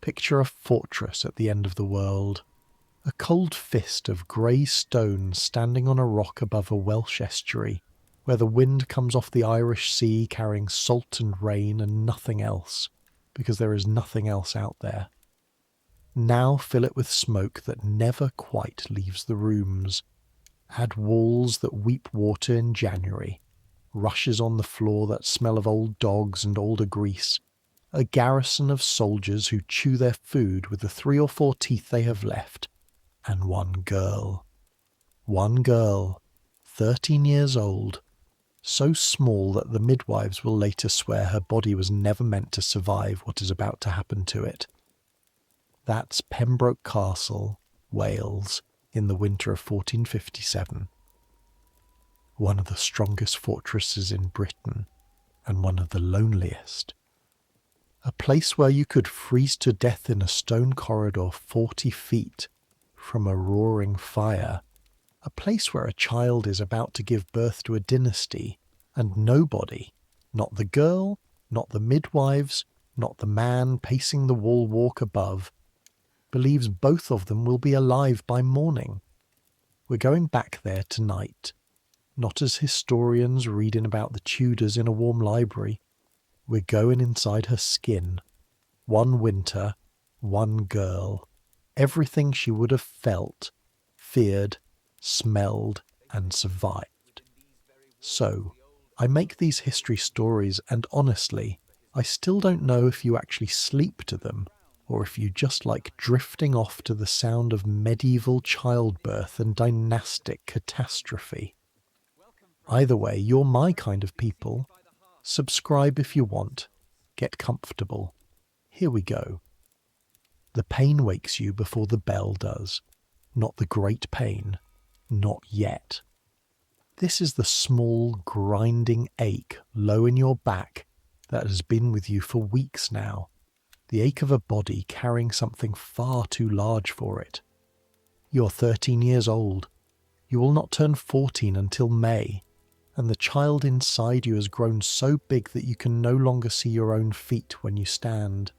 Picture a fortress at the end of the world. A cold fist of grey stone standing on a rock above a Welsh estuary, where the wind comes off the Irish Sea carrying salt and rain and nothing else, because there is nothing else out there. Now fill it with smoke that never quite leaves the rooms. Add walls that weep water in January, rushes on the floor that smell of old dogs and older grease, a garrison of soldiers who chew their food with the 3 or 4 teeth they have left, and one girl. One girl, 13 years old, so small that the midwives will later swear her body was never meant to survive what is about to happen to it. That's Pembroke Castle, Wales, in the winter of 1457. One of the strongest fortresses in Britain, and one of the loneliest. A place where you could freeze to death in a stone corridor 40 feet from a roaring fire. A place where a child is about to give birth to a dynasty, and nobody, not the girl, not the midwives, not the man pacing the wall walk above, believes both of them will be alive by morning. We're going back there tonight, not as historians reading about the Tudors in a warm library. We're going inside her skin. One winter, one girl. Everything she would have felt, feared, smelled, and survived. So, I make these history stories, and honestly, I still don't know if you actually sleep to them, or if you just like drifting off to the sound of medieval childbirth and dynastic catastrophe. Either way, you're my kind of people. Subscribe if you want. Get comfortable. Here we go. The pain wakes you before the bell does. Not the great pain. Not yet. This is the small, grinding ache low in your back that has been with you for weeks now. The ache of a body carrying something far too large for it. You're 13 years old. You will not turn 14 until May, and the child inside you has grown so big that you can no longer see your own feet when you stand,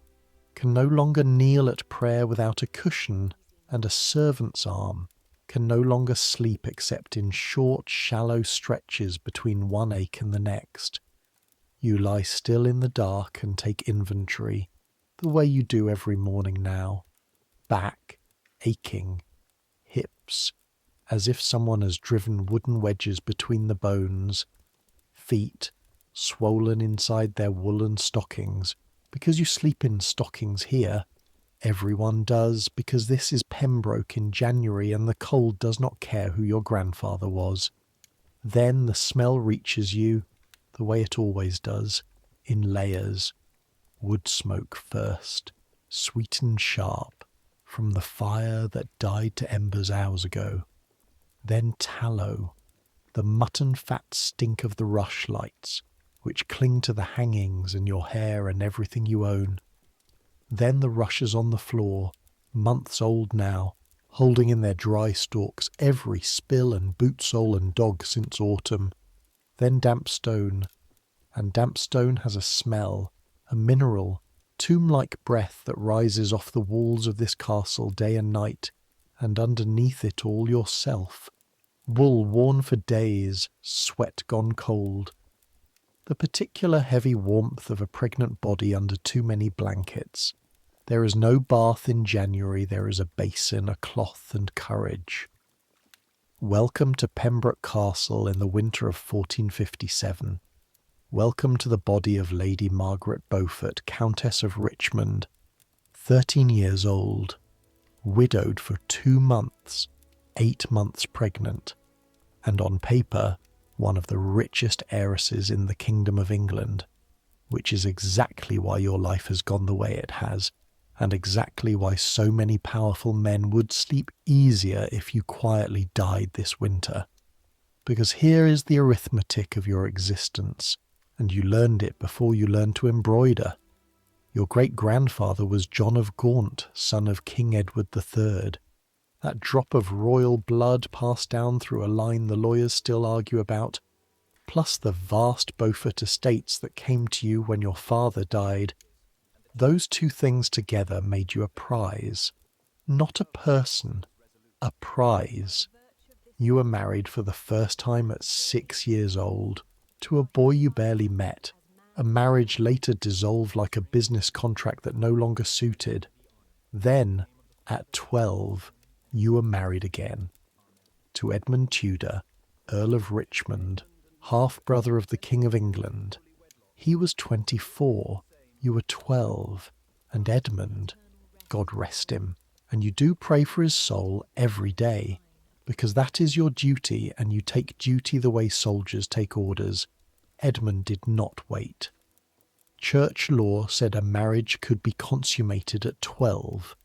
can no longer kneel at prayer without a cushion and a servant's arm, can no longer sleep except in short, shallow stretches between one ache and the next. You lie still in the dark and take inventory, the way you do every morning now. Back, aching, hips, as if someone has driven wooden wedges between the bones, feet, swollen inside their woolen stockings, because you sleep in stockings here. Everyone does, because this is Pembroke in January and the cold does not care who your grandfather was. Then the smell reaches you, the way it always does, in layers. Wood smoke first, sweet and sharp, from the fire that died to embers hours ago. Then tallow, the mutton fat stink of the rushlights, which cling to the hangings and your hair and everything you own. Then the rushes on the floor, months old now, holding in their dry stalks every spill and boot sole and dog since autumn. Then damp stone, and damp stone has a smell, a mineral, tomb-like breath that rises off the walls of this castle day and night, and underneath it all yourself. Wool worn for days, sweat gone cold. The particular heavy warmth of a pregnant body under too many blankets. There is no bath in January, there is a basin, a cloth, and courage. Welcome to Pembroke Castle in the winter of 1457. Welcome to the body of Lady Margaret Beaufort, Countess of Richmond, 13 years old, widowed for 2 months, 8 months pregnant, and on paper, one of the richest heiresses in the Kingdom of England, which is exactly why your life has gone the way it has, and exactly why so many powerful men would sleep easier if you quietly died this winter. Because here is the arithmetic of your existence, and you learned it before you learned to embroider. Your great-grandfather was John of Gaunt, son of King Edward III. That drop of royal blood passed down through a line the lawyers still argue about, plus the vast Beaufort estates that came to you when your father died. Those two things together made you a prize. Not a person, a prize. You were married for the first time at 6 years old to a boy you barely met. A marriage later dissolved like a business contract that no longer suited. Then, at 12, you were married again. To Edmund Tudor, Earl of Richmond, half-brother of the King of England. He was 24, you were 12, and Edmund, God rest him, and you do pray for his soul every day, because that is your duty and you take duty the way soldiers take orders. Edmund did not wait. Church law said a marriage could be consummated at 12.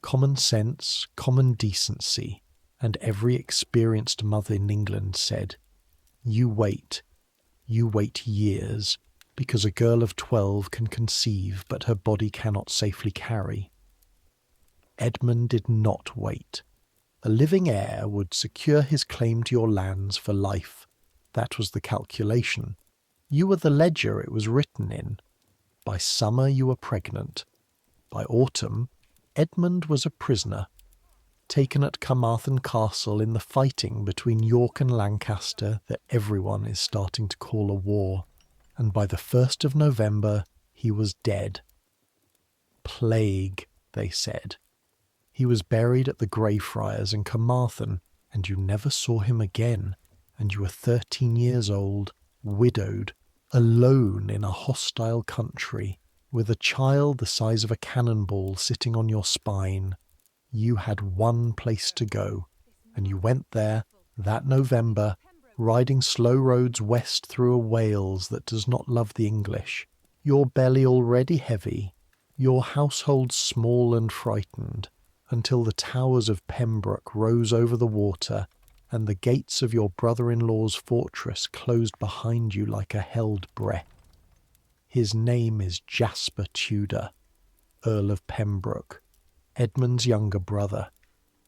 Common sense, common decency, and every experienced mother in England said, you wait years, because a girl of 12 can conceive but her body cannot safely carry. Edmund did not wait. A living heir would secure his claim to your lands for life. That was the calculation. You were the ledger it was written in. By summer you were pregnant. By autumn, Edmund was a prisoner, taken at Carmarthen Castle in the fighting between York and Lancaster that everyone is starting to call a war, and by the 1st of November he was dead. Plague, they said. He was buried at the Greyfriars in Carmarthen, and you never saw him again, and you were 13 years old, widowed, alone in a hostile country, with a child the size of a cannonball sitting on your spine. You had one place to go, and you went there that November, riding slow roads west through a Wales that does not love the English, your belly already heavy, your household small and frightened, until the towers of Pembroke rose over the water, and the gates of your brother-in-law's fortress closed behind you like a held breath. His name is Jasper Tudor, Earl of Pembroke, Edmund's younger brother,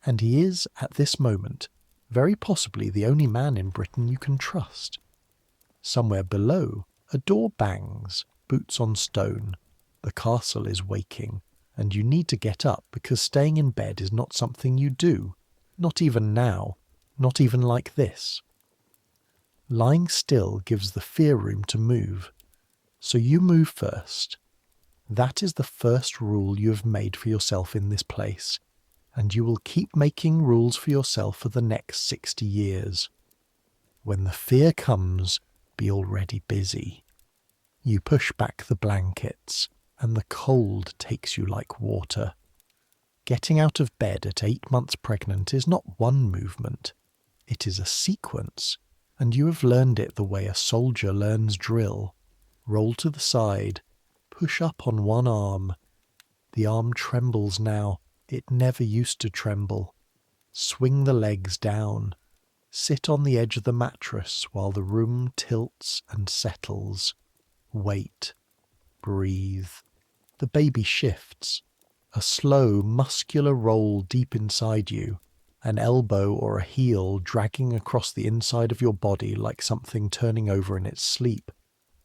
and he is, at this moment, very possibly the only man in Britain you can trust. Somewhere below, a door bangs, boots on stone. The castle is waking, and you need to get up because staying in bed is not something you do, not even now, not even like this. Lying still gives the fear room to move, so you move first. That is the first rule you have made for yourself in this place, and you will keep making rules for yourself for the next 60 years. When the fear comes, be already busy. You push back the blankets, and the cold takes you like water. Getting out of bed at 8 months pregnant is not one movement. It is a sequence, and you have learned it the way a soldier learns drill. Roll to the side, push up on one arm. The arm trembles now. It never used to tremble. Swing the legs down. Sit on the edge of the mattress while the room tilts and settles. Wait. Breathe. The baby shifts. A slow, muscular roll deep inside you. An elbow or a heel dragging across the inside of your body like something turning over in its sleep.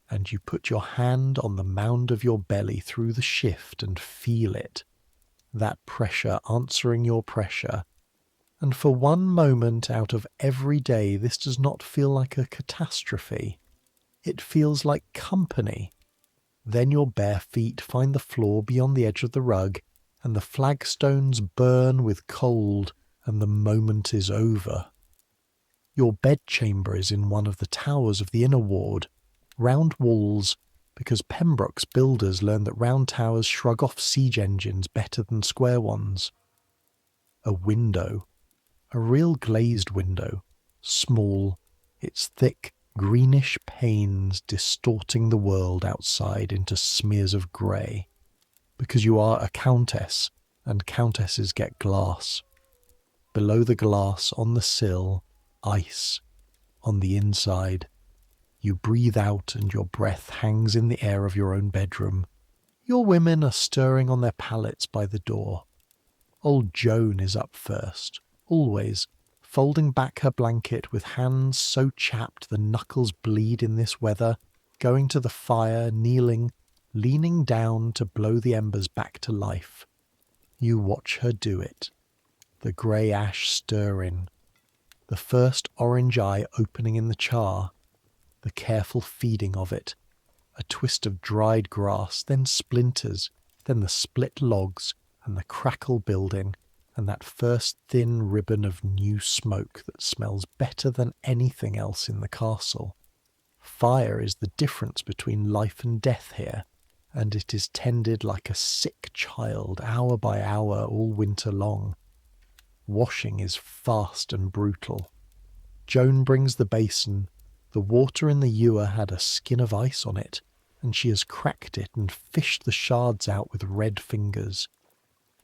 And you put your hand on the mound of your belly through the shift and feel it. That pressure answering your pressure. And for one moment out of every day, this does not feel like a catastrophe. It feels like company. Then your bare feet find the floor beyond the edge of the rug, and the flagstones burn with cold, and the moment is over. Your bedchamber is in one of the towers of the inner ward, round walls, because Pembroke's builders learned that round towers shrug off siege engines better than square ones. A window. A real glazed window, small, its thick, greenish panes distorting the world outside into smears of grey. Because you are a countess, and countesses get glass. Below the glass, on the sill, ice. On the inside, you breathe out and your breath hangs in the air of your own bedroom. Your women are stirring on their pallets by the door. Old Joan is up first, always, folding back her blanket with hands so chapped the knuckles bleed in this weather, going to the fire, kneeling, leaning down to blow the embers back to life. You watch her do it, the grey ash stirring, the first orange eye opening in the char, the careful feeding of it, a twist of dried grass, then splinters, then the split logs and the crackle building, and that first thin ribbon of new smoke that smells better than anything else in the castle. Fire is the difference between life and death here, and it is tended like a sick child hour by hour all winter long. Washing is fast and brutal. Joan brings the basin. The water in the ewer had a skin of ice on it, and she has cracked it and fished the shards out with red fingers.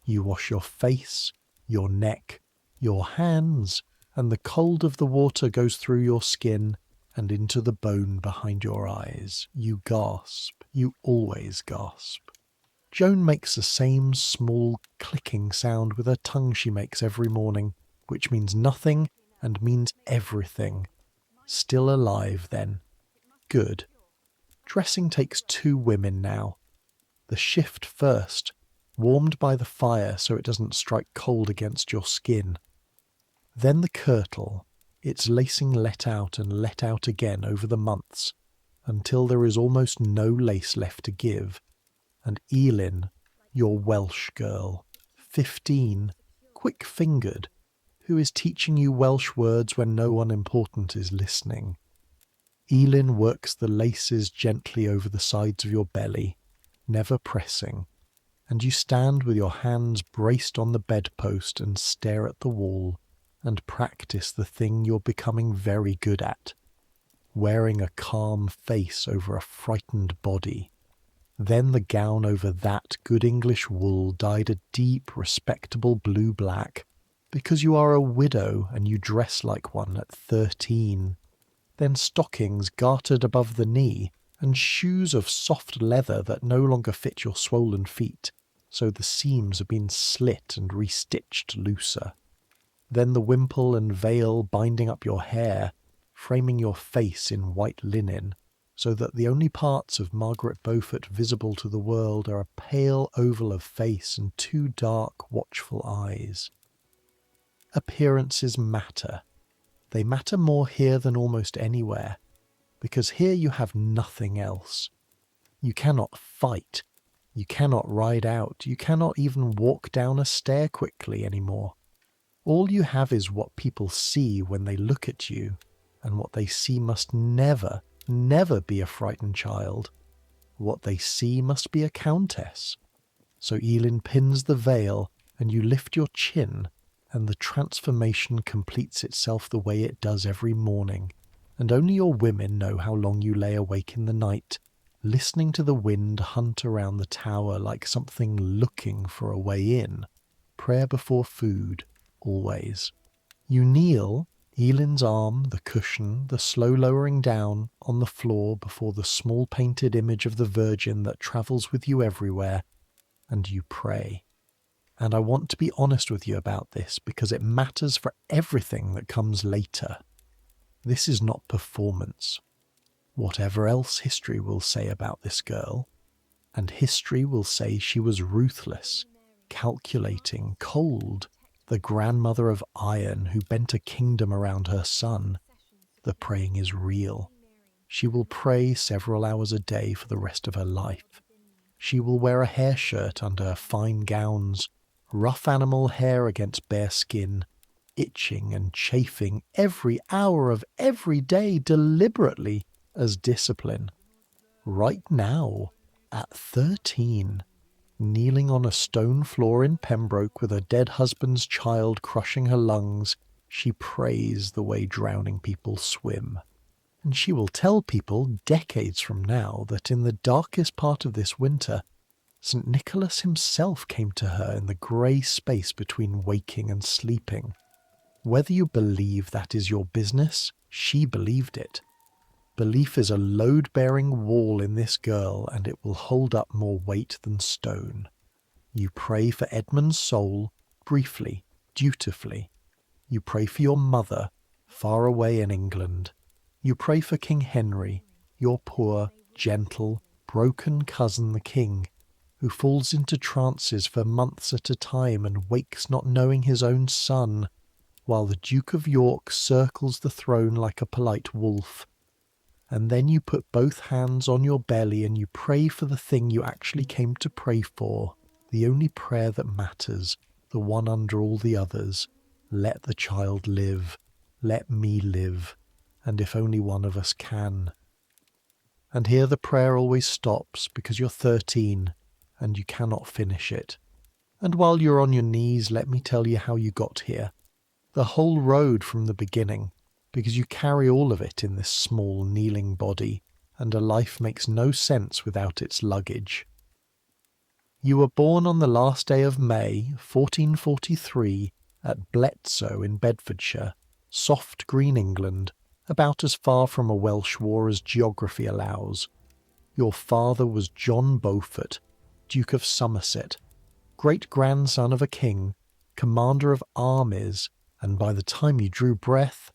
You wash your face, your neck, your hands, and the cold of the water goes through your skin and into the bone behind your eyes. You gasp. You always gasp. Joan makes the same small clicking sound with her tongue she makes every morning, which means nothing and means everything. Still alive, then. Good. Dressing takes 2 women now. The shift first, warmed by the fire so it doesn't strike cold against your skin. Then the kirtle, its lacing let out and let out again over the months, until there is almost no lace left to give. And Elin, your Welsh girl, 15, quick-fingered, who is teaching you Welsh words when no one important is listening. Elin works the laces gently over the sides of your belly, never pressing, and you stand with your hands braced on the bedpost and stare at the wall and practice the thing you're becoming very good at, wearing a calm face over a frightened body. Then the gown over that good English wool dyed a deep, respectable blue-black, because you are a widow and you dress like one at 13. Then stockings gartered above the knee, and shoes of soft leather that no longer fit your swollen feet, so the seams have been slit and restitched looser. Then the wimple and veil binding up your hair, framing your face in white linen, so that the only parts of Margaret Beaufort visible to the world are a pale oval of face and 2 dark, watchful eyes. Appearances matter. They matter more here than almost anywhere, because here you have nothing else. You cannot fight. You cannot ride out. You cannot even walk down a stair quickly anymore. All you have is what people see when they look at you, and what they see must never, never be a frightened child. What they see must be a countess. So Elin pins the veil, and you lift your chin, and the transformation completes itself the way it does every morning, and only your women know how long you lay awake in the night, listening to the wind hunt around the tower like something looking for a way in. Prayer before food, always. You kneel, Elin's arm, the cushion, the slow lowering down, on the floor before the small painted image of the Virgin that travels with you everywhere, and you pray. And I want to be honest with you about this because it matters for everything that comes later. This is not performance. Whatever else history will say about this girl, and history will say she was ruthless, calculating, cold, the grandmother of iron who bent a kingdom around her son, the praying is real. She will pray several hours a day for the rest of her life. She will wear a hair shirt under her fine gowns, rough animal hair against bare skin, itching and chafing every hour of every day deliberately as discipline. Right now, at 13, kneeling on a stone floor in Pembroke with her dead husband's child crushing her lungs, she prays the way drowning people swim. And she will tell people decades from now that in the darkest part of this winter, St. Nicholas himself came to her in the grey space between waking and sleeping. Whether you believe that is your business, she believed it. Belief is a load-bearing wall in this girl, and it will hold up more weight than stone. You pray for Edmund's soul, briefly, dutifully. You pray for your mother, far away in England. You pray for King Henry, your poor, gentle, broken cousin the king, who falls into trances for months at a time and wakes not knowing his own son, while the Duke of York circles the throne like a polite wolf. And then you put both hands on your belly and you pray for the thing you actually came to pray for, the only prayer that matters, the one under all the others. Let the child live. Let me live. And if only one of us can. And here the prayer always stops because you're 13 and you cannot finish it. And while you're on your knees, let me tell you how you got here. The whole road from the beginning, because you carry all of it in this small kneeling body, and a life makes no sense without its luggage. You were born on the last day of May, 1443, at Bletsoe in Bedfordshire, soft green England, about as far from a Welsh war as geography allows. Your father was John Beaufort, Duke of Somerset, great-grandson of a king, commander of armies, and by the time you drew breath,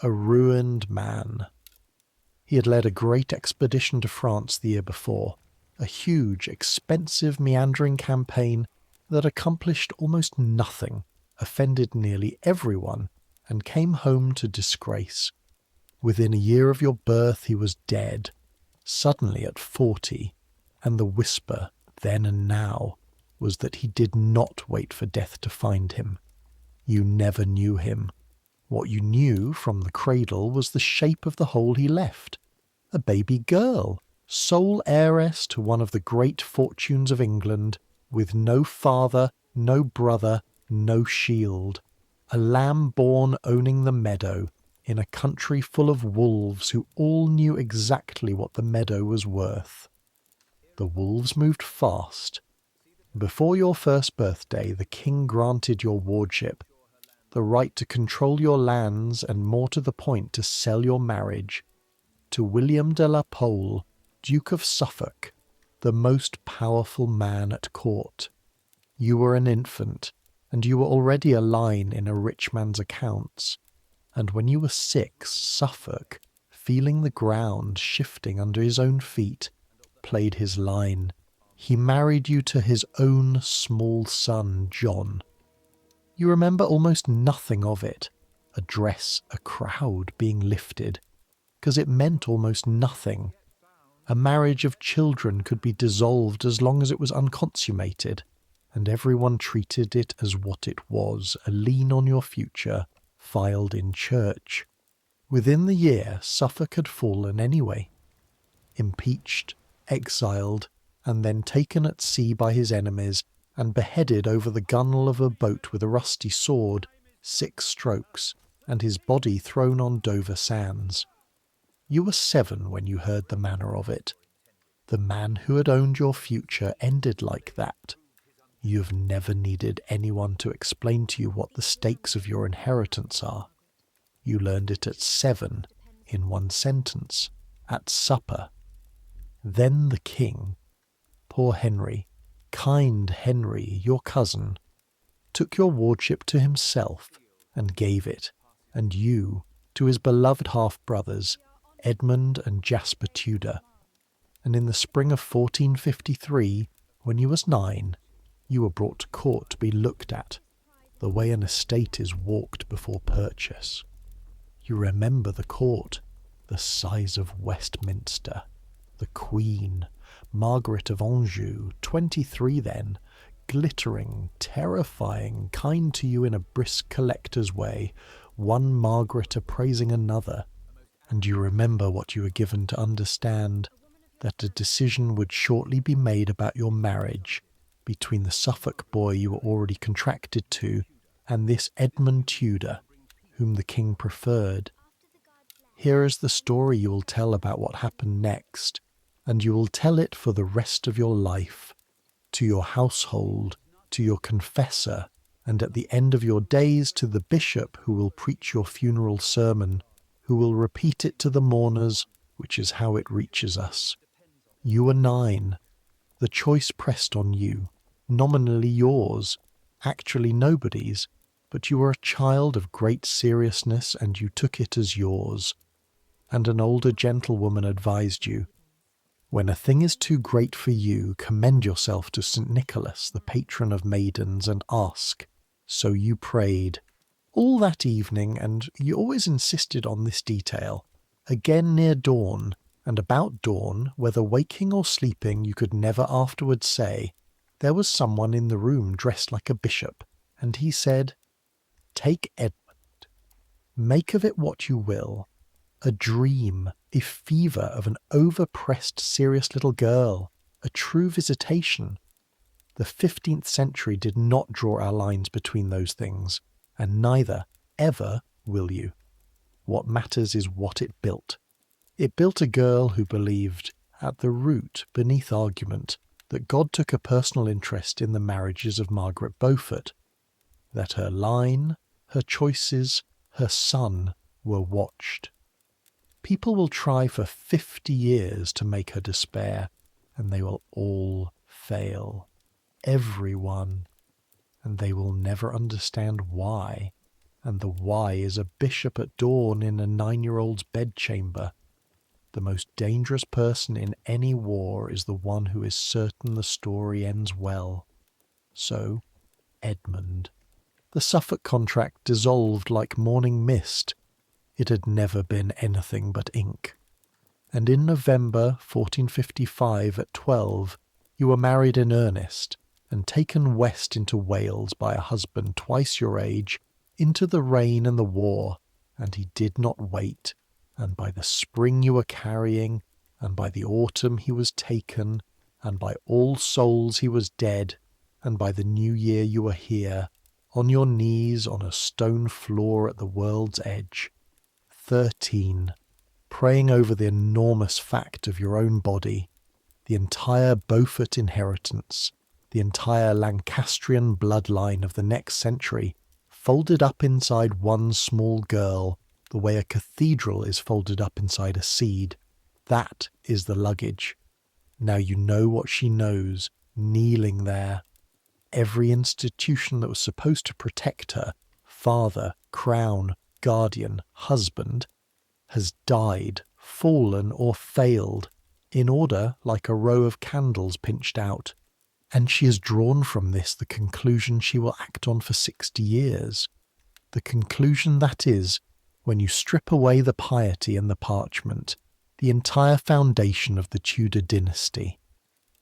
a ruined man. He had led a great expedition to France the year before, a huge, expensive, meandering campaign that accomplished almost nothing, offended nearly everyone, and came home to disgrace. Within a year of your birth he was dead, suddenly at 40, and the whisper, then and now, was that he did not wait for death to find him. You never knew him. What you knew from the cradle was the shape of the hole he left. A baby girl, sole heiress to one of the great fortunes of England, with no father, no brother, no shield. A lamb born owning the meadow, in a country full of wolves who all knew exactly what the meadow was worth. The wolves moved fast. Before your first birthday, the king granted your wardship, the right to control your lands and, more to the point, to sell your marriage, to William de la Pole, Duke of Suffolk, the most powerful man at court. You were an infant, and you were already a line in a rich man's accounts. And when you were 6, Suffolk, feeling the ground shifting under his own feet, played his line. He married you to his own small son, John. You remember almost nothing of it, a dress, a crowd being lifted, because it meant almost nothing. A marriage of children could be dissolved as long as it was unconsummated, and everyone treated it as what it was, a lien on your future, filed in church. Within the year, Suffolk had fallen anyway. Impeached, exiled, and then taken at sea by his enemies and beheaded over the gunwale of a boat with a rusty sword, 6 strokes, and his body thrown on Dover sands. You were 7 when you heard the manner of it. The man who had owned your future ended like that. You have never needed anyone to explain to you what the stakes of your inheritance are. You learned it at 7, in one sentence, at supper. Then the king, poor Henry, kind Henry, your cousin, took your wardship to himself and gave it, and you, to his beloved half-brothers, Edmund and Jasper Tudor. And in the spring of 1453, when you was 9, you were brought to court to be looked at, the way an estate is walked before purchase. You remember the court, the size of Westminster, the Queen, Margaret of Anjou, 23 then, glittering, terrifying, kind to you in a brisk collector's way, one Margaret appraising another, and you remember what you were given to understand, that a decision would shortly be made about your marriage between the Suffolk boy you were already contracted to and this Edmund Tudor, whom the king preferred. Here is the story you will tell about what happened next, and you will tell it for the rest of your life, to your household, to your confessor, and at the end of your days to the bishop who will preach your funeral sermon, who will repeat it to the mourners, which is how it reaches us. You were 9. The choice pressed on you, nominally yours, actually nobody's, but you were a child of great seriousness and you took it as yours. And an older gentlewoman advised you, When a thing is too great for you, commend yourself to St. Nicholas, the patron of maidens, and ask. So you prayed. All that evening, and you always insisted on this detail. Again near dawn, and about dawn, whether waking or sleeping you could never afterwards say, there was someone in the room dressed like a bishop, and he said, "Take Edmund. Make of it what you will. A dream, a fever of an overpressed serious little girl, a true visitation. The 15th century did not draw our lines between those things, and neither ever will you. What matters is what it built. It built a girl who believed, at the root, beneath argument, that God took a personal interest in the marriages of Margaret Beaufort, that her line, her choices, her son were watched. People will try for 50 years to make her despair, and they will all fail. Everyone. And they will never understand why. And the why is a bishop at dawn in a 9-year-old's bedchamber. The most dangerous person in any war is the one who is certain the story ends well. So, Edmund. The Suffolk contract dissolved like morning mist. It had never been anything but ink. And in November 1455 at 12, you were married in earnest, and taken west into Wales by a husband twice your age, into the rain and the war, and he did not wait, and by the spring you were carrying, and by the autumn he was taken, and by All Souls he was dead, and by the New Year you were here, on your knees on a stone floor at the world's edge. 13, praying over the enormous fact of your own body, the entire Beaufort inheritance, the entire Lancastrian bloodline of the next century, folded up inside one small girl, the way a cathedral is folded up inside a seed. That is the luggage. Now you know what she knows, kneeling there. Every institution that was supposed to protect her, father, crown, guardian, husband, has died, fallen, or failed, in order like a row of candles pinched out. And she has drawn from this the conclusion she will act on for 60 years. The conclusion that is, when you strip away the piety and the parchment, the entire foundation of the Tudor dynasty.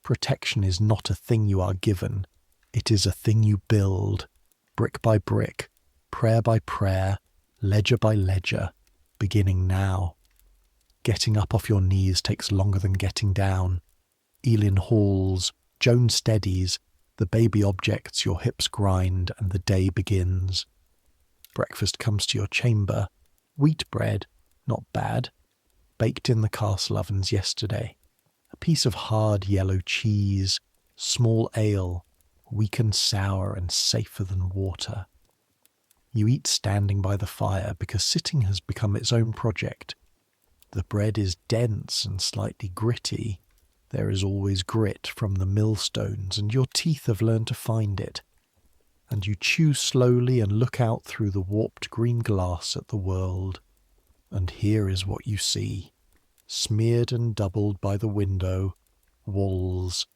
Protection is not a thing you are given. It is a thing you build, brick by brick, prayer by prayer, ledger by ledger, beginning now. Getting up off your knees takes longer than getting down. Ealing halls, Joan steadies, the baby objects your hips grind, and the day begins. Breakfast comes to your chamber. Wheat bread, not bad, baked in the castle ovens yesterday. A piece of hard yellow cheese, small ale, weak and sour and safer than water. You eat standing by the fire because sitting has become its own project. The bread is dense and slightly gritty. There is always grit from the millstones, and your teeth have learned to find it. And you chew slowly and look out through the warped green glass at the world. And here is what you see. Smeared and doubled by the window, walls,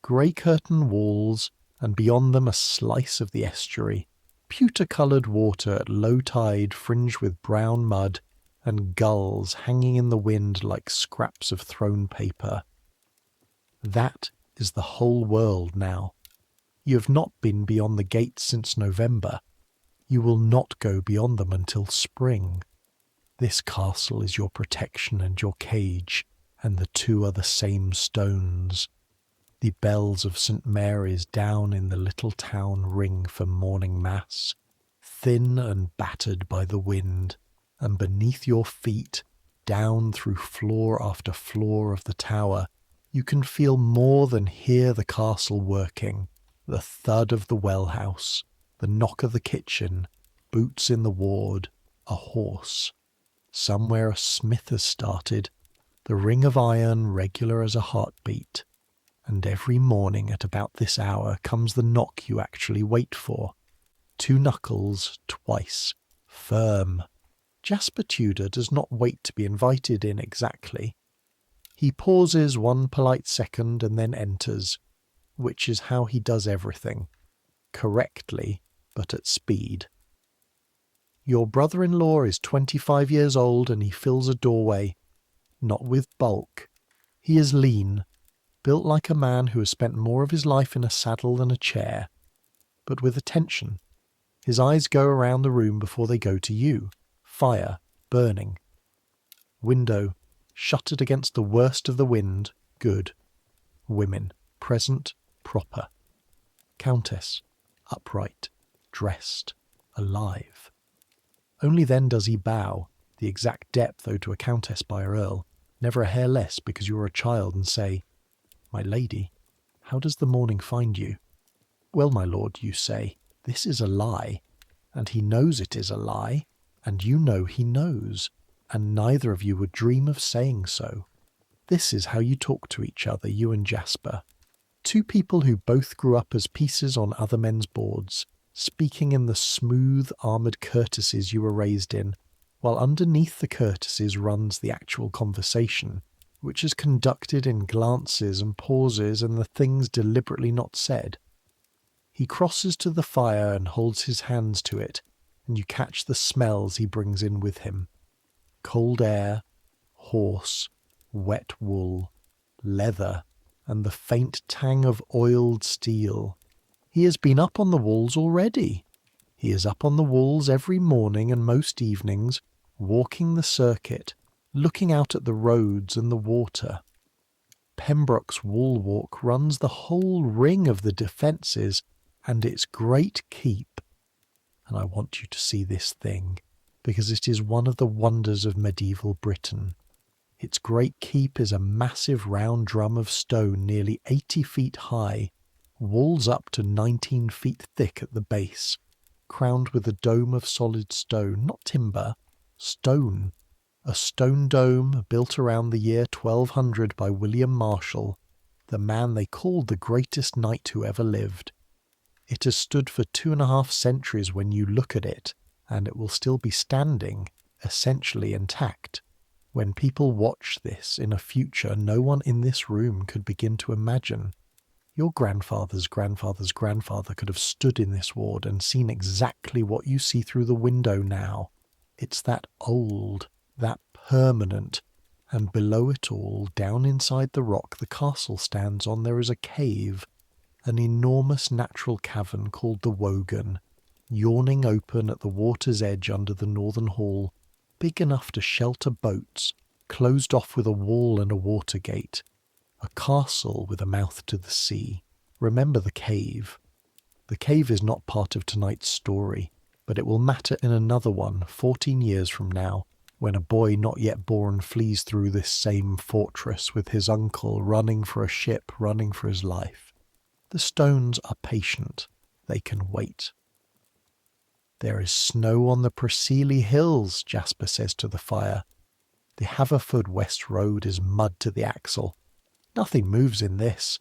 grey curtain walls, and beyond them a slice of the estuary, pewter-coloured water at low tide fringed with brown mud, and gulls hanging in the wind like scraps of thrown paper. That is the whole world now. You have not been beyond the gates since November. You will not go beyond them until spring. This castle is your protection and your cage, and the two are the same stones. The bells of St. Mary's down in the little town ring for morning mass, thin and battered by the wind, and beneath your feet, down through floor after floor of the tower, you can feel more than hear the castle working, the thud of the well-house, the knock of the kitchen, boots in the ward, a horse. Somewhere a smith has started, the ring of iron regular as a heartbeat, and every morning at about this hour comes the knock you actually wait for. 2 knuckles, twice, firm. Jasper Tudor does not wait to be invited in exactly. He pauses 1 polite second and then enters, which is how he does everything. Correctly, but at speed. Your brother-in-law is 25 years old and he fills a doorway, not with bulk. He is lean, built like a man who has spent more of his life in a saddle than a chair, but with attention. His eyes go around the room before they go to you. Fire, burning. Window, shuttered against the worst of the wind, good. Women, present, proper. Countess, upright, dressed, alive. Only then does he bow, the exact depth owed to a countess by her earl, never a hair less because you are a child, and say, "My lady, how does the morning find you?" "Well, my lord," you say, "this is a lie." And he knows it is a lie, and you know he knows, and neither of you would dream of saying so. This is how you talk to each other, you and Jasper. Two people who both grew up as pieces on other men's boards, speaking in the smooth, armoured courtesies you were raised in, while underneath the courtesies runs the actual conversation, which is conducted in glances and pauses and the things deliberately not said. He crosses to the fire and holds his hands to it, and you catch the smells he brings in with him. Cold air, horse, wet wool, leather, and the faint tang of oiled steel. He has been up on the walls already. He is up on the walls every morning and most evenings, walking the circuit, looking out at the roads and the water. Pembroke's wall walk runs the whole ring of the defences and its great keep. And I want you to see this thing, because it is one of the wonders of medieval Britain. Its great keep is a massive round drum of stone nearly 80 feet high, walls up to 19 feet thick at the base, crowned with a dome of solid stone, not timber, stone. A stone dome built around the year 1200 by William Marshall, the man they called the greatest knight who ever lived. It has stood for 2.5 centuries when you look at it, and it will still be standing, essentially intact, when people watch this in a future no one in this room could begin to imagine. Your grandfather's grandfather's grandfather could have stood in this ward and seen exactly what you see through the window now. It's that old, that permanent, and below it all, down inside the rock the castle stands on, there is a cave, an enormous natural cavern called the Wogan, yawning open at the water's edge under the northern hall, big enough to shelter boats, closed off with a wall and a water gate, a castle with a mouth to the sea. Remember the cave. The cave is not part of tonight's story, but it will matter in another one 14 years from now, when a boy not yet born flees through this same fortress with his uncle running for a ship, running for his life. The stones are patient. They can wait. "There is snow on the Preseli hills," Jasper says to the fire. "The Haverford West Road is mud to the axle. Nothing moves in this,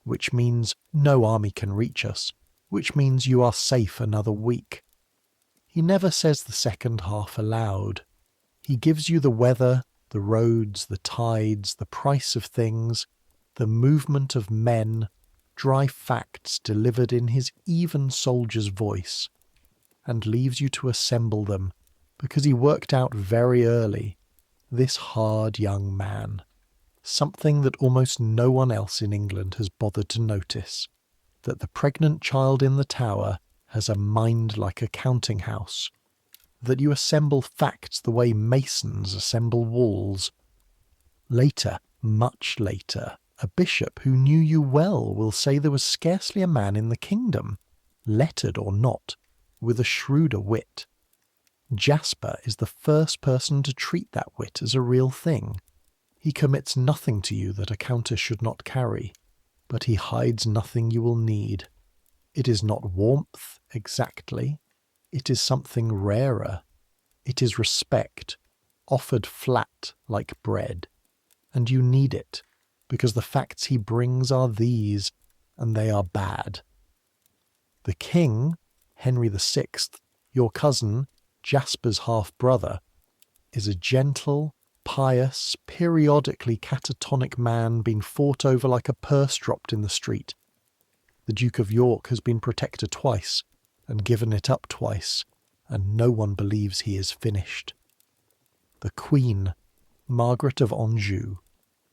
which means no army can reach us, which means you are safe another week." He never says the second half aloud. He gives you the weather, the roads, the tides, the price of things, the movement of men, dry facts delivered in his even soldier's voice, and leaves you to assemble them, because he worked out very early, this hard young man, something that almost no one else in England has bothered to notice, that the pregnant child in the tower has a mind like a counting house, that you assemble facts the way masons assemble walls. Later, much later, a bishop who knew you well will say there was scarcely a man in the kingdom, lettered or not, with a shrewder wit. Jasper is the first person to treat that wit as a real thing. He commits nothing to you that a countess should not carry, but he hides nothing you will need. It is not warmth, exactly. It is something rarer. It is respect, offered flat like bread. And you need it, because the facts he brings are these, and they are bad. The king, Henry VI, your cousin, Jasper's half-brother, is a gentle, pious, periodically catatonic man been fought over like a purse dropped in the street. The Duke of York has been protector twice, and given it up twice, and no one believes he is finished. The Queen, Margaret of Anjou,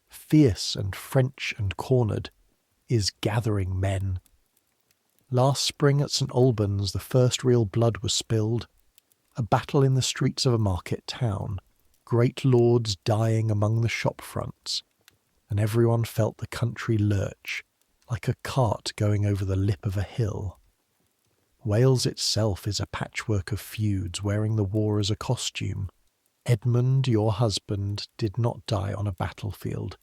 fierce and French and cornered, is gathering men. Last spring at St. Albans the first real blood was spilled, a battle in the streets of a market town, great lords dying among the shop fronts, and everyone felt the country lurch, like a cart going over the lip of a hill. Wales itself is a patchwork of feuds wearing the war as a costume. Edmund, your husband, did not die on a battlefield.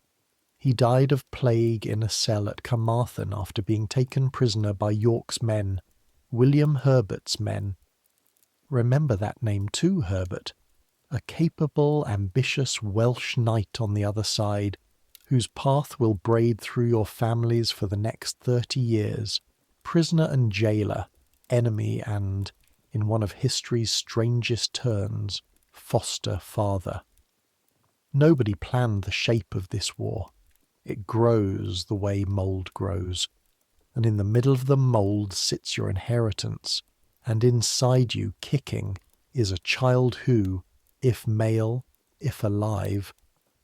He died of plague in a cell at Carmarthen after being taken prisoner by York's men, William Herbert's men. Remember that name too, Herbert. A capable, ambitious Welsh knight on the other side, whose path will braid through your families for the next 30 years, prisoner and jailer, enemy and, in one of history's strangest turns, foster father. Nobody planned the shape of this war. It grows the way mould grows, and in the middle of the mould sits your inheritance, and inside you, kicking, is a child who, if male, if alive,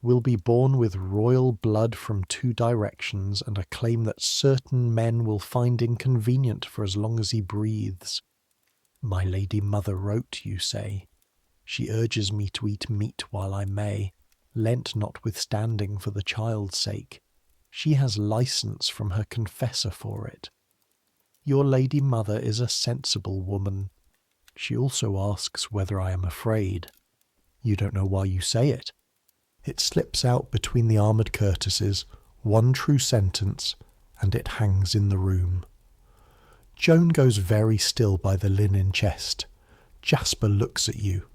will be born with royal blood from 2 directions and a claim that certain men will find inconvenient for as long as he breathes. My lady mother wrote, you say. She urges me to eat meat while I may, Lent notwithstanding for the child's sake. She has licence from her confessor for it. Your lady mother is a sensible woman. She also asks whether I am afraid. You don't know why you say it. It slips out between the armoured courtesies, one true sentence, and it hangs in the room. Joan goes very still by the linen chest. Jasper looks at you,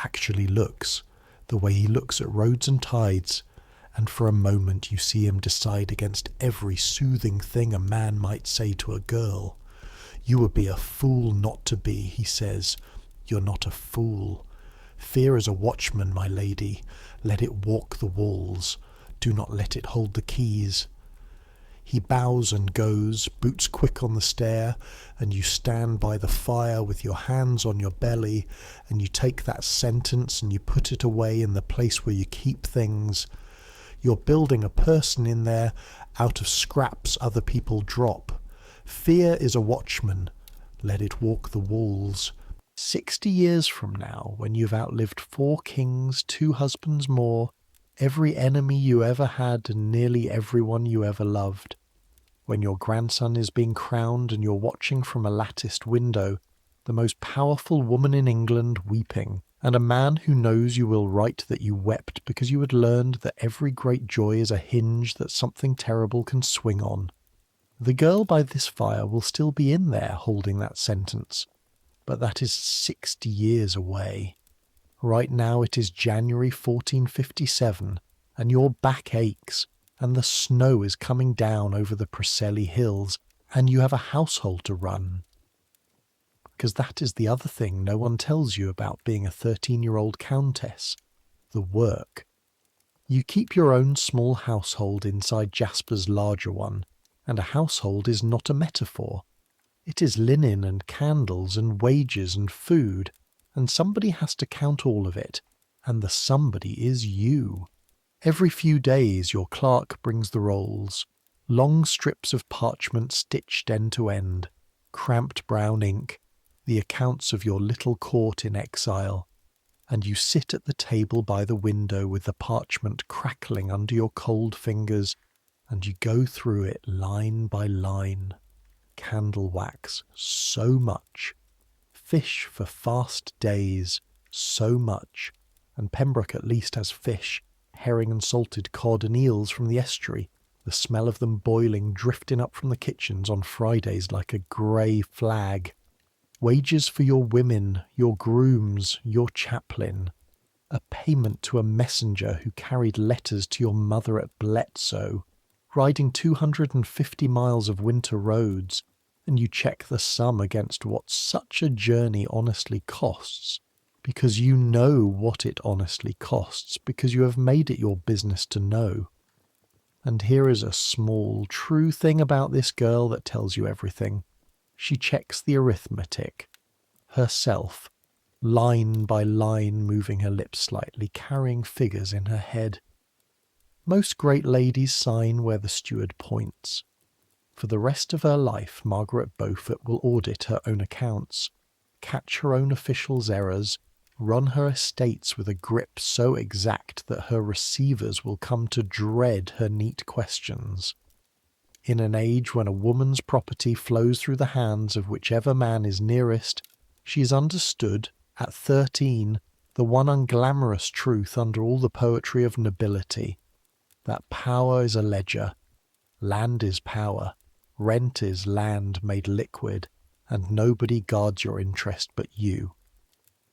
actually looks, the way he looks at roads and tides, and for a moment you see him decide against every soothing thing a man might say to a girl. You would be a fool not to be, he says. You're not a fool. Fear is a watchman, my lady. Let it walk the walls. Do not let it hold the keys. He bows and goes, boots quick on the stair, and you stand by the fire with your hands on your belly, and you take that sentence and you put it away in the place where you keep things. You're building a person in there out of scraps other people drop. Fear is a watchman. Let it walk the walls. 60 years from now, when you've outlived 4 kings, 2 husbands more, every enemy you ever had and nearly everyone you ever loved, when your grandson is being crowned and you're watching from a latticed window, the most powerful woman in England weeping, and a man who knows you will write that you wept because you had learned that every great joy is a hinge that something terrible can swing on. The girl by this fire will still be in there holding that sentence, but that is 60 years away. Right now it is January 1457, and your back aches, and the snow is coming down over the Preseli hills, and you have a household to run. Because that is the other thing no one tells you about being a 13-year-old countess, the work. You keep your own small household inside Jasper's larger one, and a household is not a metaphor. It is linen and candles and wages and food, and somebody has to count all of it, and the somebody is you. Every few days your clerk brings the rolls, long strips of parchment stitched end to end, cramped brown ink, the accounts of your little court in exile, and you sit at the table by the window with the parchment crackling under your cold fingers, and you go through it line by line. Candle wax, so much. Fish for fast days, so much. And Pembroke at least has fish, herring and salted cod and eels from the estuary, the smell of them boiling drifting up from the kitchens on Fridays like a grey flag. Wages for your women, your grooms, your chaplain. A payment to a messenger who carried letters to your mother at Bletsoe, riding 250 miles of winter roads, and you check the sum against what such a journey honestly costs, because you know what it honestly costs, because you have made it your business to know. And here is a small, true thing about this girl that tells you everything. She checks the arithmetic, herself, line by line, moving her lips slightly, carrying figures in her head. Most great ladies sign where the steward points. For the rest of her life, Margaret Beaufort will audit her own accounts, catch her own officials' errors, run her estates with a grip so exact that her receivers will come to dread her neat questions. In an age when a woman's property flows through the hands of whichever man is nearest, she is understood, at 13, the one unglamorous truth under all the poetry of nobility, that power is a ledger, land is power, rent is land made liquid, and nobody guards your interest but you.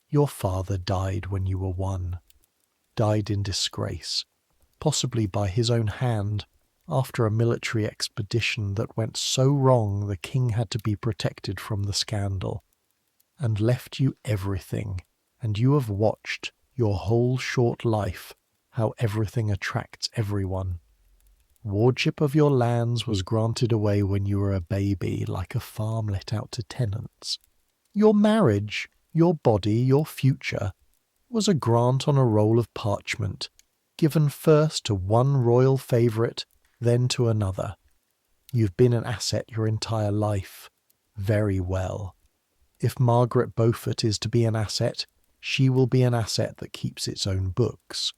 Your father died when you were 1, died in disgrace, possibly by his own hand, after a military expedition that went so wrong the king had to be protected from the scandal, and left you everything, and you have watched, your whole short life, how everything attracts everyone. Wardship of your lands was granted away when you were a baby, like a farm let out to tenants. Your marriage, your body, your future, was a grant on a roll of parchment, given first to one royal favourite, then to another. You've been an asset your entire life. Very well. If Margaret Beaufort is to be an asset, she will be an asset that keeps its own books.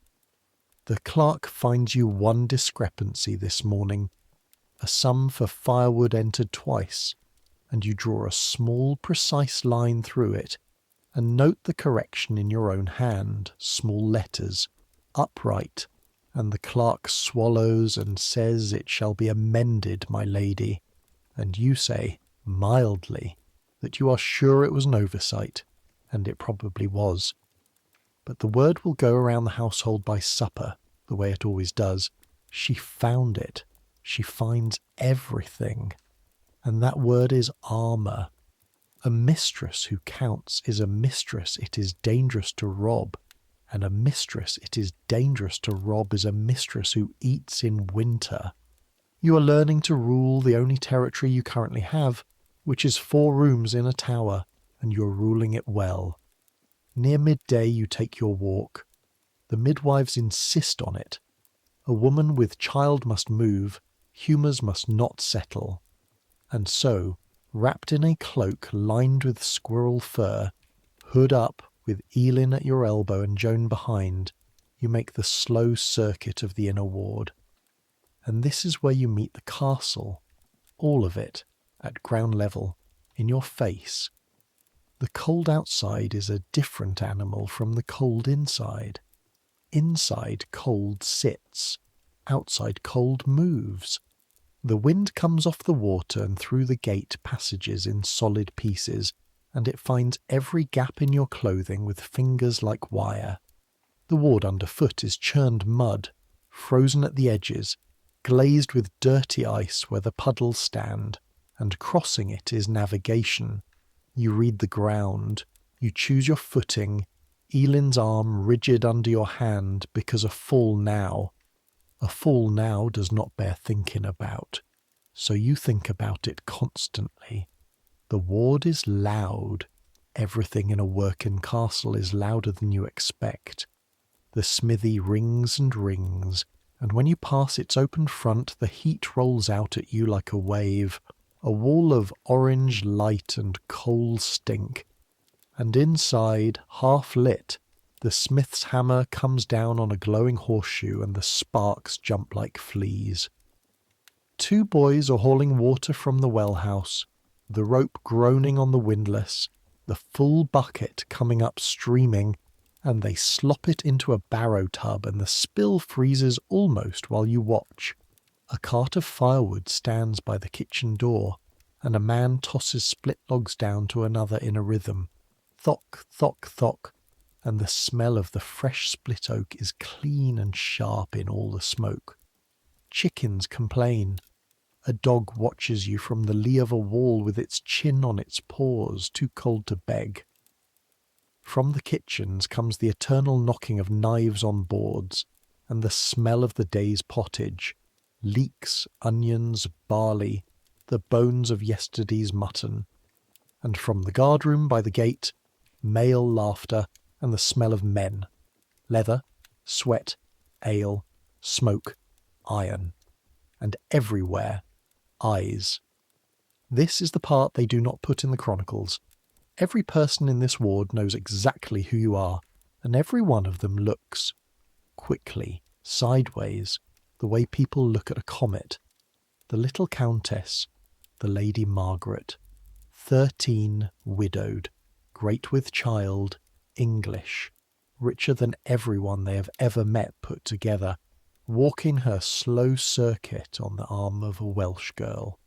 The clerk finds you one discrepancy this morning, a sum for firewood entered twice, and you draw a small, precise line through it, and note the correction in your own hand, small letters, upright, and the clerk swallows and says, "It shall be amended, my lady," and you say, mildly, that you are sure it was an oversight, and it probably was. But the word will go around the household by supper, the way it always does. She found it. She finds everything. And that word is armour. A mistress who counts is a mistress it is dangerous to rob, and a mistress it is dangerous to rob is a mistress who eats in winter. You are learning to rule the only territory you currently have, which is 4 rooms in a tower, and you are ruling it well. Near midday you take your walk. The midwives insist on it. A woman with child must move, humours must not settle. And so, wrapped in a cloak lined with squirrel fur, hood up, with Elin at your elbow and Joan behind, you make the slow circuit of the inner ward. And this is where you meet the castle, all of it, at ground level, in your face. The cold outside is a different animal from the cold inside. Inside cold sits, outside cold moves. The wind comes off the water and through the gate passages in solid pieces, and it finds every gap in your clothing with fingers like wire. The ward underfoot is churned mud, frozen at the edges, glazed with dirty ice where the puddles stand, and crossing it is navigation. You read the ground, you choose your footing, Elin's arm rigid under your hand because a fall now does not bear thinking about, so you think about it constantly. The ward is loud. Everything in a working castle is louder than you expect. The smithy rings and rings, and when you pass its open front, the heat rolls out at you like a wave, a wall of orange light and coal stink. And inside, half lit, the smith's hammer comes down on a glowing horseshoe and the sparks jump like fleas. 2 boys are hauling water from the well house, the rope groaning on the windlass, the full bucket coming up streaming, and they slop it into a barrow tub and the spill freezes almost while you watch. A cart of firewood stands by the kitchen door, and a man tosses split logs down to another in a rhythm. Thock, thock, thock, and the smell of the fresh split oak is clean and sharp in all the smoke. Chickens complain. A dog watches you from the lee of a wall with its chin on its paws, too cold to beg. From the kitchens comes the eternal knocking of knives on boards, and the smell of the day's pottage, leeks, onions, barley, the bones of yesterday's mutton. And from the guardroom by the gate, male laughter and the smell of men, leather, sweat, ale, smoke, iron, and everywhere, eyes. This is the part they do not put in the chronicles. Every person in this ward knows exactly who you are, and every one of them looks, quickly, sideways, the way people look at a comet. The little countess, the Lady Margaret, 13, widowed, great with child, English, richer than everyone they have ever met put together, walking her slow circuit on the arm of a Welsh girl.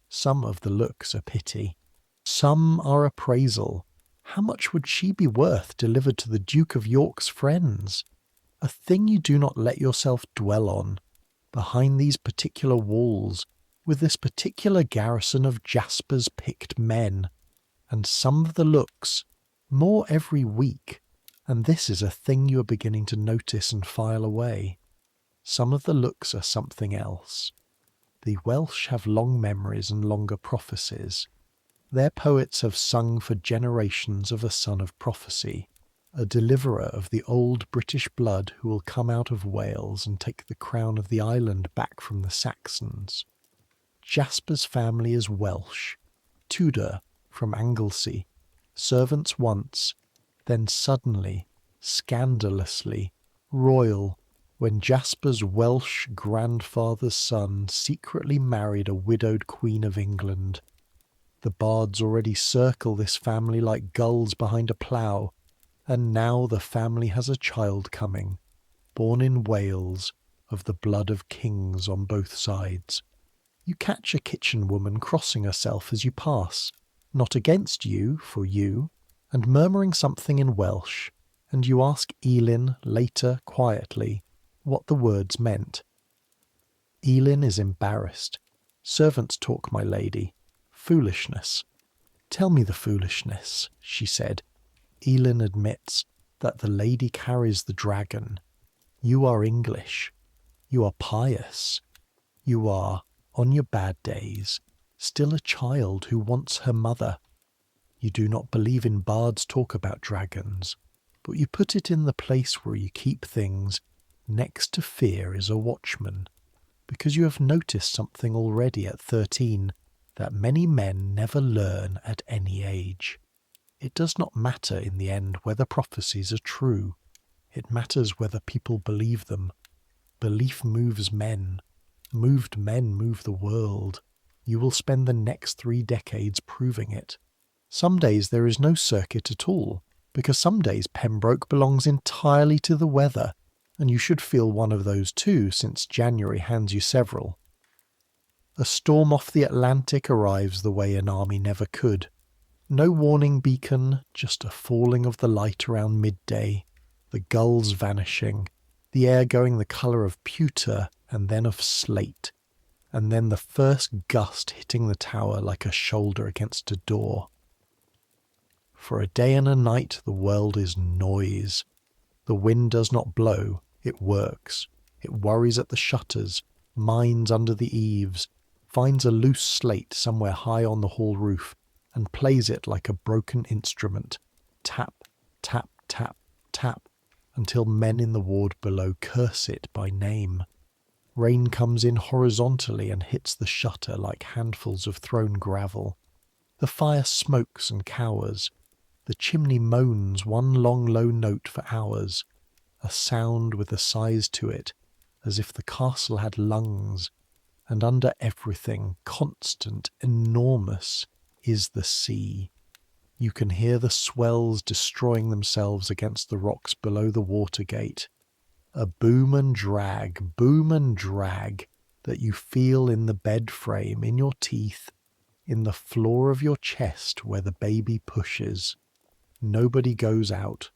Some of the looks are pity. Some are appraisal. How much would she be worth delivered to the Duke of York's friends? A thing you do not let yourself dwell on. Behind these particular walls, with this particular garrison of Jasper's picked men, and some of the looks, more every week, and this is a thing you are beginning to notice and file away. Some of the looks are something else. The Welsh have long memories and longer prophecies. Their poets have sung for generations of a son of prophecy, a deliverer of the old British blood who will come out of Wales and take the crown of the island back from the Saxons. Jasper's family is Welsh, Tudor from Anglesey, servants once, then suddenly, scandalously, royal, when Jasper's Welsh grandfather's son secretly married a widowed Queen of England. The bards already circle this family like gulls behind a plough, and now the family has a child coming, born in Wales, of the blood of kings on both sides. You catch a kitchen woman crossing herself as you pass, not against you, for you, and murmuring something in Welsh, and you ask Elin later quietly what the words meant. Elin is embarrassed. Servants talk, my lady. Foolishness. Tell me the foolishness, she said. Elin admits that the lady carries the dragon. You are English. You are pious. You are, on your bad days, still a child who wants her mother. You do not believe in bards' talk about dragons, but you put it in the place where you keep things. Next to fear is a watchman, because you have noticed something already at 13 that many men never learn at any age. It does not matter in the end whether prophecies are true. It matters whether people believe them. Belief moves men. Moved men move the world. You will spend the next 3 decades proving it. Some days there is no circuit at all, because some days Pembroke belongs entirely to the weather, and you should feel one of those too, since January hands you several. A storm off the Atlantic arrives the way an army never could. No warning beacon, just a falling of the light around midday, the gulls vanishing, the air going the colour of pewter and then of slate, and then the first gust hitting the tower like a shoulder against a door. For a day and a night the world is noise. The wind does not blow, it works. It worries at the shutters, mines under the eaves, finds a loose slate somewhere high on the hall roof, and plays it like a broken instrument. Tap, tap, tap, tap, until men in the ward below curse it by name. Rain comes in horizontally and hits the shutter like handfuls of thrown gravel. The fire smokes and cowers. The chimney moans one long low note for hours, a sound with a size to it, as if the castle had lungs, and under everything, constant, enormous, is the sea. You can hear the swells destroying themselves against the rocks below the water gate. A boom and drag, that you feel in the bed frame, in your teeth, in the floor of your chest where the baby pushes. Nobody goes out.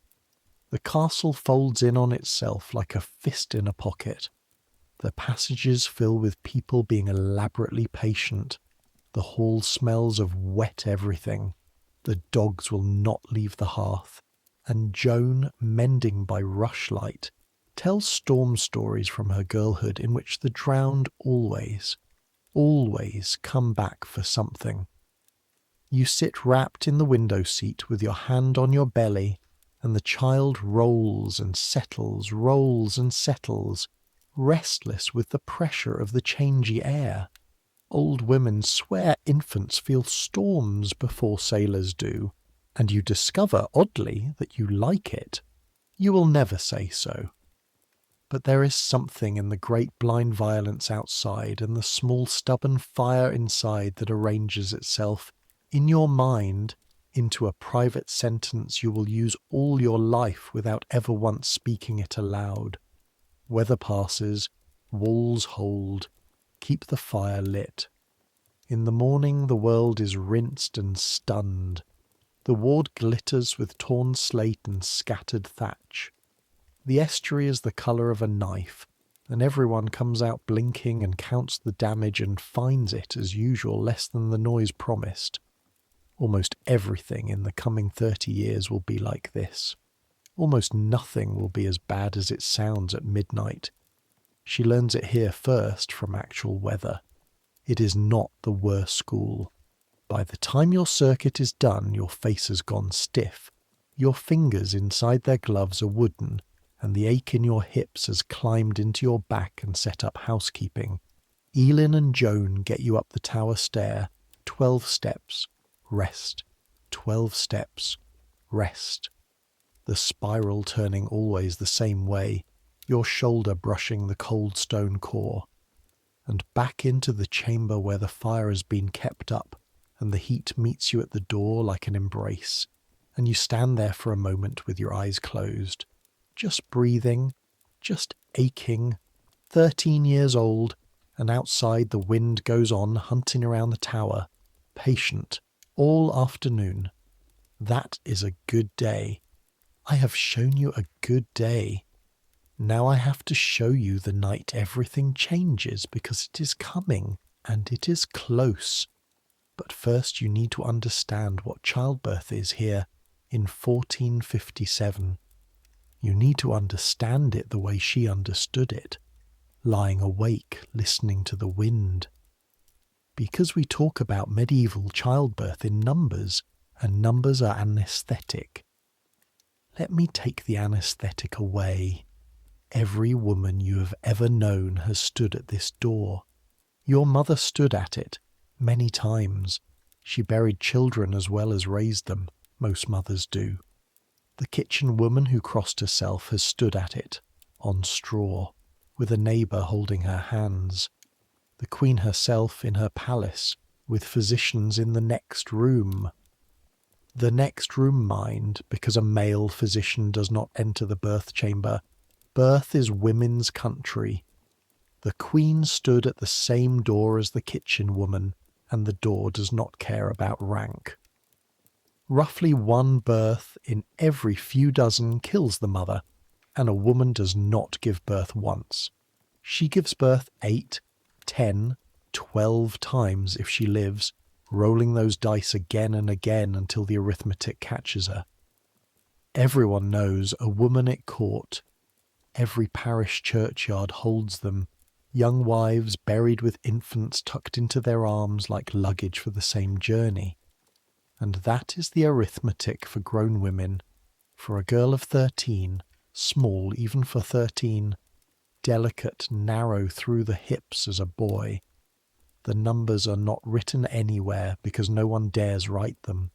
The castle folds in on itself like a fist in a pocket. The passages fill with people being elaborately patient. The hall smells of wet everything. The dogs will not leave the hearth. and Joan, mending by rushlight, tells storm stories from her girlhood in which the drowned always, always come back for something. You sit wrapped in the window seat with your hand on your belly, and the child rolls and settles, restless with the pressure of the changey air. Old women swear infants feel storms before sailors do, and you discover, oddly, that you like it. You will never say so. But there is something in the great blind violence outside and the small stubborn fire inside that arranges itself, in your mind, into a private sentence you will use all your life without ever once speaking it aloud. Weather passes, walls hold, keep the fire lit. In the morning the world is rinsed and stunned. The ward glitters with torn slate and scattered thatch. The estuary is the colour of a knife, and everyone comes out blinking and counts the damage and finds it, as usual, less than the noise promised. Almost everything in the coming 30 years will be like this. Almost nothing will be as bad as it sounds at midnight. She learns it here first from actual weather. It is not the worst school. By the time your circuit is done, your face has gone stiff. Your fingers inside their gloves are wooden, and the ache in your hips has climbed into your back and set up housekeeping. Elin and Joan get you up the tower stair, 12 steps, rest, 12 steps, rest. The spiral turning always the same way, your shoulder brushing the cold stone core. And back into the chamber where the fire has been kept up, and the heat meets you at the door like an embrace, and you stand there for a moment with your eyes closed, just breathing, just aching, 13 years old, and outside the wind goes on hunting around the tower, patient, all afternoon. That is a good day. I have shown you a good day. Now I have to show you the night everything changes, because it is coming, and it is close. But first you need to understand what childbirth is here in 1457. You need to understand it the way she understood it, lying awake, listening to the wind. Because we talk about medieval childbirth in numbers, and numbers are anaesthetic. Let me take the anaesthetic away. Every woman you have ever known has stood at this door. Your mother stood at it, many times. She buried children as well as raised them, most mothers do. The kitchen woman who crossed herself has stood at it, on straw, with a neighbour holding her hands. The queen herself in her palace, with physicians in the next room. The next room, mind, because a male physician does not enter the birth chamber. Birth is women's country. The queen stood at the same door as the kitchen woman, and the door does not care about rank. Roughly one birth in every few dozen kills the mother, and a woman does not give birth once. She gives birth 8, 10, 12 times if she lives, rolling those dice again and again until the arithmetic catches her. Everyone knows a woman at court. Every parish churchyard holds them, young wives buried with infants tucked into their arms like luggage for the same journey. And that is the arithmetic for grown women, for a girl of 13, small even for 13, delicate, narrow through the hips as a boy. The numbers are not written anywhere because no one dares write them.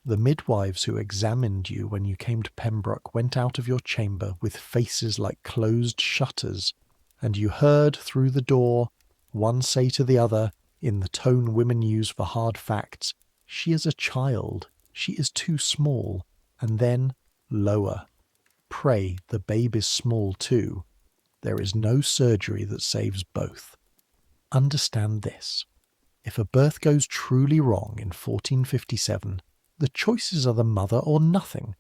The midwives who examined you when you came to Pembroke went out of your chamber with faces like closed shutters, and you heard through the door one say to the other, in the tone women use for hard facts, "She is a child, she is too small," and then, lower, "Pray, the babe is small too. There is no surgery that saves both." Understand this. If a birth goes truly wrong in 1457, the choices are the mother or nothing.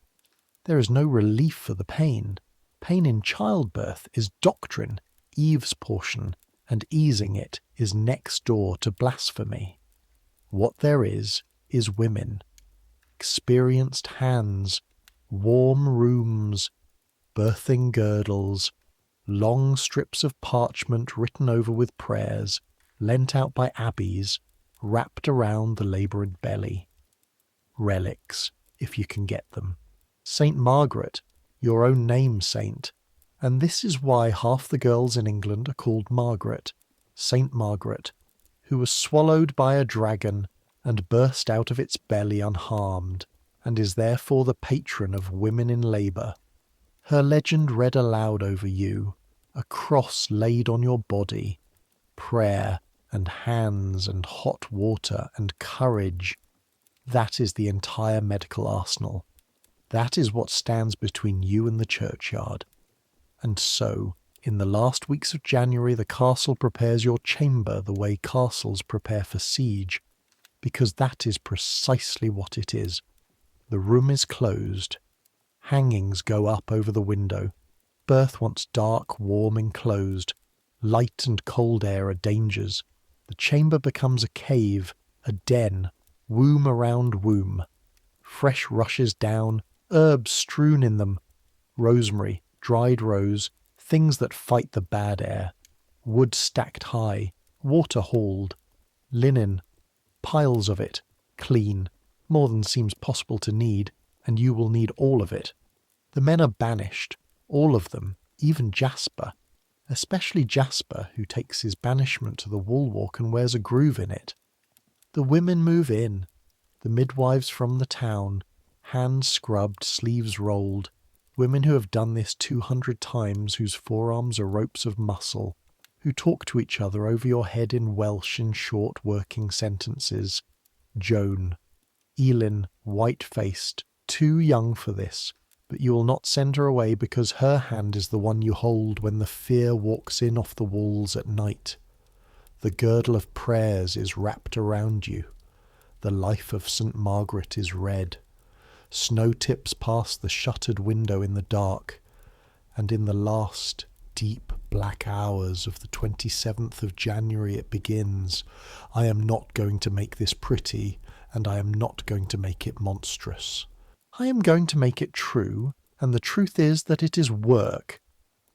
There is no relief for the pain. Pain in childbirth is doctrine, Eve's portion, and easing it is next door to blasphemy. What there is women. Experienced hands, Warm rooms, birthing girdles, long strips of parchment written over with prayers, lent out by abbeys, wrapped around the laboured belly. Relics, if you can get them. Saint Margaret, your own name saint. And this is why half the girls in England are called Margaret, Saint Margaret, who was swallowed by a dragon and burst out of its belly unharmed, and is therefore the patron of women in labour. Her legend read aloud over you, a cross laid on your body, prayer and hands and hot water and courage. That is the entire medical arsenal. That is what stands between you and the churchyard. And so, in the last weeks of January, the castle prepares your chamber the way castles prepare for siege, because that is precisely what it is. The room is closed. Hangings go up over the window. Birth wants dark, warm, enclosed. Light and cold air are dangers. The chamber becomes a cave, a den, womb around womb. Fresh rushes down, herbs strewn in them, rosemary, dried rose, things that fight the bad air, wood stacked high, water hauled, linen, piles of it, clean, more than seems possible to need, and you will need all of it. The men are banished, all of them, even Jasper, especially Jasper, who takes his banishment to the wall walk and wears a groove in it. The women move in, the midwives from the town, hands scrubbed, sleeves rolled, women who have done this 200 times, whose forearms are ropes of muscle, who talk to each other over your head in Welsh in short working sentences. Joan, Elin, white-faced, too young for this, but you will not send her away because her hand is the one you hold when the fear walks in off the walls at night. The girdle of prayers is wrapped around you. The life of St. Margaret is read. Snow tips past the shuttered window in the dark, and in the last deep black hours of the 27th of January it begins. I am not going to make this pretty, and I am not going to make it monstrous. I am going to make it true, and the truth is that it is work,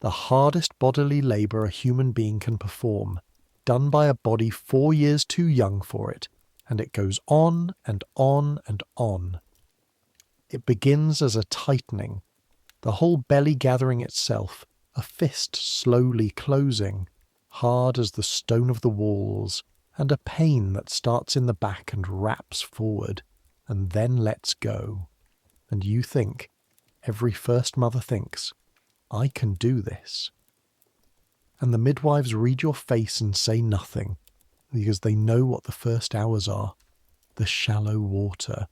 the hardest bodily labour a human being can perform, done by a body 4 years too young for it, and it goes on and on and on. It begins as a tightening, the whole belly gathering itself, a fist slowly closing, hard as the stone of the walls, and a pain that starts in the back and wraps forward, and then lets go. And you think, every first mother thinks, I can do this. And the midwives read your face and say nothing, because they know what the first hours are, the shallow water.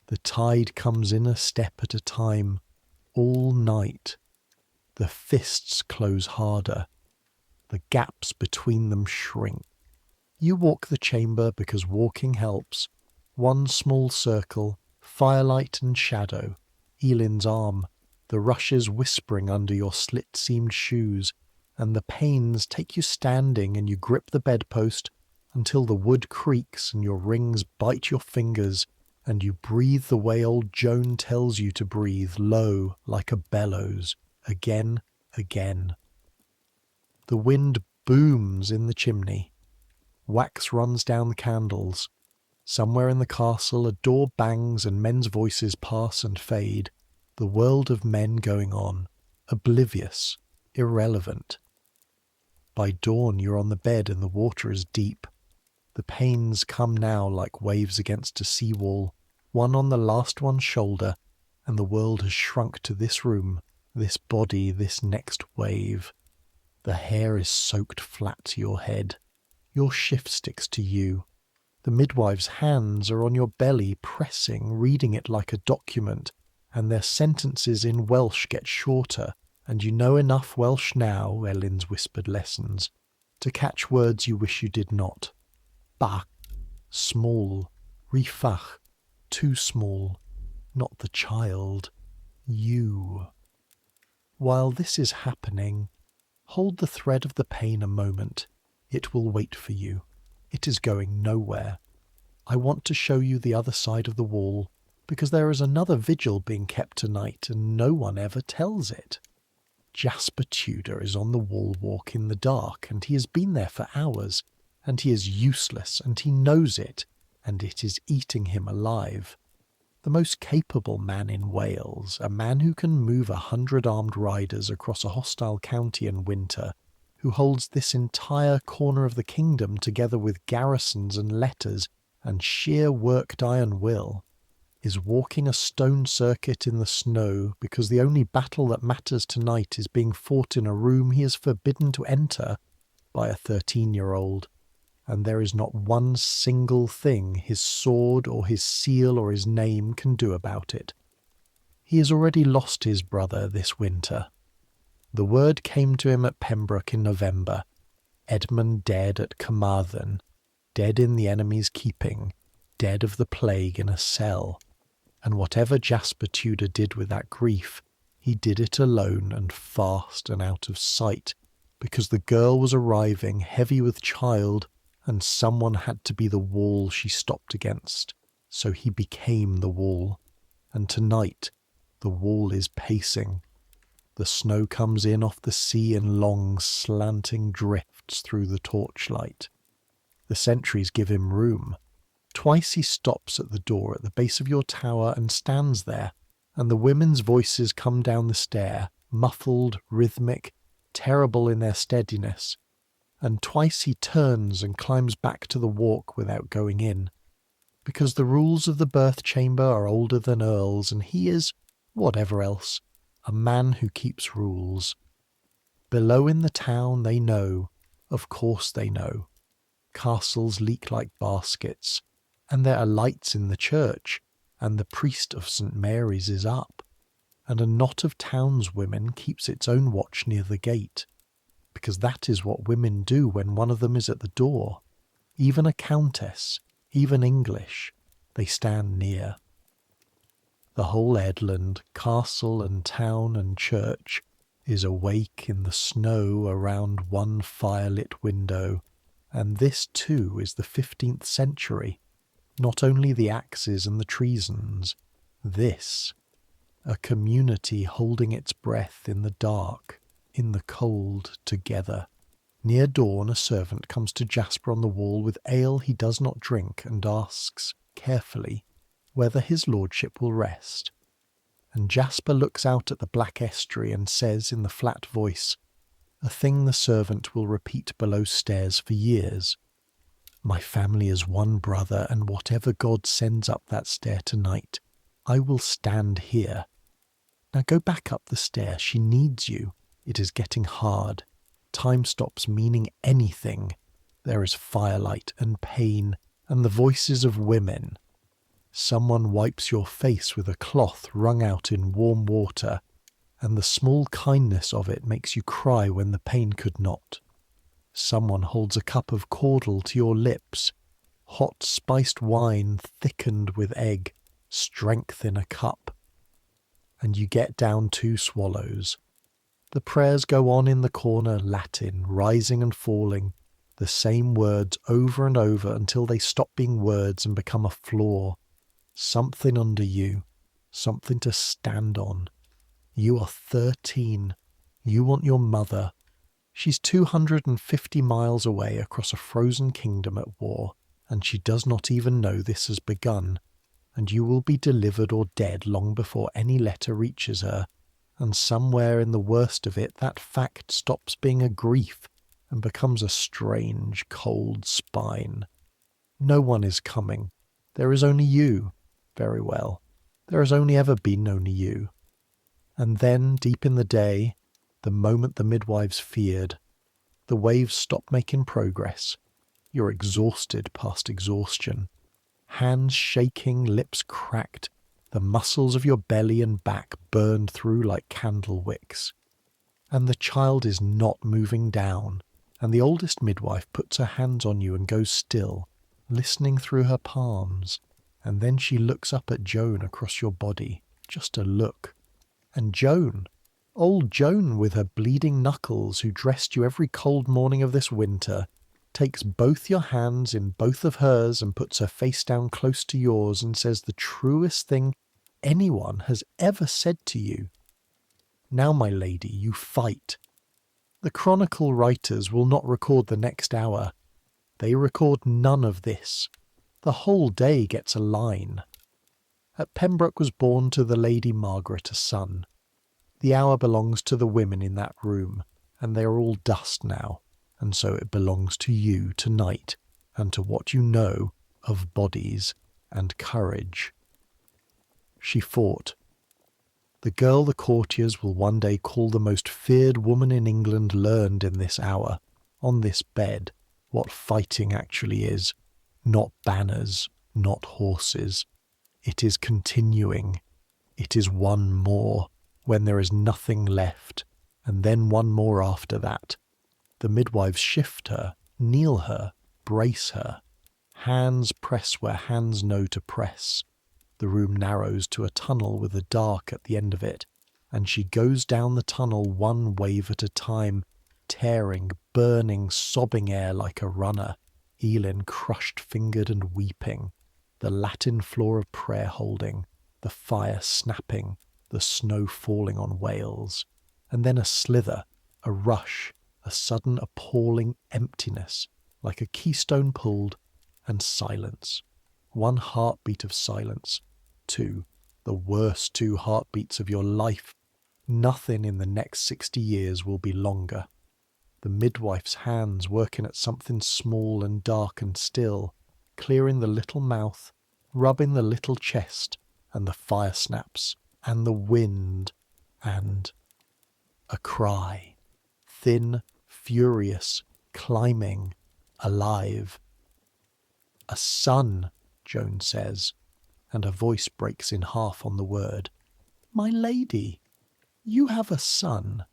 The tide comes in a step at a time, all night. The fists close harder. The gaps between them shrink. You walk the chamber because walking helps. One small circle, firelight and shadow, Elin's arm, the rushes whispering under your slit-seamed shoes, and the pains take you standing and you grip the bedpost until the wood creaks and your rings bite your fingers, and you breathe the way old Joan tells you to breathe, low, like a bellows, again, again. The wind booms in the chimney. Wax runs down the candles. Somewhere in the castle a door bangs and men's voices pass and fade. The world of men going on, oblivious, irrelevant. By dawn you're on the bed and the water is deep. The pains come now like waves against a seawall, one on the last one's shoulder, and the world has shrunk to this room, this body, this next wave. The hair is soaked flat to your head. Your shift sticks to you. The midwife's hands are on your belly, pressing, reading it like a document, and their sentences in Welsh get shorter, and you know enough Welsh now, Ellen's whispered lessons, to catch words you wish you did not. Bach, small, rifach, too small, not the child, you. While this is happening, hold the thread of the pain a moment. It will wait for you. It is going nowhere. I want to show you the other side of the wall, because there is another vigil being kept tonight and no one ever tells it. Jasper Tudor is on the wall walk in the dark, and he has been there for hours, and he is useless, and he knows it, and it is eating him alive. The most capable man in Wales, a man who can move 100 armed riders across a hostile county in winter, who holds this entire corner of the kingdom together with garrisons and letters and sheer worked iron will, is walking a stone circuit in the snow because the only battle that matters tonight is being fought in a room he is forbidden to enter by a 13-year-old, and there is not one single thing his sword or his seal or his name can do about it. He has already lost his brother this winter. The word came to him at Pembroke in November, Edmund dead at Carmarthen, dead in the enemy's keeping, dead of the plague in a cell. And whatever Jasper Tudor did with that grief, he did it alone and fast and out of sight, because the girl was arriving heavy with child, and someone had to be the wall she stopped against. So he became the wall, and tonight the wall is pacing. The snow comes in off the sea in long, slanting drifts through the torchlight. The sentries give him room. Twice he stops at the door at the base of your tower and stands there, and the women's voices come down the stair, muffled, rhythmic, terrible in their steadiness, and twice he turns and climbs back to the walk without going in, because the rules of the birth chamber are older than earls, and he is, whatever else, a man who keeps rules. Below in the town they know, of course they know. Castles leak like baskets, and there are lights in the church, and the priest of St. Mary's is up, and a knot of townswomen keeps its own watch near the gate, because that is what women do when one of them is at the door. Even a countess, even English, they stand near. The whole Edland, castle and town and church, is awake in the snow around one firelit window, and this too is the 15th century. Not only the axes and the treasons, this, a community holding its breath in the dark, in the cold together. Near dawn a servant comes to Jasper on the wall with ale he does not drink and asks, carefully, whether his lordship will rest. And Jasper looks out at the black estuary and says in the flat voice, a thing the servant will repeat below stairs for years, my family is one brother, and whatever God sends up that stair tonight, I will stand here. Now go back up the stair. She needs you. It is getting hard. Time stops meaning anything. There is firelight and pain and the voices of women. Someone wipes your face with a cloth wrung out in warm water, and the small kindness of it makes you cry when the pain could not. Someone holds a cup of caudle to your lips, hot spiced wine thickened with egg, strength in a cup, and you get down 2 swallows. The prayers go on in the corner, Latin, rising and falling, the same words over and over until they stop being words and become a floor, something under you, something to stand on. You are 13. You want your mother. She's 250 miles away across a frozen kingdom at war, and she does not even know this has begun, and you will be delivered or dead long before any letter reaches her, and somewhere in the worst of it that fact stops being a grief and becomes a strange, cold spine. No one is coming. There is only you. Very well. There has only ever been only you. And then, deep in the day, the moment the midwives feared, the waves stop making progress. You're exhausted past exhaustion. Hands shaking, lips cracked, the muscles of your belly and back burned through like candle wicks. And the child is not moving down, and the oldest midwife puts her hands on you and goes still, listening through her palms, and then she looks up at Joan across your body, just a look. And Joan, old Joan with her bleeding knuckles who dressed you every cold morning of this winter, takes both your hands in both of hers and puts her face down close to yours and says the truest thing anyone has ever said to you. Now, my lady, you fight. The chronicle writers will not record the next hour. They record none of this. The whole day gets a line. At Pembroke was born to the Lady Margaret a son. The hour belongs to the women in that room, and they are all dust now, and so it belongs to you tonight, and to what you know of bodies and courage. She fought. The girl the courtiers will one day call the most feared woman in England learned in this hour, on this bed, what fighting actually is. Not banners, not horses. It is continuing. It is one more, when there is nothing left, and then one more after that. The midwives shift her, kneel her, brace her. Hands press where hands know to press. The room narrows to a tunnel with a dark at the end of it, and she goes down the tunnel one wave at a time, tearing, burning, sobbing air like a runner, Elin crushed-fingered and weeping, the Latin floor of prayer holding, the fire snapping, the snow falling on Wales, and then a slither, a rush, a sudden appalling emptiness, like a keystone pulled, and silence. One heartbeat of silence. Two, the worst 2 heartbeats of your life. Nothing in the next 60 years will be longer. The midwife's hands working at something small and dark and still, clearing the little mouth, rubbing the little chest, and the fire snaps, and the wind, and a cry. Thin, furious, climbing, alive. A son, Joan says, and her voice breaks in half on the word. My lady, you have a son.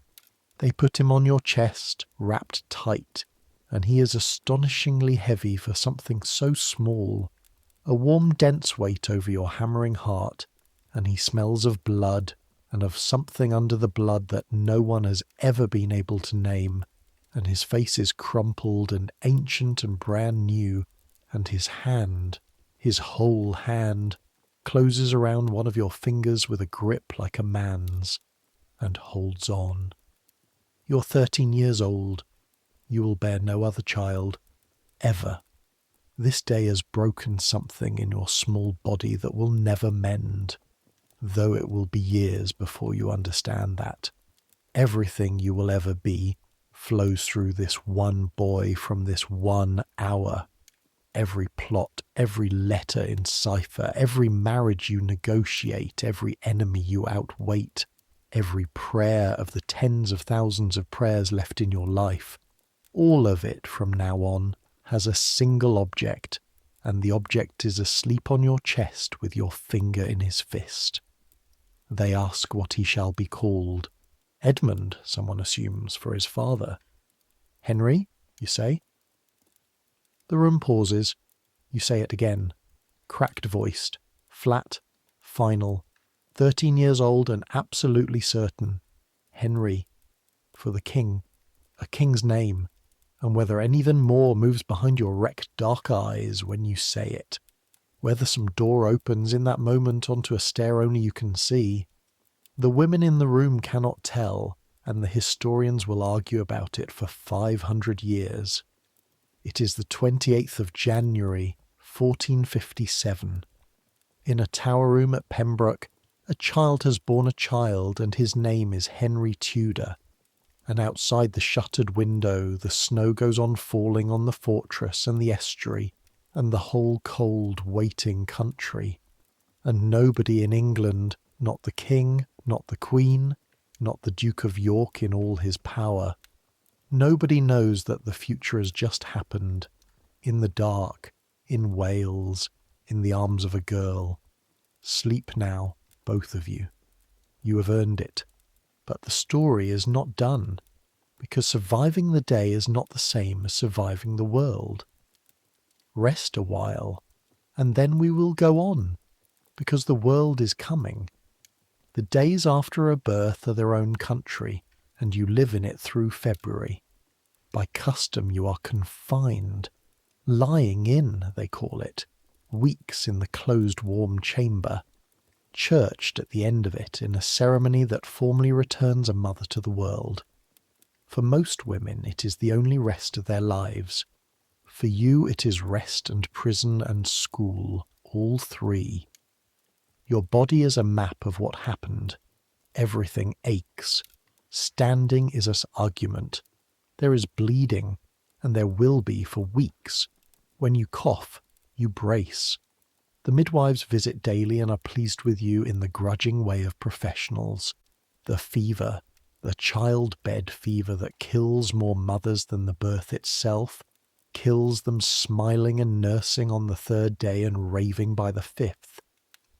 They put him on your chest, wrapped tight, and he is astonishingly heavy for something so small, a warm dense weight over your hammering heart, and he smells of blood, and of something under the blood that no one has ever been able to name, and his face is crumpled and ancient and brand new, and his hand, his whole hand, closes around one of your fingers with a grip like a man's, and holds on. You're 13 years old. You will bear no other child, ever. This day has broken something in your small body that will never mend, though it will be years before you understand that. Everything you will ever be flows through this one boy from this 1 hour. Every plot, every letter in cipher, every marriage you negotiate, every enemy you outwait, every prayer of the tens of thousands of prayers left in your life, all of it from now on has a single object, and the object is asleep on your chest with your finger in his fist. They ask what he shall be called. Edmund, someone assumes, for his father. Henry, you say? The room pauses. You say it again, cracked-voiced, flat, final, 13 years old and absolutely certain. Henry, for the king, a king's name, and whether anything more moves behind your wrecked dark eyes when you say it, whether some door opens in that moment onto a stair only you can see. The women in the room cannot tell, and the historians will argue about it for 500 years. It is the 28th of January, 1457. In a tower room at Pembroke, a child has borne a child, and his name is Henry Tudor. And outside the shuttered window, the snow goes on falling on the fortress and the estuary, and the whole cold, waiting country. And nobody in England, not the king, not the queen, not the Duke of York in all his power, nobody knows that the future has just happened, in the dark, in Wales, in the arms of a girl. Sleep now, both of you. You have earned it. But the story is not done, because surviving the day is not the same as surviving the world. Rest a while, and then we will go on, because the world is coming. The days after a birth are their own country, and you live in it through February. By custom you are confined, lying in, they call it, weeks in the closed warm chamber, churched at the end of it in a ceremony that formally returns a mother to the world. For most women it is the only rest of their lives. For you it is rest and prison and school, all three. Your body is a map of what happened. Everything aches. Standing is an argument. There is bleeding, and there will be for weeks. When you cough, you brace. The midwives visit daily and are pleased with you in the grudging way of professionals. The fever, the childbed fever that kills more mothers than the birth itself, kills them smiling and nursing on the 3rd day and raving by the 5th.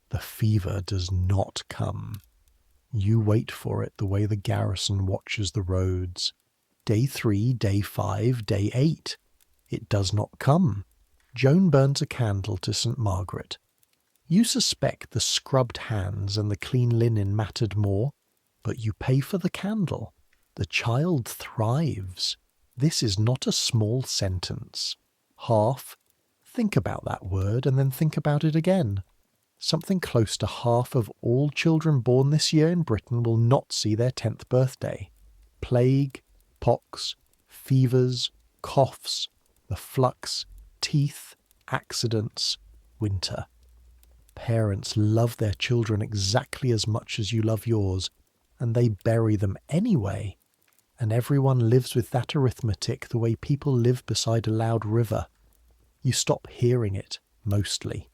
The fever does not come. You wait for it the way the garrison watches the roads. Day 3, day 5, day 8. It does not come. Joan burns a candle to St. Margaret. You suspect the scrubbed hands and the clean linen mattered more, but you pay for the candle. The child thrives. This is not a small sentence. Half. Think about that word and then think about it again. Something close to half of all children born this year in Britain will not see their 10th birthday. Plague, pox, fevers, coughs, the flux, teeth, accidents, winter. Parents love their children exactly as much as you love yours, and they bury them anyway. And everyone lives with that arithmetic the way people live beside a loud river. You stop hearing it, mostly.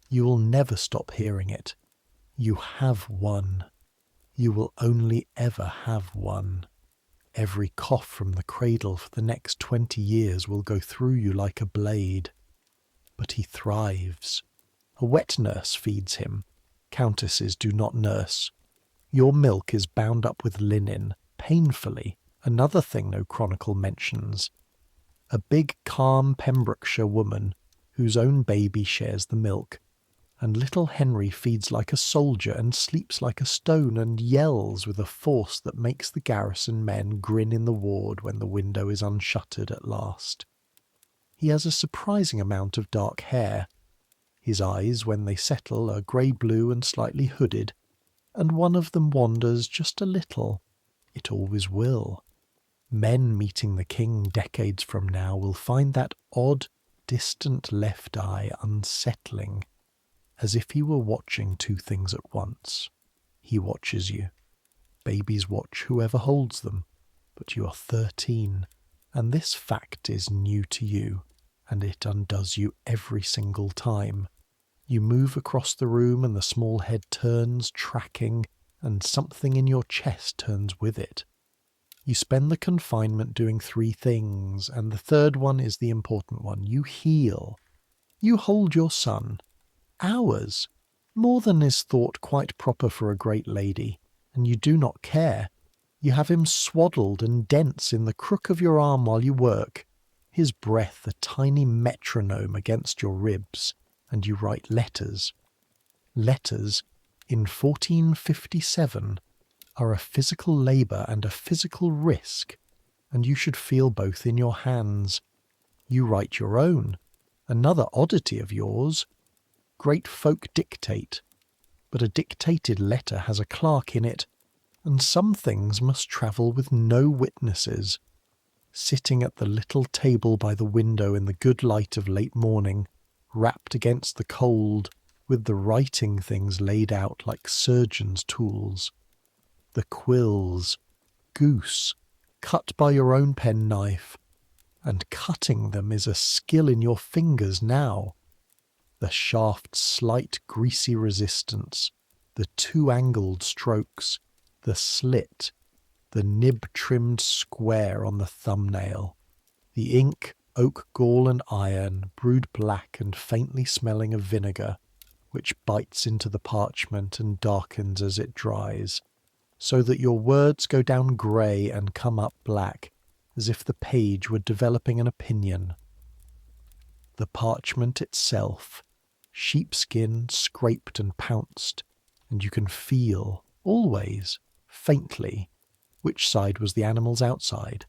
You will never stop hearing it. You have one. You will only ever have one. Every cough from the cradle for the next 20 years will go through you like a blade. But he thrives. A wet nurse feeds him. Countesses do not nurse. Your milk is bound up with linen, painfully, another thing no chronicle mentions. A big, calm Pembrokeshire woman, whose own baby shares the milk, and little Henry feeds like a soldier and sleeps like a stone and yells with a force that makes the garrison men grin in the ward when the window is unshuttered at last. He has a surprising amount of dark hair. His eyes, when they settle, are grey-blue and slightly hooded, and one of them wanders just a little. It always will. Men meeting the king decades from now will find that odd, distant left eye unsettling, as if he were watching two things at once. He watches you. Babies watch whoever holds them, but you are 13, and this fact is new to you, and it undoes you every single time. You move across the room and the small head turns, tracking, and something in your chest turns with it. You spend the confinement doing 3 things, and the third one is the important one. You heal. You hold your son. Hours. More than is thought quite proper for a great lady, and you do not care. You have him swaddled and dense in the crook of your arm while you work, his breath a tiny metronome against your ribs, and you write letters. Letters, in 1457, are a physical labour and a physical risk, and you should feel both in your hands. You write your own, another oddity of yours. Great folk dictate, but a dictated letter has a clerk in it, and some things must travel with no witnesses. Sitting at the little table by the window in the good light of late morning, wrapped against the cold, with the writing things laid out like surgeons' tools. The quills, goose, cut by your own penknife, and cutting them is a skill in your fingers now. The shaft's slight greasy resistance, the 2-angled strokes, the slit, the nib-trimmed square on the thumbnail, the ink, oak gall and iron, brewed black and faintly smelling of vinegar, which bites into the parchment and darkens as it dries, so that your words go down grey and come up black, as if the page were developing an opinion. The parchment itself, sheepskin scraped and pounced, and you can feel, always, faintly, which side was the animal's outside.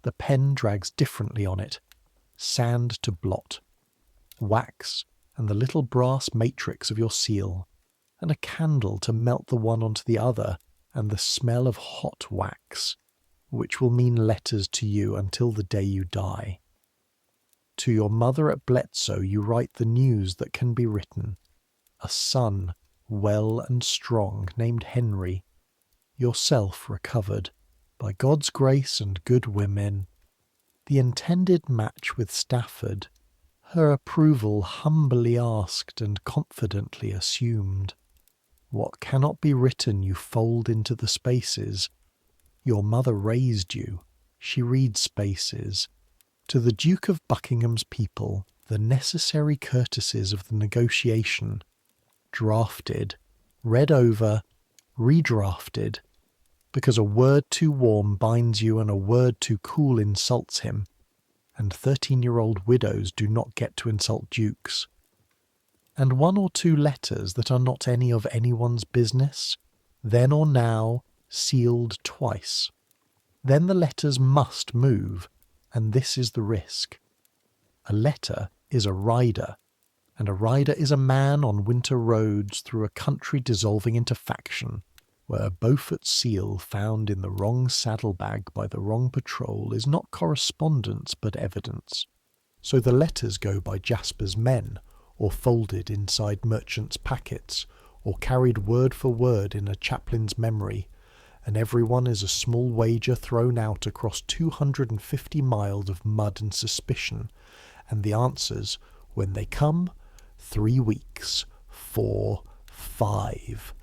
The pen drags differently on it. Sand to blot. Wax and the little brass matrix of your seal, and a candle to melt the one onto the other, and the smell of hot wax, which will mean letters to you until the day you die. To your mother at Bletsoe you write the news that can be written. A son, well and strong, named Henry, yourself recovered, by God's grace and good women. The intended match with Stafford, her approval humbly asked and confidently assumed. What cannot be written you fold into the spaces. Your mother raised you, she reads spaces. To the Duke of Buckingham's people, the necessary courtesies of the negotiation, drafted, read over, redrafted, because a word too warm binds you and a word too cool insults him, and 13-year-old widows do not get to insult dukes. And 1 or 2 letters that are not any of anyone's business, then or now, sealed twice. Then the letters must move, and this is the risk. A letter is a rider, and a rider is a man on winter roads through a country dissolving into faction, where a Beaufort seal found in the wrong saddlebag by the wrong patrol is not correspondence but evidence. So the letters go by Jasper's men, or folded inside merchants' packets, or carried word for word in a chaplain's memory, and every one is a small wager thrown out across 250 miles of mud and suspicion, and the answers, when they come, 3 weeks, 4, 5,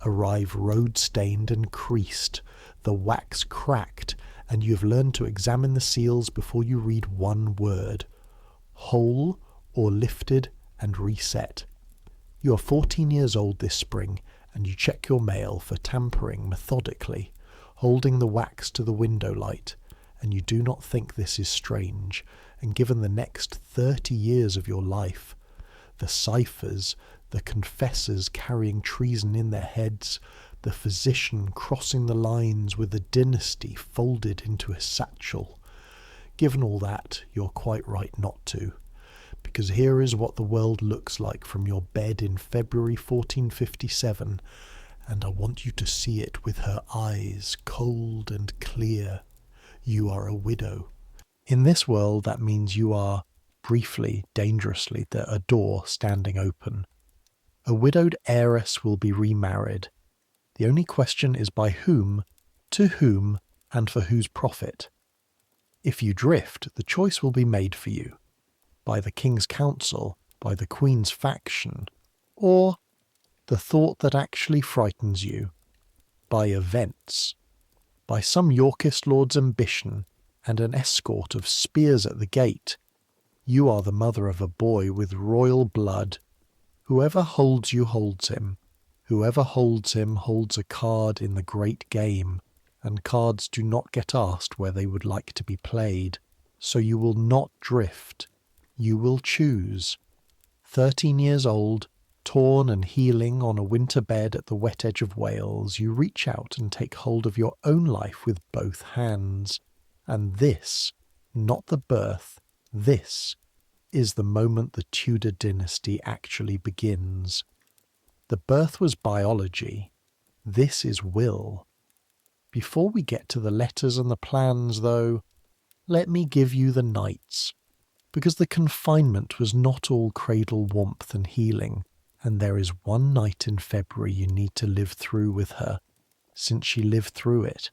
arrive road-stained and creased, the wax cracked, and you have learned to examine the seals before you read one word, whole or lifted and reset. You are 14 years old this spring, and you check your mail for tampering methodically, holding the wax to the window light, and you do not think this is strange, and given the next 30 years of your life, the ciphers, the confessors carrying treason in their heads, the physician crossing the lines with a dynasty folded into a satchel. Given all that, you're quite right not to, because here is what the world looks like from your bed in February 1457, and I want you to see it with her eyes, cold and clear. You are a widow. In this world, that means you are, briefly, dangerously, a door standing open. A widowed heiress will be remarried. The only question is by whom, to whom, and for whose profit. If you drift, the choice will be made for you. By the King's Council, by the Queen's faction, or the thought that actually frightens you, by events, by some Yorkist lord's ambition and an escort of spears at the gate. You are the mother of a boy with royal blood. Whoever holds you holds him. Whoever holds him holds a card in the great game, and cards do not get asked where they would like to be played. So you will not drift. You will choose. 13 years old, torn and healing on a winter bed at the wet edge of Wales, you reach out and take hold of your own life with both hands. And this, not the birth, this is the moment the Tudor dynasty actually begins. The birth was biology. This is will. Before we get to the letters and the plans, though, let me give you the nights, because the confinement was not all cradle warmth and healing, and there is one night in February you need to live through with her, since she lived through it,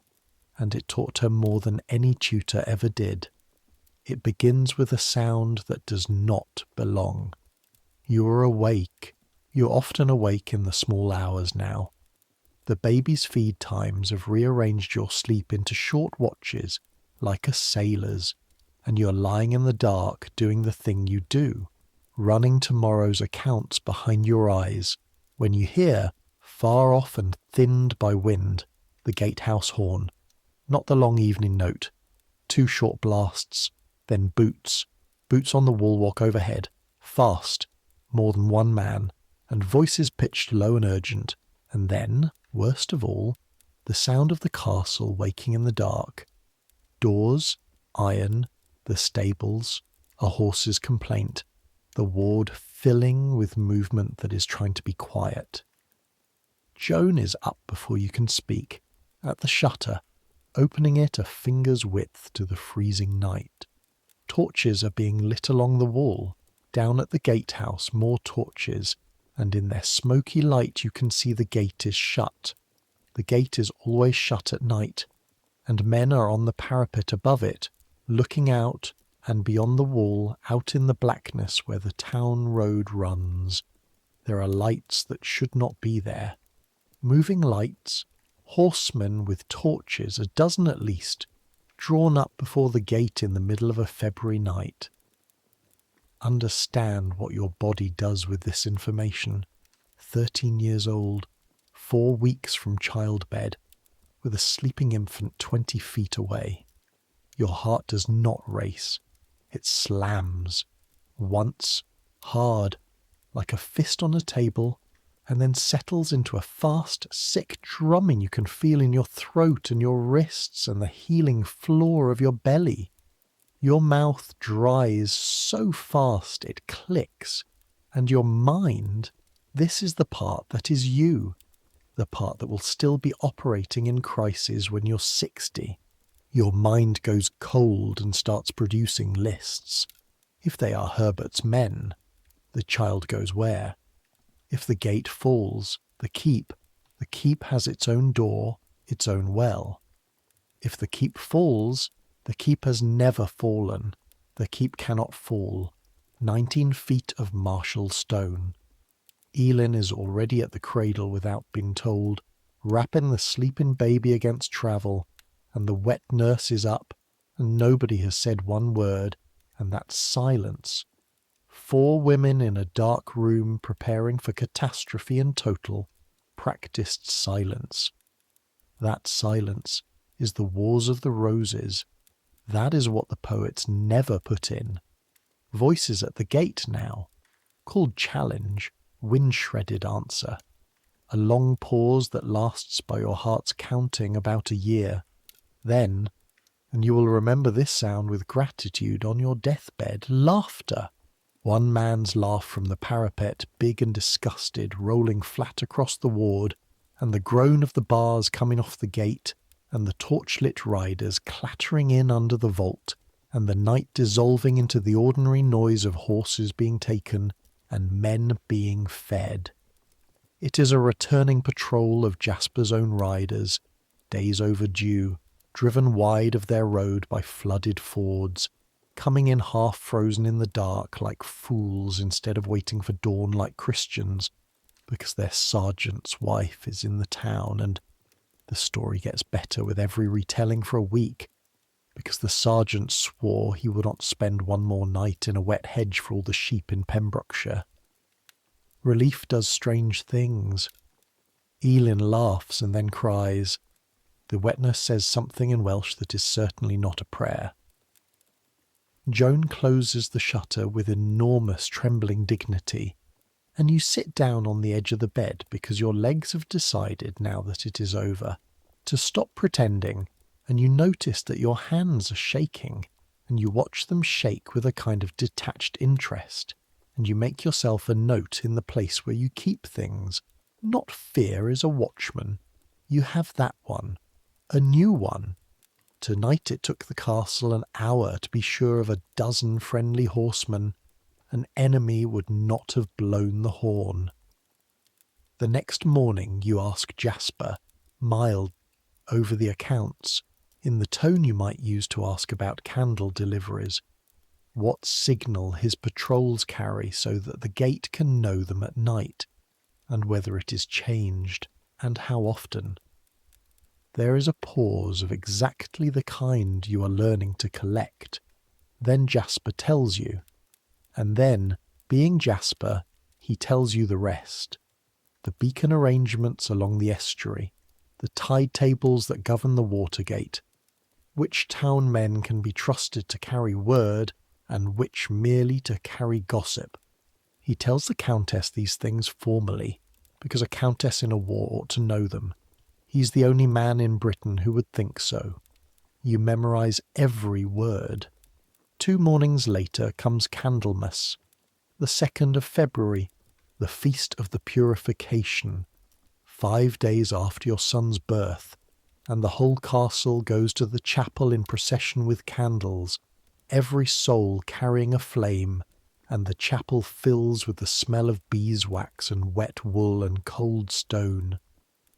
and it taught her more than any tutor ever did. It begins with a sound that does not belong. You are awake. You're often awake in the small hours now. The baby's feed times have rearranged your sleep into short watches, like a sailor's, and you're lying in the dark doing the thing you do, running tomorrow's accounts behind your eyes, when you hear, far off and thinned by wind, the gatehouse horn. Not the long evening note. 2 short blasts, then boots on the wall walk overhead, fast, more than one man, and voices pitched low and urgent, and then, worst of all, the sound of the castle waking in the dark. Doors, Iron, the stables, a horse's complaint, the ward filling with movement that is trying to be quiet. Joan is up before you can speak, at the shutter, opening it a finger's width to the freezing night. Torches are being lit along the wall. Down at the gatehouse more torches, and in their smoky light you can see the gate is shut. The gate is always shut at night, and men are on the parapet above it, looking out and beyond the wall, out in the blackness where the town road runs. There are lights that should not be there. Moving lights, horsemen with torches, a dozen at least, drawn up before the gate in the middle of a February night. Understand what your body does with this information. 13 years old, 4 weeks from childbed, with a sleeping infant 20 feet away. Your heart does not race. It slams. Once, hard, like a fist on a table, and then settles into a fast, sick drumming you can feel in your throat and your wrists and the healing floor of your belly. Your mouth dries so fast it clicks, and your mind, this is the part that is you, the part that will still be operating in crises when you're 60. Your mind goes cold and starts producing lists. If they are Herbert's men, the child goes where? If the gate falls, the keep has its own door, its own well. If the keep falls, the keep has never fallen. The keep cannot fall. 19 feet of martial stone. Elin is already at the cradle without being told, wrapping the sleeping baby against travel, and the wet nurse is up, and nobody has said one word, and that silence. 4 women in a dark room preparing for catastrophe and total, practiced silence. That silence is the Wars of the Roses. That is what the poets never put in. Voices at the gate now, called challenge, wind-shredded answer. A long pause that lasts by your heart's counting about a year. Then, and you will remember this sound with gratitude on your deathbed, laughter. One man's laugh from the parapet, big and disgusted, rolling flat across the ward, and the groan of the bars coming off the gate, and the torchlit riders clattering in under the vault, and the night dissolving into the ordinary noise of horses being taken and men being fed. It is a returning patrol of Jasper's own riders, days overdue, driven wide of their road by flooded fords, coming in half frozen in the dark like fools instead of waiting for dawn like Christians, because their sergeant's wife is in the town, and the story gets better with every retelling for a week, because the sergeant swore he would not spend one more night in a wet hedge for all the sheep in Pembrokeshire. Relief does strange things. Elin laughs and then cries. The wet nurse says something in Welsh that is certainly not a prayer. Joan closes the shutter with enormous trembling dignity, and you sit down on the edge of the bed because your legs have decided, now that it is over, to stop pretending, and you notice that your hands are shaking, and you watch them shake with a kind of detached interest, and you make yourself a note in the place where you keep things. Not fear is a watchman. You have that one. A new one. Tonight it took the castle an hour to be sure of a dozen friendly horsemen. An enemy would not have blown the horn. The next morning you ask Jasper, mild, over the accounts, in the tone you might use to ask about candle deliveries, what signal his patrols carry so that the gate can know them at night, and whether it is changed, and how often. There is a pause of exactly the kind you are learning to collect. Then Jasper tells you. And then, being Jasper, he tells you the rest. The beacon arrangements along the estuary, the tide tables that govern the Watergate, which town men can be trusted to carry word and which merely to carry gossip. He tells the Countess these things formally, because a Countess in a war ought to know them. He's the only man in Britain who would think so. You memorize every word. 2 mornings later comes Candlemas, the 2nd of February, the Feast of the Purification, 5 days after your son's birth, and the whole castle goes to the chapel in procession with candles, every soul carrying a flame, and the chapel fills with the smell of beeswax and wet wool and cold stone,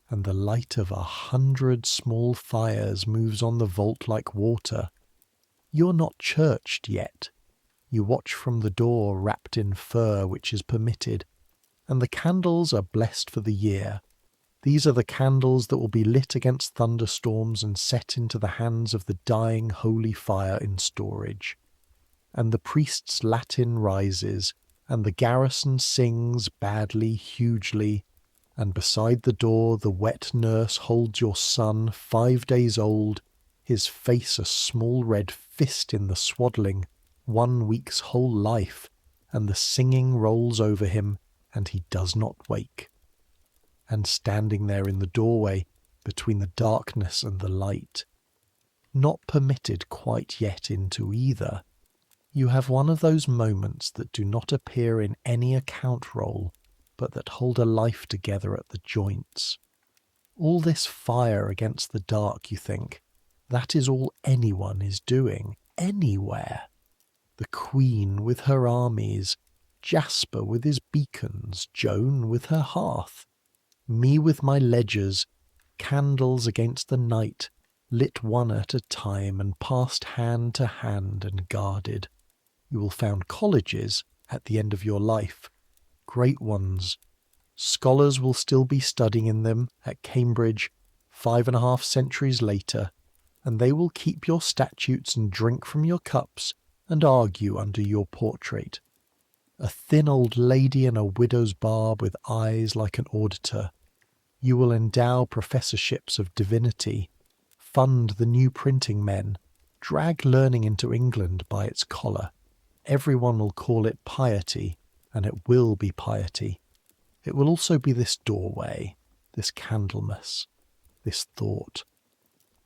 and the light of 100 small fires moves on the vault like water. You're not churched yet. You watch from the door wrapped in fur, which is permitted, and the candles are blessed for the year. These are the candles that will be lit against thunderstorms and set into the hands of the dying holy fire in storage. And the priest's Latin rises, and the garrison sings badly, hugely, and beside the door the wet nurse holds your son, 5 days old, his face a small red fist in the swaddling, 1 week's whole life, and the singing rolls over him, and he does not wake. And standing there in the doorway, between the darkness and the light, not permitted quite yet into either, you have one of those moments that do not appear in any account roll, but that hold a life together at the joints. All this fire against the dark, you think, that is all anyone is doing, anywhere. The Queen with her armies, Jasper with his beacons, Joan with her hearth, me with my ledgers, candles against the night, lit one at a time and passed hand to hand and guarded. You will found colleges at the end of your life, great ones. Scholars will still be studying in them at Cambridge 5.5 centuries later, and they will keep your statutes and drink from your cups and argue under your portrait. A thin old lady in a widow's barb with eyes like an auditor. You will endow professorships of divinity, fund the new printing men, drag learning into England by its collar. Everyone will call it piety, and it will be piety. It will also be this doorway, this Candlemas, this thought.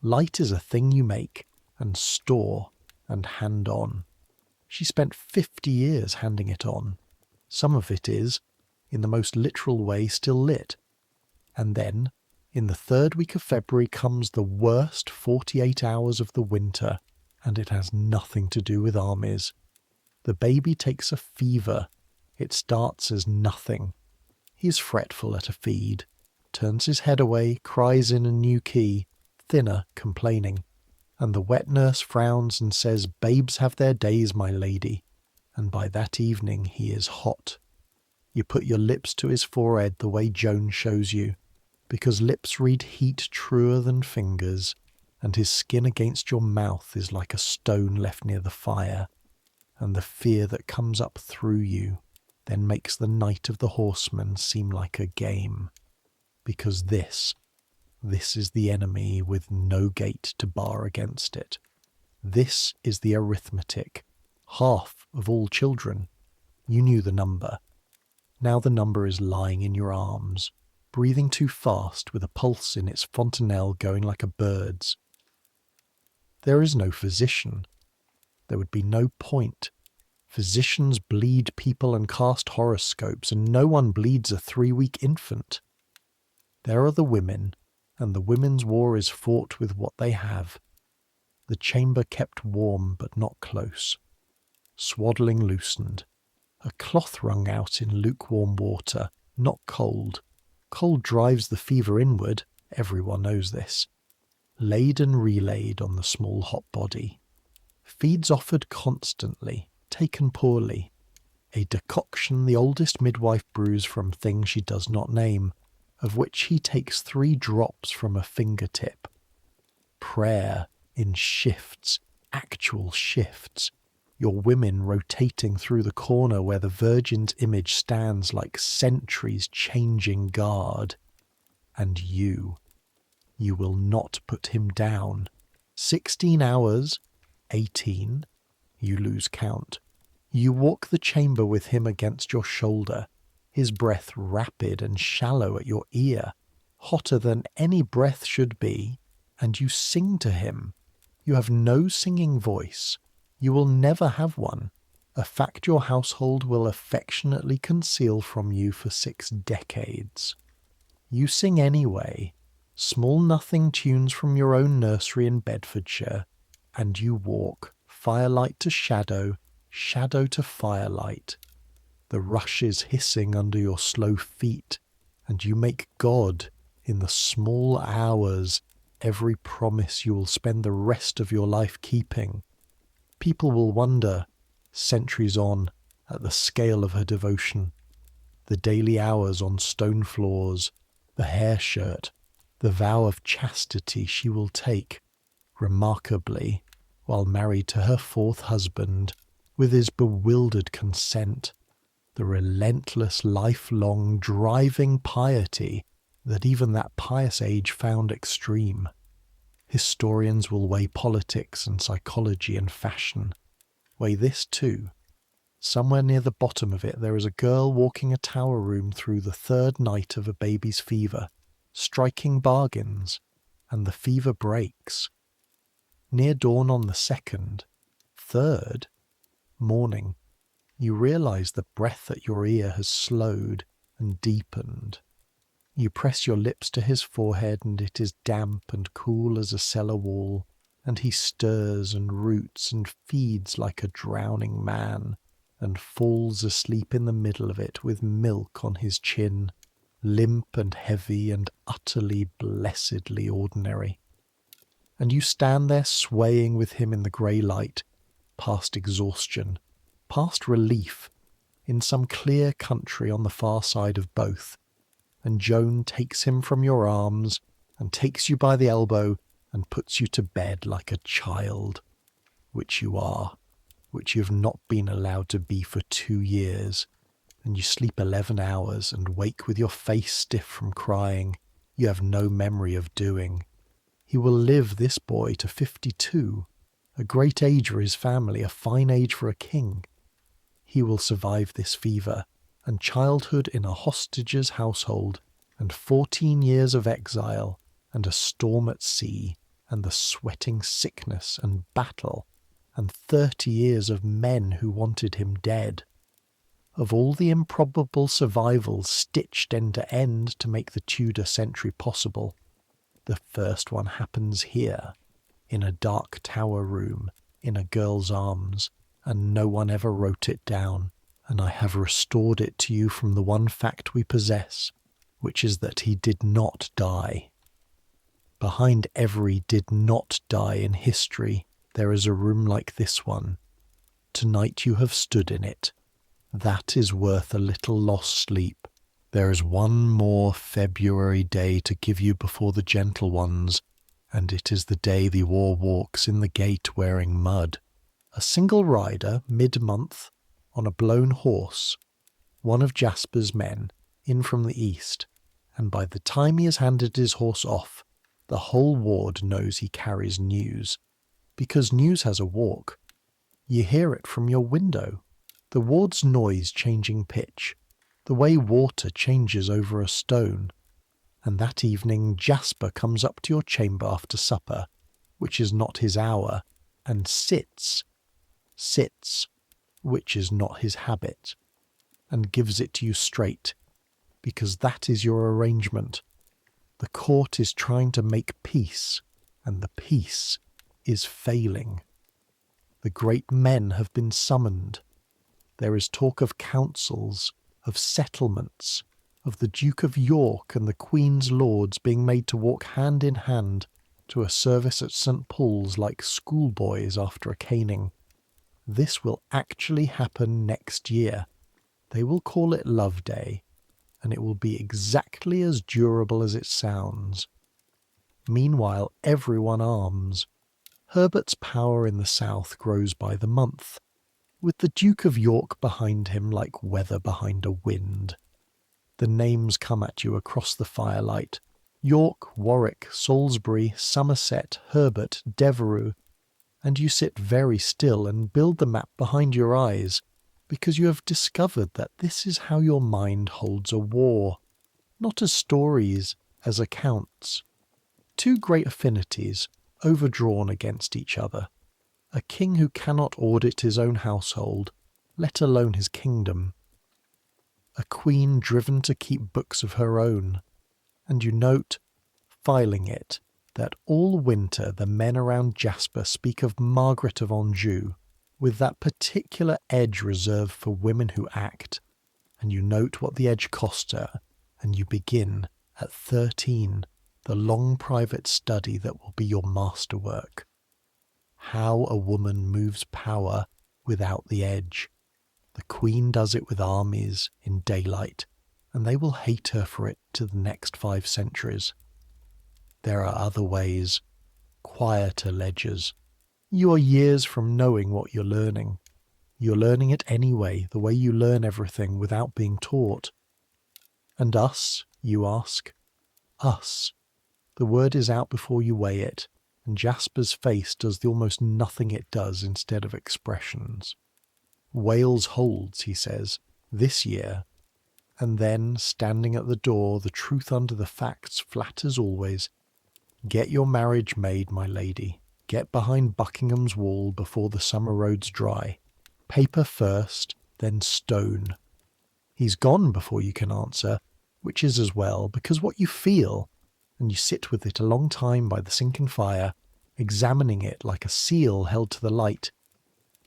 Light is a thing you make, and store, and hand on. She spent 50 years handing it on. Some of it is, in the most literal way, still lit. And then, in the 3rd week of February comes the worst 48 hours of the winter, and it has nothing to do with armies. The baby takes a fever. It starts as nothing. He is fretful at a feed, turns his head away, cries in a new key, thinner, complaining, and the wet nurse frowns and says, "Babes have their days, my lady," and by that evening he is hot. You put your lips to his forehead the way Joan shows you, because lips read heat truer than fingers, and his skin against your mouth is like a stone left near the fire, and the fear that comes up through you then makes the night of the horseman seem like a game, because this is the enemy with no gate to bar against it. This is the arithmetic, half of all children. You knew the number. Now the number is lying in your arms, breathing too fast with a pulse in its fontanelle going like a bird's. There is no physician. There would be no point. Physicians bleed people and cast horoscopes, and no one bleeds a 3-week infant. There are the women, and the women's war is fought with what they have. The chamber kept warm but not close. Swaddling loosened. A cloth wrung out in lukewarm water, not cold. Cold drives the fever inward, everyone knows this. Laid and relaid on the small hot body. Feeds offered constantly, taken poorly. A decoction the oldest midwife brews from things she does not name, of which he takes 3 drops from a fingertip. Prayer in shifts, actual shifts. Your women rotating through the corner where the Virgin's image stands like sentries changing guard. And you will not put him down. 16 hours, 18, you lose count. You walk the chamber with him against your shoulder, his breath rapid and shallow at your ear, hotter than any breath should be, and you sing to him, You have no singing voice. You will never have one, a fact your household will affectionately conceal from you for 6 decades. You sing anyway, small nothing tunes from your own nursery in Bedfordshire, and you walk, firelight to shadow, shadow to firelight. The rushes hissing under your slow feet, and you make God, in the small hours, every promise you will spend the rest of your life keeping. People will wonder, centuries on, at the scale of her devotion. The daily hours on stone floors, the hair shirt, the vow of chastity she will take, remarkably, while married to her 4th husband, with his bewildered consent, the relentless lifelong driving piety that even that pious age found extreme. Historians will weigh politics and psychology and fashion. Weigh this too. Somewhere near the bottom of it there is a girl walking a tower room through the 3rd night of a baby's fever, striking bargains, and the fever breaks. Near dawn on the 2nd, 3rd, morning, you realise the breath at your ear has slowed and deepened. You press your lips to his forehead and it is damp and cool as a cellar wall, and he stirs and roots and feeds like a drowning man, and falls asleep in the middle of it with milk on his chin, limp and heavy and utterly blessedly ordinary. And you stand there swaying with him in the grey light, past exhaustion, past relief, in some clear country on the far side of both, and Joan takes him from your arms and takes you by the elbow and puts you to bed like a child, which you are, which you have not been allowed to be for 2 years, and you sleep 11 hours and wake with your face stiff from crying you have no memory of doing. He will live, this boy, to 52, a great age for his family, a fine age for a king. He will survive this fever, and childhood in a hostage's household, and 14 years of exile, and a storm at sea, and the sweating sickness and battle, and 30 years of men who wanted him dead. Of all the improbable survivals stitched end to end to make the Tudor century possible, the first one happens here, in a dark tower room, in a girl's arms, and no one ever wrote it down, and I have restored it to you from the one fact we possess, which is that he did not die. Behind every did not die in history there is a room like this one. Tonight you have stood in it. That is worth a little lost sleep. There is one more February day to give you before the gentle ones, and it is the day the war walks in the gate wearing mud. A single rider, mid-month, on a blown horse, one of Jasper's men, in from the east, and by the time he has handed his horse off, the whole ward knows he carries news, because news has a walk. You hear it from your window, the ward's noise changing pitch, the way water changes over a stone, and that evening Jasper comes up to your chamber after supper, which is not his hour, and sits, which is not his habit, and gives it to you straight, because that is your arrangement. The court is trying to make peace, and the peace is failing. The great men have been summoned. There is talk of councils, of settlements, of the Duke of York and the Queen's lords being made to walk hand in hand to a service at St. Paul's like schoolboys after a caning. This will actually happen next year. They will call it Love Day, and it will be exactly as durable as it sounds. Meanwhile, everyone arms. Herbert's power in the south grows by the month, with the Duke of York behind him like weather behind a wind. The names come at you across the firelight. York, Warwick, Salisbury, Somerset, Herbert, Devereux, and you sit very still and build the map behind your eyes, because you have discovered that this is how your mind holds a war, not as stories, as accounts. Two great affinities, overdrawn against each other. A king who cannot audit his own household, let alone his kingdom. A queen driven to keep books of her own. And you note, filing it, that all winter the men around Jasper speak of Margaret of Anjou, with that particular edge reserved for women who act. And you note what the edge cost her, and you begin, at 13, the long private study that will be your masterwork. How a woman moves power without the edge. The queen does it with armies in daylight, and they will hate her for it to the next 5 centuries. There are other ways, quieter ledgers. You are years from knowing what you're learning. You're learning it anyway, the way you learn everything without being taught. And us, you ask? Us. The word is out before you weigh it, and Jasper's face does the almost nothing it does instead of expressions. Wales holds, he says, this year. And then, standing at the door, the truth under the facts, flat as always. Get your marriage made, my lady. Get behind Buckingham's wall before the summer roads dry. Paper first, then stone. He's gone before you can answer, which is as well, because what you feel, and you sit with it a long time by the sinking fire, examining it like a seal held to the light,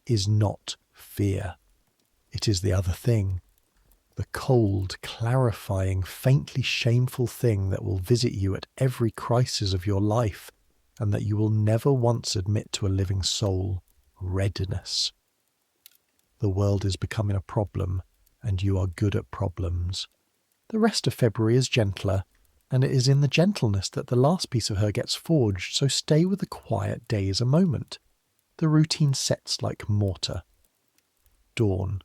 is not fear. It is the other thing. The cold, clarifying, faintly shameful thing that will visit you at every crisis of your life, and that you will never once admit to a living soul. Readiness. The world is becoming a problem, and you are good at problems. The rest of February is gentler, and it is in the gentleness that the last piece of her gets forged, so stay with the quiet days a moment. The routine sets like mortar. Dawn.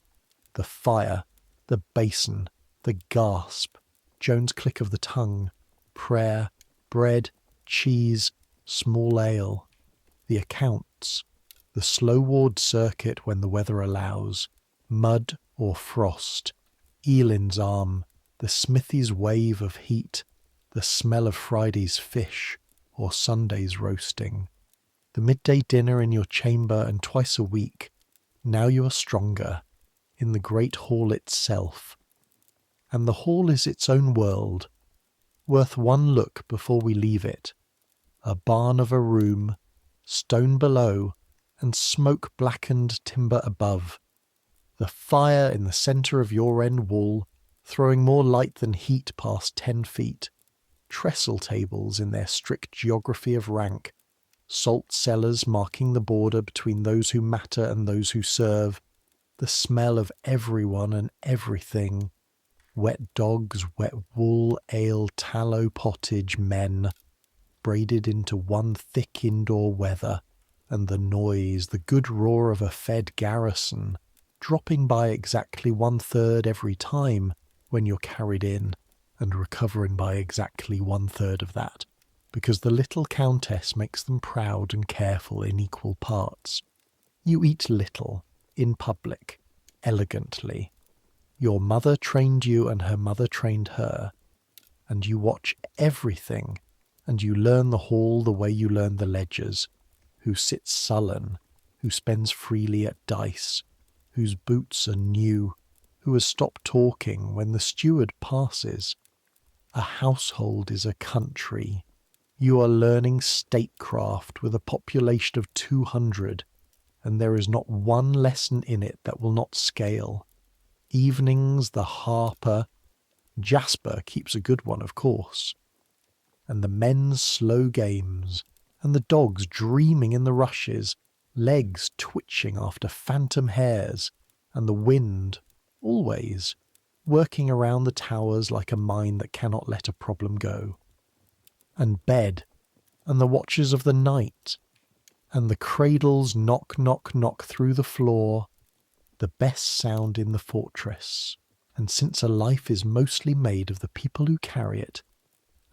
The fire. The basin. The gasp. Joan's click of the tongue. Prayer. Bread. Cheese. Small ale. The accounts. The slow ward circuit when the weather allows. Mud or frost. Elin's arm. The smithy's wave of heat. The smell of Friday's fish or Sunday's roasting. The midday dinner in your chamber, and twice a week. Now you are stronger. In the great hall itself. And the hall is its own world, worth one look before we leave it. A barn of a room, stone below, and smoke-blackened timber above. The fire in the centre of your end wall, throwing more light than heat past 10 feet. Trestle tables in their strict geography of rank. Salt cellars marking the border between those who matter and those who serve. The smell of everyone and everything. Wet dogs, wet wool, ale, tallow, pottage, men. Braided into one thick indoor weather. And the noise, the good roar of a fed garrison, dropping by exactly 1/3 every time when you're carried in, and recovering by exactly 1/3 of that, because the little countess makes them proud and careful in equal parts. You eat little, in public, elegantly. Your mother trained you and her mother trained her, and you watch everything, and you learn the hall the way you learn the ledgers, who sits sullen, who spends freely at dice, whose boots are new, who has stopped talking when the steward passes. A household is a country. You are learning statecraft with a population of 200, and there is not one lesson in it that will not scale. Evenings, the harper. Jasper keeps a good one, of course. And the men's slow games, and the dogs dreaming in the rushes, legs twitching after phantom hares, and the wind, always, working around the towers like a mind that cannot let a problem go. And bed, and the watches of the night, and the cradles knock, knock, knock through the floor, the best sound in the fortress. And since a life is mostly made of the people who carry it,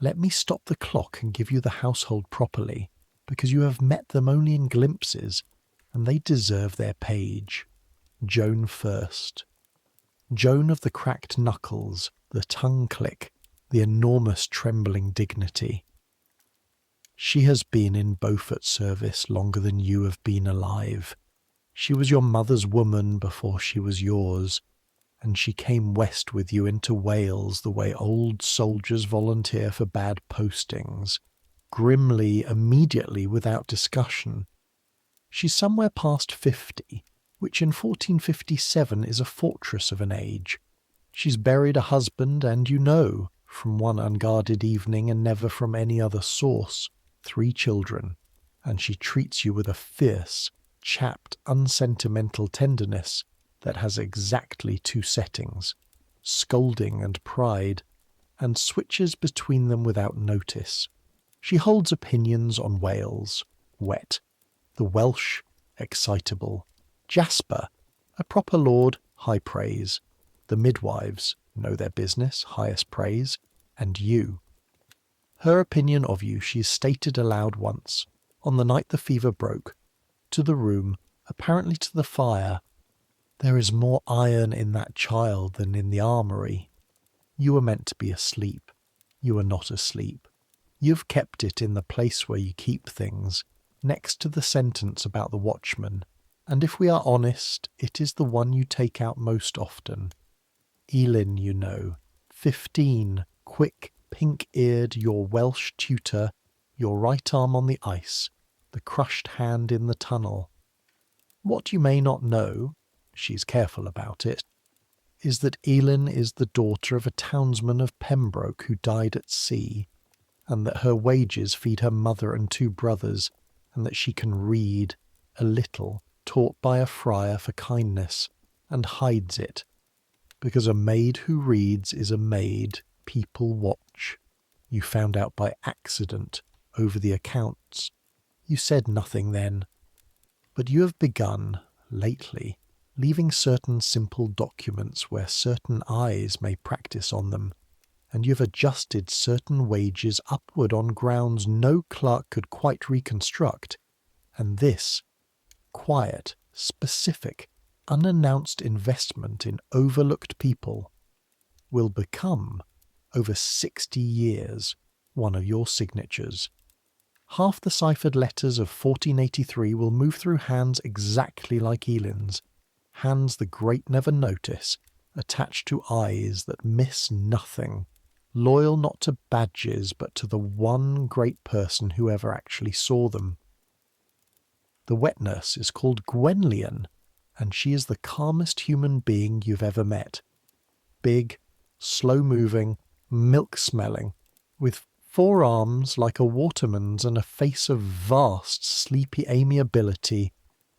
let me stop the clock and give you the household properly, because you have met them only in glimpses, and they deserve their page. Joan first. Joan of the cracked knuckles, the tongue click, the enormous trembling dignity. She has been in Beaufort service longer than you have been alive. She was your mother's woman before she was yours, and she came west with you into Wales the way old soldiers volunteer for bad postings, grimly, immediately, without discussion. She's somewhere past 50, which in 1457 is a fortress of an age. She's buried a husband, and you know, from one unguarded evening and never from any other source, 3 children, and she treats you with a fierce, chapped, unsentimental tenderness that has exactly 2 settings, scolding and pride, and switches between them without notice. She holds opinions on Wales, wet, the Welsh, excitable, Jasper, a proper lord, high praise, the midwives, know their business, highest praise, and you. Her opinion of you she stated aloud once, on the night the fever broke, to the room, apparently to the fire. There is more iron in that child than in the armoury. You were meant to be asleep. You are not asleep. You've kept it in the place where you keep things, next to the sentence about the watchman, and if we are honest, it is the one you take out most often. Elin, you know, 15, quick, pink-eared, your Welsh tutor, your right arm on the ice, the crushed hand in the tunnel. What you may not know, she's careful about it, is that Elin is the daughter of a townsman of Pembroke who died at sea, and that her wages feed her mother and 2 brothers, and that she can read, a little, taught by a friar for kindness, and hides it, because a maid who reads is a maid people watch. You found out by accident, over the accounts. You said nothing then. But you have begun, lately, leaving certain simple documents where certain eyes may practice on them, and you've adjusted certain wages upward on grounds no clerk could quite reconstruct, and this, quiet, specific, unannounced investment in overlooked people will become, over 60 years, one of your signatures. Half the ciphered letters of 1483 will move through hands exactly like Elin's, hands the great never notice, attached to eyes that miss nothing, loyal not to badges but to the one great person who ever actually saw them. The wet nurse is called Gwenllian, and she is the calmest human being you've ever met. Big, slow-moving, milk-smelling, with 4 arms like a waterman's and a face of vast, sleepy amiability,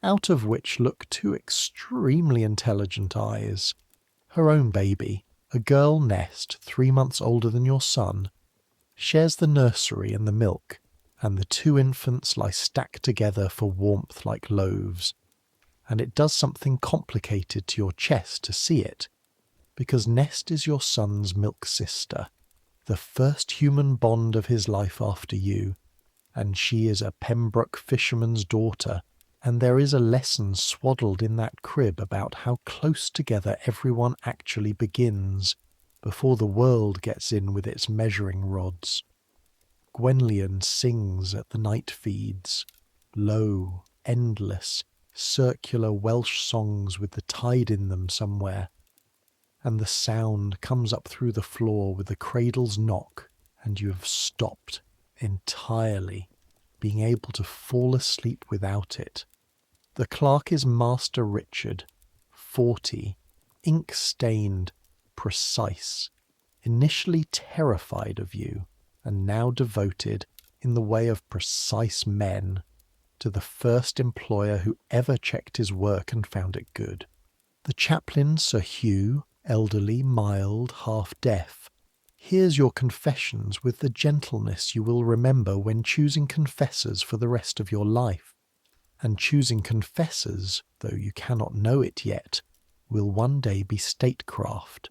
out of which look 2 extremely intelligent eyes. Her own baby, a girl nest 3 months older than your son, shares the nursery and the milk, and the 2 infants lie stacked together for warmth like loaves. And it does something complicated to your chest to see it, because Nest is your son's milk sister, the first human bond of his life after you, and she is a Pembroke fisherman's daughter, and there is a lesson swaddled in that crib about how close together everyone actually begins, before the world gets in with its measuring rods. Gwenllian sings at the night feeds, low, endless, circular Welsh songs with the tide in them somewhere, and the sound comes up through the floor with the cradle's knock, and you have stopped entirely, being able to fall asleep without it. The clerk is Master Richard, 40, ink-stained, precise, initially terrified of you, and now devoted, in the way of precise men, to the first employer who ever checked his work and found it good. The chaplain, Sir Hugh, elderly, mild, half-deaf, hears your confessions with the gentleness you will remember when choosing confessors for the rest of your life. And choosing confessors, though you cannot know it yet, will one day be statecraft.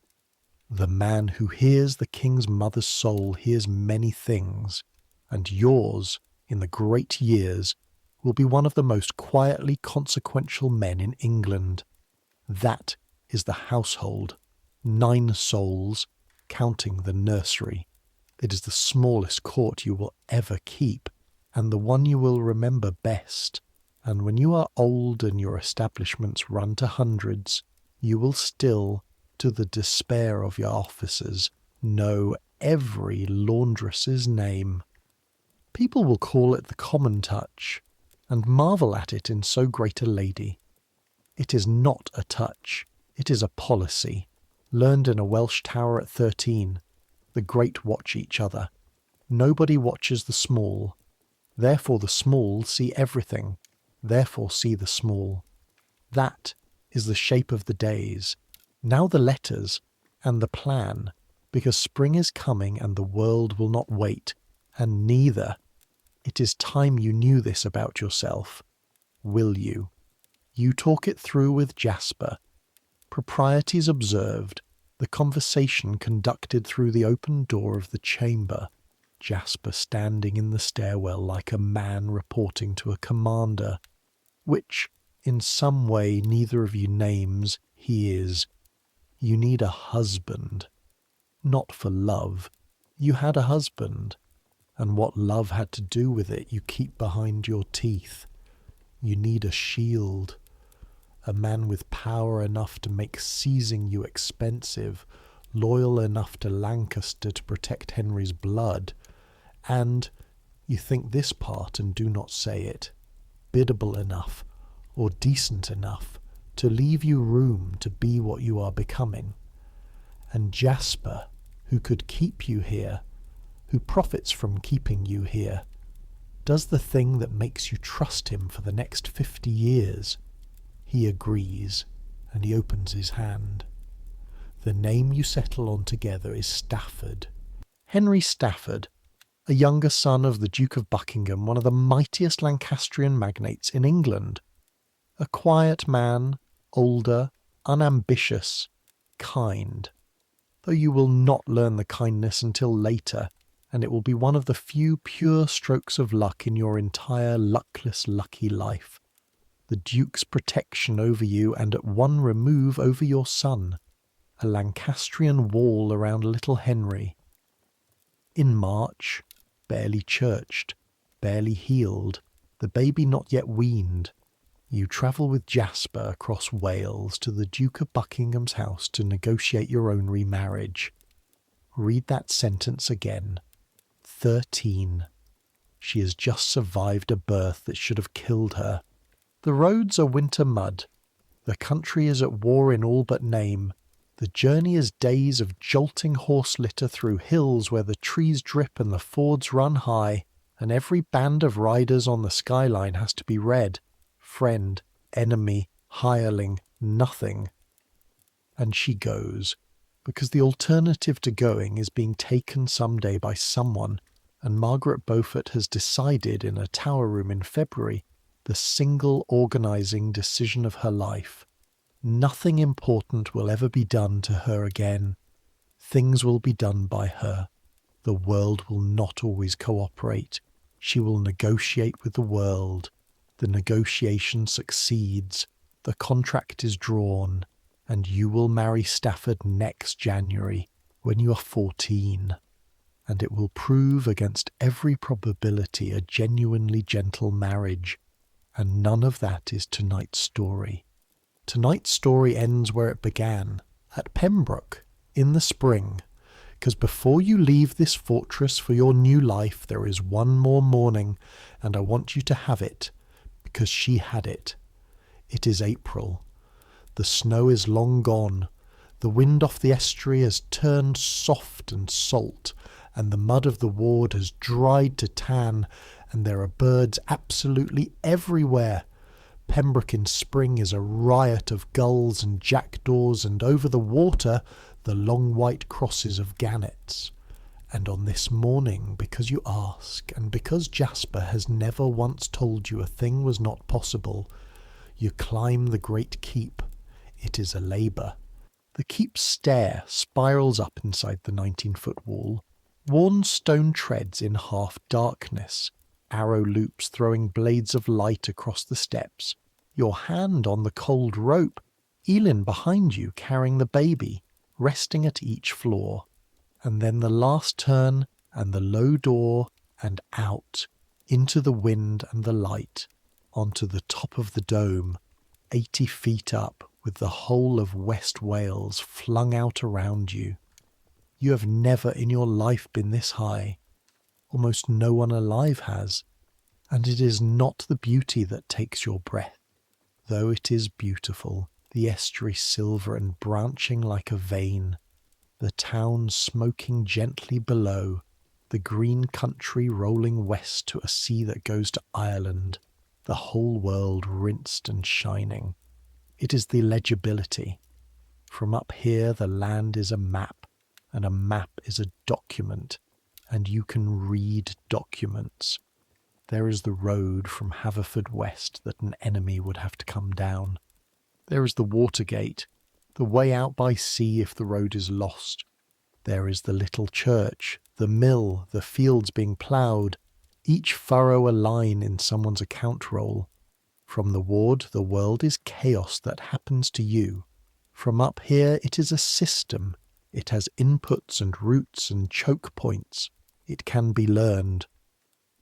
The man who hears the king's mother's soul hears many things, and yours, in the great years, will be one of the most quietly consequential men in England. That is the household, 9 souls, counting the nursery. It is the smallest court you will ever keep, and the one you will remember best. And when you are old and your establishments run to hundreds, you will still, to the despair of your officers, know every laundress's name. People will call it the common touch, and marvel at it in so great a lady. It is not a touch, it is a policy, learned in a Welsh tower at 13. The great watch each other. Nobody watches the small. Therefore the small see everything. Therefore see the small. That is the shape of the days. Now the letters and the plan, because spring is coming and the world will not wait, and neither. It is time you knew this about yourself. Will you? You talk it through with Jasper. Proprieties observed, the conversation conducted through the open door of the chamber, Jasper standing in the stairwell like a man reporting to a commander, which, in some way neither of you names, he is. You need a husband. Not for love. You had a husband, and what love had to do with it you keep behind your teeth. You need a shield. A man with power enough to make seizing you expensive, loyal enough to Lancaster to protect Henry's blood, and, you think this part and do not say it, biddable enough, or decent enough, to leave you room to be what you are becoming. And Jasper, who could keep you here, who profits from keeping you here, does the thing that makes you trust him for the next 50 years. He agrees, and he opens his hand. The name you settle on together is Stafford. Henry Stafford, a younger son of the Duke of Buckingham, one of the mightiest Lancastrian magnates in England. A quiet man, older, unambitious, kind. Though you will not learn the kindness until later, and it will be one of the few pure strokes of luck in your entire luckless, lucky life. The Duke's protection over you, and at one remove over your son. A Lancastrian wall around little Henry. In March, barely churched, barely healed, the baby not yet weaned, you travel with Jasper across Wales to the Duke of Buckingham's house to negotiate your own remarriage. Read that sentence again. 13. She has just survived a birth that should have killed her. The roads are winter mud. The country is at war in all but name. The journey is days of jolting horse litter through hills where the trees drip and the fords run high, and every band of riders on the skyline has to be read. Friend, enemy, hireling, nothing. And she goes, because the alternative to going is being taken someday by someone, and Margaret Beaufort has decided in a tower room in February the single organising decision of her life. Nothing important will ever be done to her again. Things will be done by her. The world will not always cooperate. She will negotiate with the world. The negotiation succeeds. The contract is drawn. And you will marry Stafford next January, when you are 14. And it will prove against every probability a genuinely gentle marriage. And none of that is tonight's story. Tonight's story ends where it began, at Pembroke, in the spring, because before you leave this fortress for your new life there is one more morning, and I want you to have it, because she had it. It is April. The snow is long gone. The wind off the estuary has turned soft and salt, and the mud of the ward has dried to tan, and there are birds absolutely everywhere. Pembroke in spring is a riot of gulls and jackdaws, and over the water the long white crosses of gannets. And on this morning, because you ask, and because Jasper has never once told you a thing was not possible, you climb the great keep. It is a labour. The keep's stair spirals up inside the 19-foot wall. Worn stone treads in half darkness, arrow loops throwing blades of light across the steps, your hand on the cold rope, Elin behind you carrying the baby, resting at each floor. And then the last turn, and the low door, and out. into the wind and the light, onto the top of the dome, 80 feet up, with the whole of West Wales flung out around you. You have never in your life been this high. Almost no one alive has. And it is not the beauty that takes your breath, though it is beautiful, the estuary silver and branching like a vein, the town smoking gently below, the green country rolling west to a sea that goes to Ireland, the whole world rinsed and shining. It is the legibility. From up here the land is a map, and a map is a document, and you can read documents. There is the road from Haverfordwest that an enemy would have to come down. There is the Watergate, the way out by sea if the road is lost. There is the little church, the mill, the fields being ploughed, each furrow a line in someone's account roll. From the ward, the world is chaos that happens to you. From up here, it is a system. It has inputs and routes and choke points. It can be learned.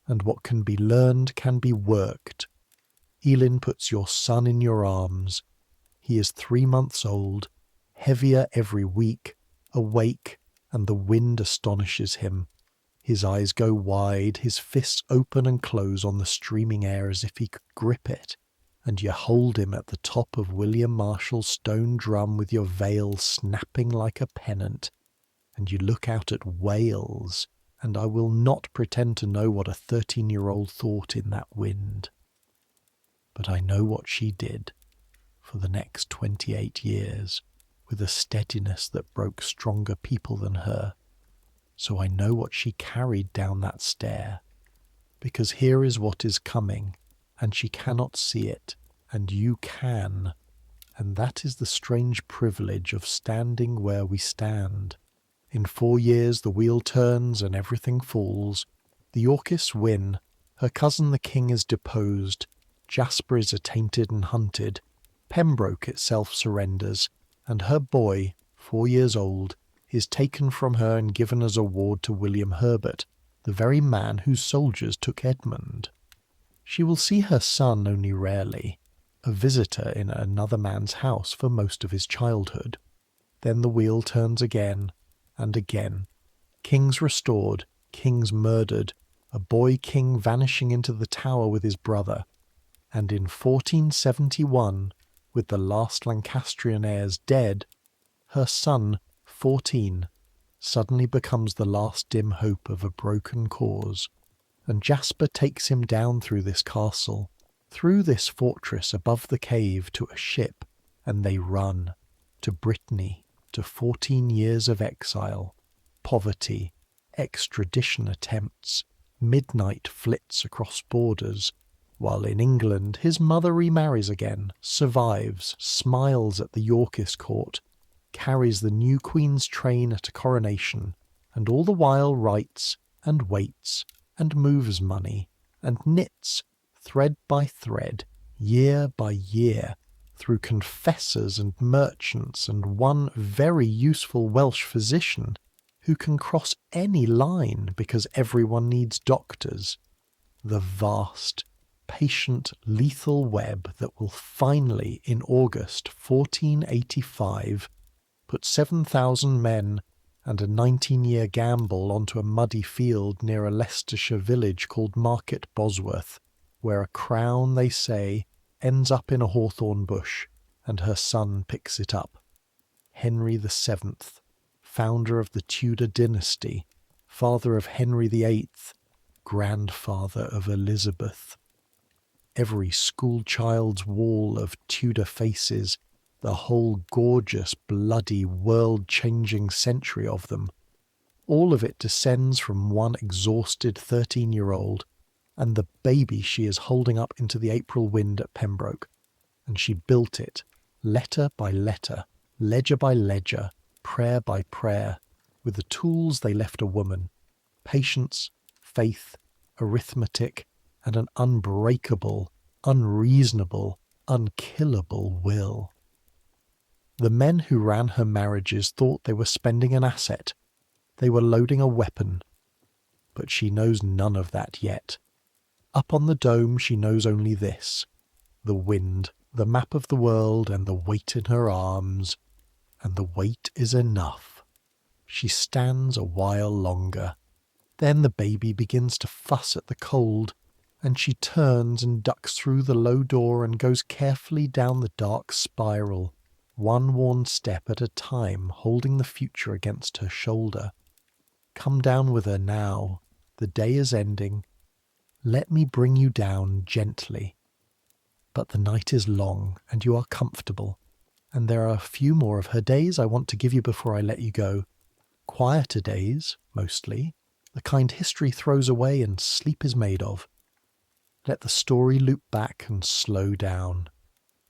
And what can be learned can be worked. Elin puts your son in your arms. He is 3 months old, heavier every week, awake, and the wind astonishes him. His eyes go wide, his fists open and close on the streaming air as if he could grip it, and you hold him at the top of William Marshall's stone drum with your veil snapping like a pennant, and you look out at Wales, and I will not pretend to know what a 13-year-old thought in that wind. But I know what she did for the next 28 years, with a steadiness that broke stronger people than her. So I know what she carried down that stair, because here is what is coming, and she cannot see it, and you can, and that is the strange privilege of standing where we stand. In 4 years the wheel turns and everything falls. The Yorkists win, her cousin the king is deposed, Jasper is attainted and hunted, Pembroke itself surrenders, and her boy, 4 years old, is taken from her and given as a ward to William Herbert, the very man whose soldiers took Edmund. She will see her son only rarely, a visitor in another man's house for most of his childhood. Then the wheel turns again, and again. Kings restored, kings murdered, a boy king vanishing into the tower with his brother, and in 1471, with the last Lancastrian heirs dead, her son, 14, suddenly becomes the last dim hope of a broken cause, and Jasper takes him down through this castle, through this fortress above the cave to a ship, and they run to Brittany, to 14 years of exile, poverty, extradition attempts, midnight flits across borders, while in England his mother remarries again, survives, smiles at the Yorkist court, carries the new queen's train at a coronation, and all the while writes, and waits, and moves money, and knits, thread by thread, year by year, through confessors and merchants and one very useful Welsh physician who can cross any line because everyone needs doctors. The vast, patient, lethal web that will finally, in August 1485, put 7,000 men and a 19-year gamble onto a muddy field near a Leicestershire village called Market Bosworth, where a crown, they say, ends up in a hawthorn bush, and her son picks it up. Henry VII, founder of the Tudor Dynasty, father of Henry VIII, grandfather of Elizabeth. Every schoolchild's wall of Tudor faces, the whole gorgeous, bloody, world-changing century of them, all of it descends from one exhausted 13-year-old, and the baby she is holding up into the April wind at Pembroke. And she built it, letter by letter, ledger by ledger, prayer by prayer, with the tools they left a woman: patience, faith, arithmetic, and an unbreakable, unreasonable, unkillable will. The men who ran her marriages thought they were spending an asset. They were loading a weapon. But she knows none of that yet. Up on the dome she knows only this: the wind, the map of the world, and the weight in her arms. And the weight is enough. She stands a while longer. Then the baby begins to fuss at the cold, and she turns and ducks through the low door and goes carefully down the dark spiral, one worn step at a time, holding the future against her shoulder. Come down with her now. The day is ending. Let me bring you down gently. But the night is long, and you are comfortable, and there are a few more of her days I want to give you before I let you go. Quieter days, mostly, the kind history throws away and sleep is made of. Let the story loop back and slow down.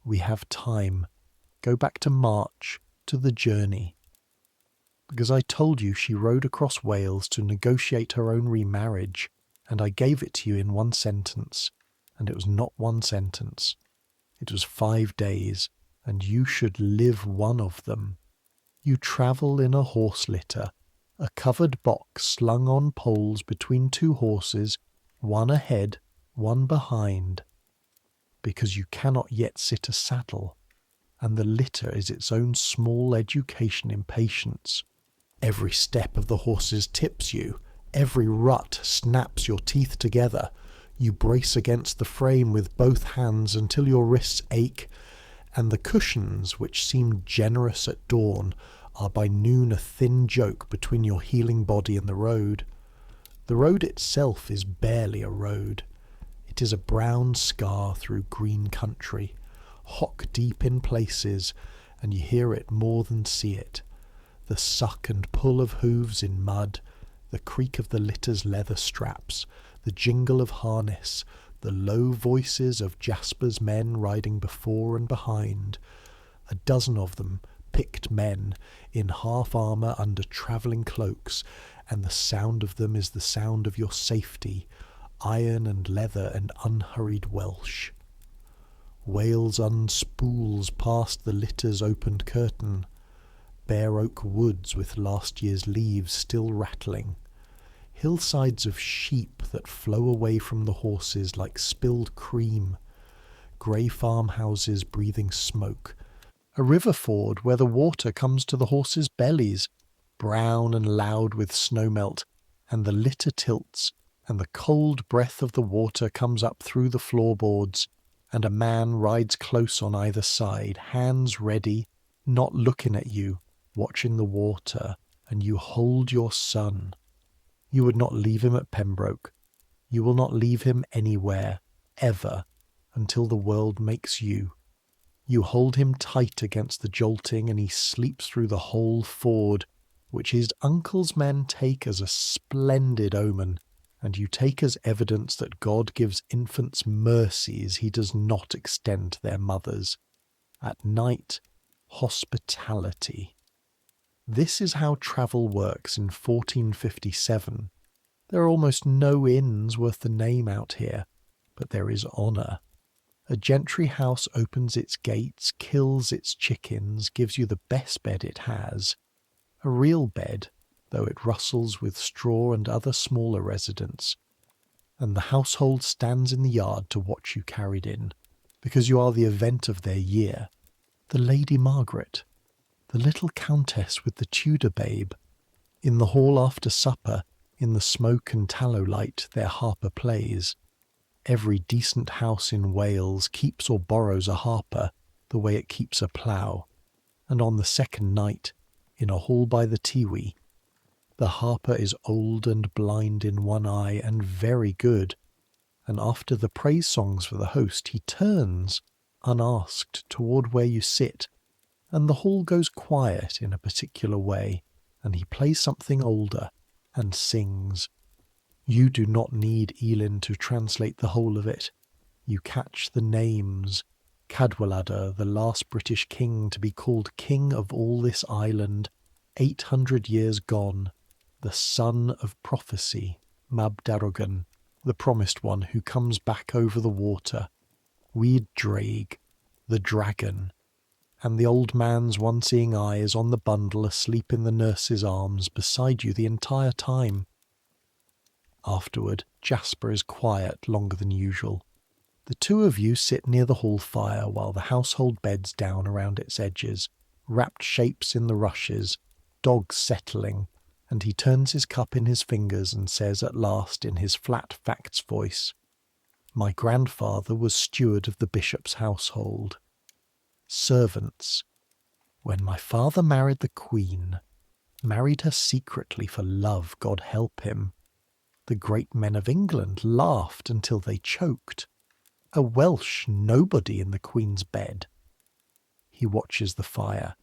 We have time. Go back to March, to the journey. Because I told you she rode across Wales to negotiate her own remarriage, and I gave it to you in one sentence, and it was not one sentence. It was 5 days, and you should live one of them. You travel in a horse litter, a covered box slung on poles between 2 horses, one ahead, one behind, because you cannot yet sit a saddle, and the litter is its own small education in patience. Every step of the horses tips you, every rut snaps your teeth together. You brace against the frame with both hands until your wrists ache, and the cushions, which seemed generous at dawn, are by noon a thin joke between your healing body and the road. The road itself is barely a road. It is a brown scar through green country, hock deep in places, and you hear it more than see it. The suck and pull of hooves in mud, the creak of the litter's leather straps, the jingle of harness, the low voices of Jasper's men riding before and behind, 12 of them, picked men, in half-armour under travelling cloaks, and the sound of them is the sound of your safety, iron and leather and unhurried Welsh. Wales unspools past the litter's opened curtain, bare oak woods with last year's leaves still rattling, hillsides of sheep that flow away from the horses like spilled cream, grey farmhouses breathing smoke, a river ford where the water comes to the horses' bellies, brown and loud with snowmelt, and the litter tilts, and the cold breath of the water comes up through the floorboards, and a man rides close on either side, hands ready, not looking at you, watching the water, and you hold your son. You would not leave him at Pembroke. You will not leave him anywhere, ever, until the world makes you. You hold him tight against the jolting, and he sleeps through the whole ford, which his uncle's men take as a splendid omen, and you take as evidence that God gives infants mercies he does not extend to their mothers. At night, hospitality. This is how travel works in 1457. There are almost no inns worth the name out here, but there is honour. A gentry house opens its gates, kills its chickens, gives you the best bed it has. A real bed, though it rustles with straw and other smaller residents. And the household stands in the yard to watch you carried in, because you are the event of their year. The Lady Margaret, the little countess with the Tudor babe. In the hall after supper, in the smoke and tallow light, their harper plays. Every decent house in Wales keeps or borrows a harper, the way it keeps a plough. And on the second night, in a hall by the Tiwi, the harper is old and blind in one eye and very good, and after the praise songs for the host he turns, unasked, toward where you sit, and the hall goes quiet in a particular way, and he plays something older, and sings. You do not need Elin to translate the whole of it. You catch the names. Cadwaladr, the last British king to be called king of all this island, 800 years gone, the son of prophecy, Mab Darogan, the promised one who comes back over the water, Weed Draig, the dragon, and the old man's one-seeing eye is on the bundle asleep in the nurse's arms beside you the entire time. Afterward, Jasper is quiet longer than usual. The two of you sit near the hall fire while the household beds down around its edges, wrapped shapes in the rushes, dogs settling, and he turns his cup in his fingers and says at last in his flat facts voice, "My grandfather was steward of the bishop's household. Servants. When my father married the queen, married her secretly for love, God help him, the great men of England laughed until they choked. A Welsh nobody in the Queen's bed." He watches the fire.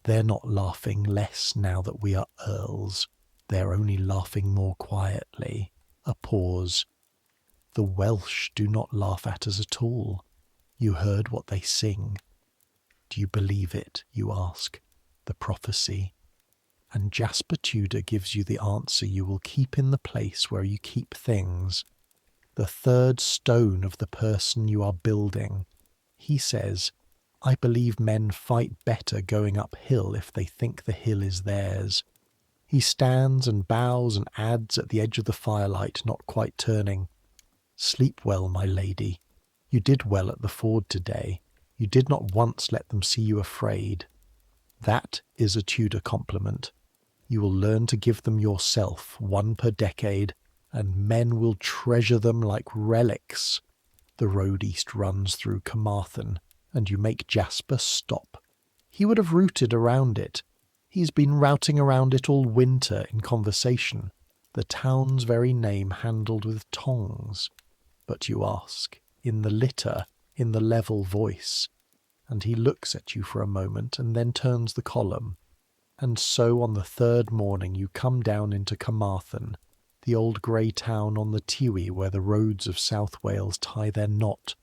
They're not laughing less now that we are earls. They're only laughing more quietly. A pause. The Welsh do not laugh at us at all. You heard what they sing. Do you believe it, you ask? The prophecy. And Jasper Tudor gives you the answer you will keep in the place where you keep things. The third stone of the person you are building. He says, "I believe men fight better going uphill if they think the hill is theirs." He stands and bows and adds at the edge of the firelight, not quite turning, "Sleep well, my lady. You did well at the ford today. You did not once let them see you afraid." That is a Tudor compliment. You will learn to give them yourself, one per decade, and men will treasure them like relics. The road east runs through Carmarthen, and you make Jasper stop. He would have routed around it. He's been routing around it all winter in conversation, the town's very name handled with tongs. But you ask, in the litter, in the level voice, and he looks at you for a moment and then turns the column. And so on the third morning you come down into Carmarthen, the old grey town on the Tiwi where the roads of South Wales tie their knot,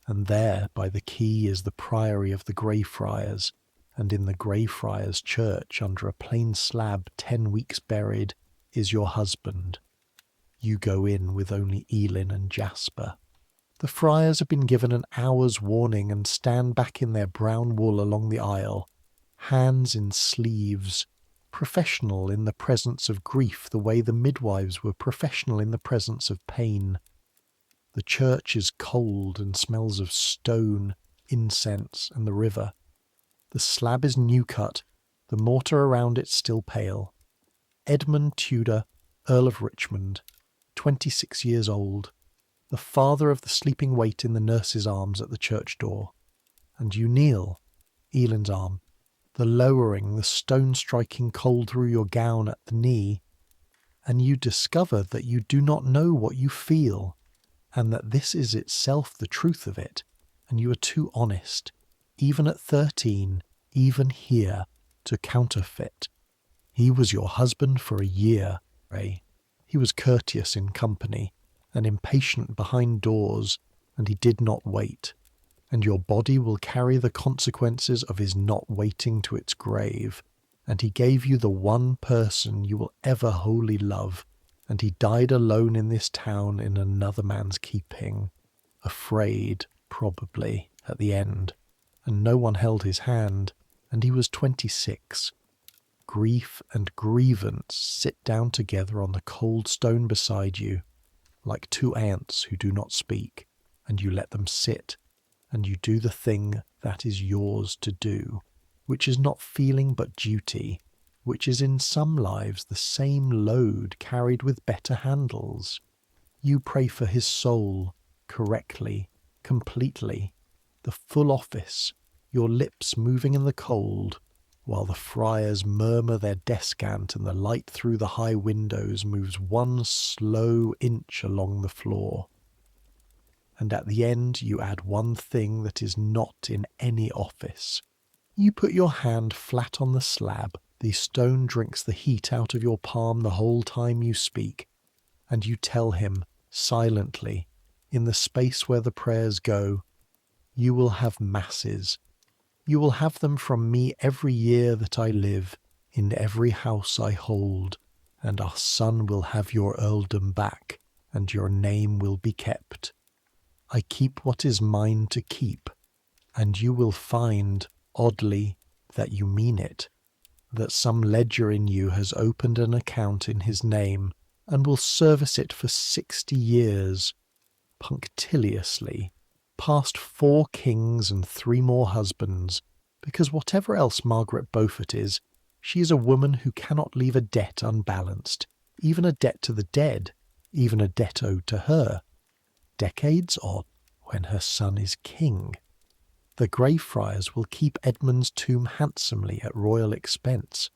and there by the quay is the priory of the Greyfriars, and in the Greyfriars church under a plain slab 10 weeks buried is your husband. You go in with only Elin and Jasper. The friars have been given an hour's warning and stand back in their brown wool along the aisle, hands in sleeves, professional in the presence of grief the way the midwives were professional in the presence of pain. The church is cold and smells of stone, incense, and the river. The slab is new cut, the mortar around it still pale. Edmund Tudor, Earl of Richmond, 26 years old, the father of the sleeping waite in the nurse's arms at the church door. And you kneel, Elin's arm, the lowering, the stone-striking cold through your gown at the knee, and you discover that you do not know what you feel, and that this is itself the truth of it, and you are too honest, even at 13, even here, to counterfeit. He was your husband for a year, Ray. He was courteous in company, and impatient behind doors, and he did not wait. And your body will carry the consequences of his not waiting to its grave. And he gave you the one person you will ever wholly love, and he died alone in this town in another man's keeping, afraid, probably, at the end, and no one held his hand, and he was 26. Grief and grievance sit down together on the cold stone beside you, like two ants who do not speak, and you let them sit, and you do the thing that is yours to do, which is not feeling but duty, which is in some lives the same load carried with better handles. You pray for his soul, correctly, completely, the full office, your lips moving in the cold, while the friars murmur their descant and the light through the high windows moves one slow inch along the floor. And at the end you add one thing that is not in any office. You put your hand flat on the slab, the stone drinks the heat out of your palm the whole time you speak, and you tell him, silently, in the space where the prayers go, you will have masses. You will have them from me every year that I live, in every house I hold, and our son will have your earldom back, and your name will be kept. I keep what is mine to keep, and you will find, oddly, that you mean it, that some ledger in you has opened an account in his name, and will service it for 60 years, punctiliously, past 4 kings and 3 more husbands, because whatever else Margaret Beaufort is, she is a woman who cannot leave a debt unbalanced, even a debt to the dead, even a debt owed to her. Decades on, when her son is king. The Greyfriars will keep Edmund's tomb handsomely at royal expense,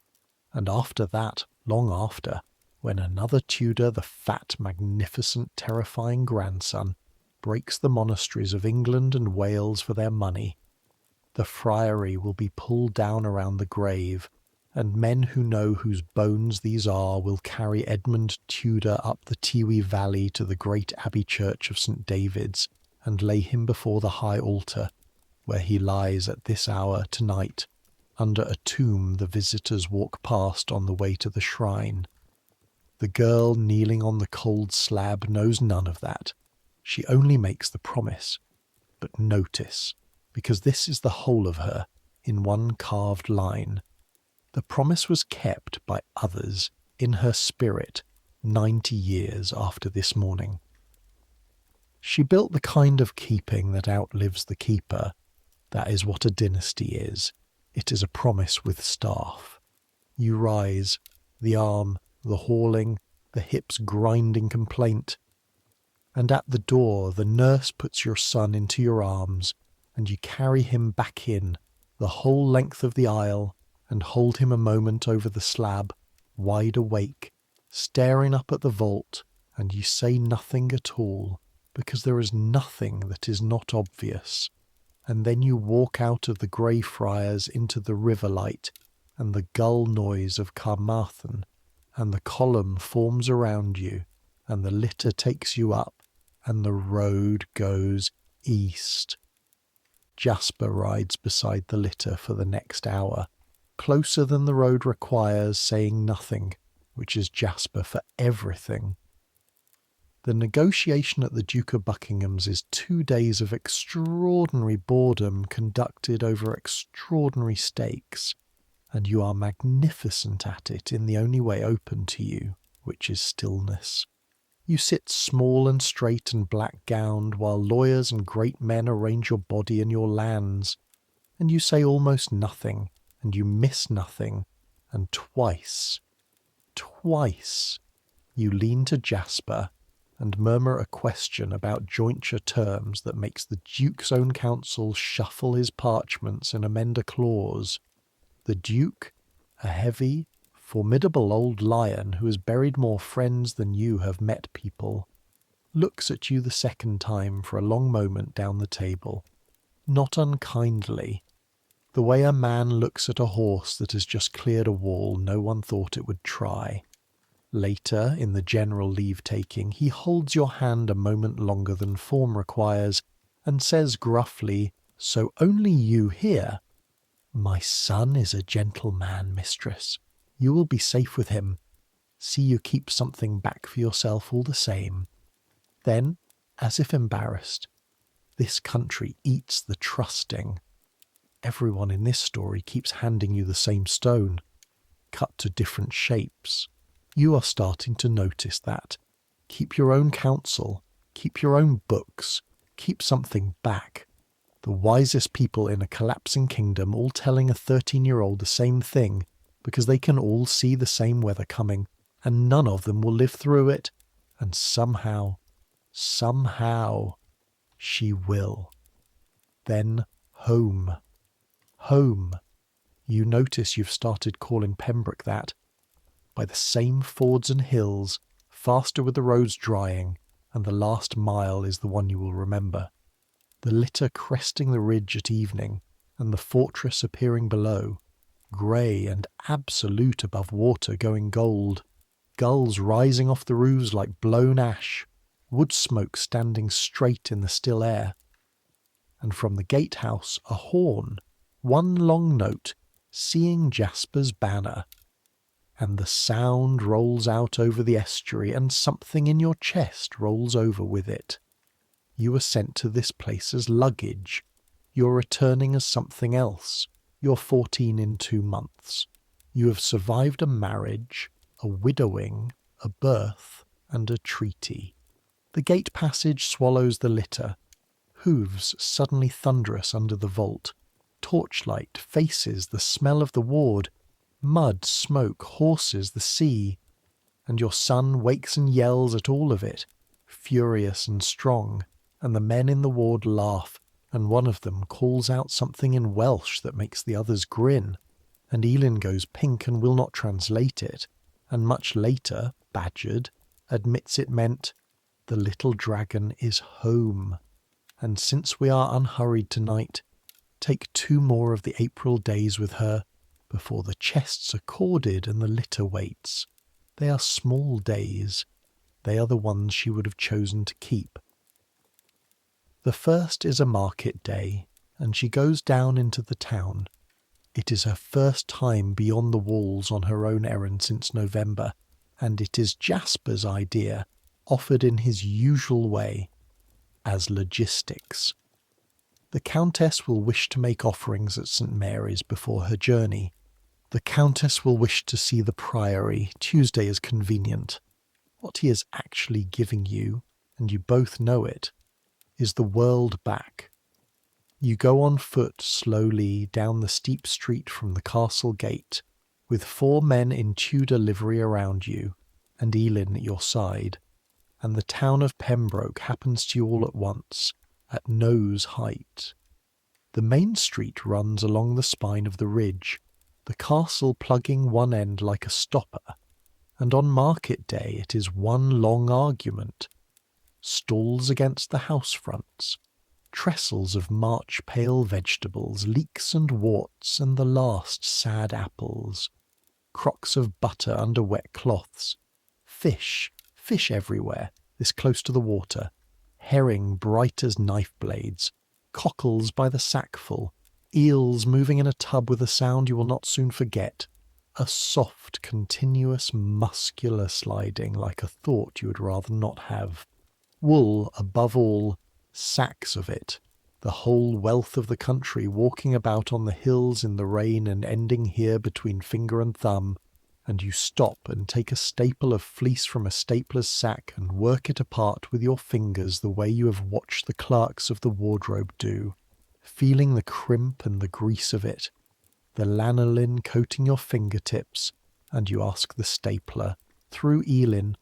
and after that, long after, when another Tudor, the fat, magnificent, terrifying grandson, breaks the monasteries of England and Wales for their money, the friary will be pulled down around the grave, and men who know whose bones these are will carry Edmund Tudor up the Tiwi Valley to the great Abbey Church of St. David's, and lay him before the high altar, where he lies at this hour tonight, under a tomb the visitors walk past on the way to the shrine. The girl kneeling on the cold slab knows none of that. She only makes the promise. But notice, because this is the whole of her, in one carved line. The promise was kept by others in her spirit 90 years after this morning. She built the kind of keeping that outlives the keeper. That is what a dynasty is. It is a promise with staff. You rise, the arm, the hauling, the hips grinding complaint. And at the door the nurse puts your son into your arms, and you carry him back in, the whole length of the aisle, and hold him a moment over the slab, wide awake, staring up at the vault, and you say nothing at all, because there is nothing that is not obvious. And then you walk out of the Greyfriars into the river light, and the gull noise of Carmarthen, and the column forms around you, and the litter takes you up, and the road goes east. Jasper rides beside the litter for the next hour, closer than the road requires, saying nothing, which is Jasper for everything. The negotiation at the Duke of Buckingham's is 2 days of extraordinary boredom conducted over extraordinary stakes, and you are magnificent at it in the only way open to you, which is stillness. You sit small and straight and black-gowned while lawyers and great men arrange your body and your lands, and you say almost nothing, and you miss nothing, and twice, you lean to Jasper and murmur a question about jointure terms that makes the Duke's own counsel shuffle his parchments and amend a clause. The Duke, a heavy, formidable old lion who has buried more friends than you have met people, looks at you the second time for a long moment down the table, not unkindly, the way a man looks at a horse that has just cleared a wall no one thought it would try. Later, in the general leave-taking, he holds your hand a moment longer than form requires, and says gruffly, "So only you here? My son is a gentleman, mistress. You will be safe with him. See you keep something back for yourself all the same." Then, as if embarrassed, "This country eats the trusting. Everyone in this story keeps handing you the same stone, cut to different shapes. You are starting to notice that. Keep your own counsel, keep your own books, keep something back. The wisest people in a collapsing kingdom all telling a 13-year-old the same thing, because they can all see the same weather coming, and none of them will live through it. And somehow, she will. Then home. Home. You notice you've started calling Pembroke that. By the same fords and hills, faster with the roads drying, and the last mile is the one you will remember. The litter cresting the ridge at evening, and the fortress appearing below, grey and absolute above water going gold, gulls rising off the roofs like blown ash, wood smoke standing straight in the still air. And from the gatehouse a horn, one long note, seeing Jasper's banner. And the sound rolls out over the estuary, and something in your chest rolls over with it. You were sent to this place as luggage. You're returning as something else. You're 14 in 2 months. You have survived a marriage, a widowing, a birth, and a treaty. The gate passage swallows the litter. Hooves suddenly thunderous under the vault. Torchlight, faces, the smell of the ward. Mud, smoke, horses, the sea. And your son wakes and yells at all of it, furious and strong, and the men in the ward laugh, and one of them calls out something in Welsh that makes the others grin, and Elin goes pink and will not translate it, and much later, badgered, admits it meant, "The little dragon is home, and since we are unhurried tonight, take 2 more of the April days with her, before the chests are corded and the litter waits. They are small days. They are the ones she would have chosen to keep." The first is a market day, and she goes down into the town. It is her first time beyond the walls on her own errand since November, and it is Jasper's idea, offered in his usual way, as logistics. The Countess will wish to make offerings at St. Mary's before her journey. The Countess will wish to see the Priory. Tuesday is convenient. What he is actually giving you, and you both know it, is the world back. You go on foot slowly down the steep street from the castle gate, with 4 men in Tudor livery around you, and Elin at your side, and the town of Pembroke happens to you all at once, at nose height. The main street runs along the spine of the ridge, the castle plugging one end like a stopper, and on market day it is one long argument. Stalls against the house fronts, trestles of March pale vegetables, leeks and warts, and the last sad apples, crocks of butter under wet cloths, fish everywhere, this close to the water, herring bright as knife blades, cockles by the sackful, eels moving in a tub with a sound you will not soon forget, a soft, continuous, muscular sliding like a thought you would rather not have. Wool, above all, sacks of it, the whole wealth of the country walking about on the hills in the rain and ending here between finger and thumb, and you stop and take a staple of fleece from a stapler's sack and work it apart with your fingers the way you have watched the clerks of the wardrobe do, feeling the crimp and the grease of it, the lanolin coating your fingertips, and you ask the stapler, through Elin,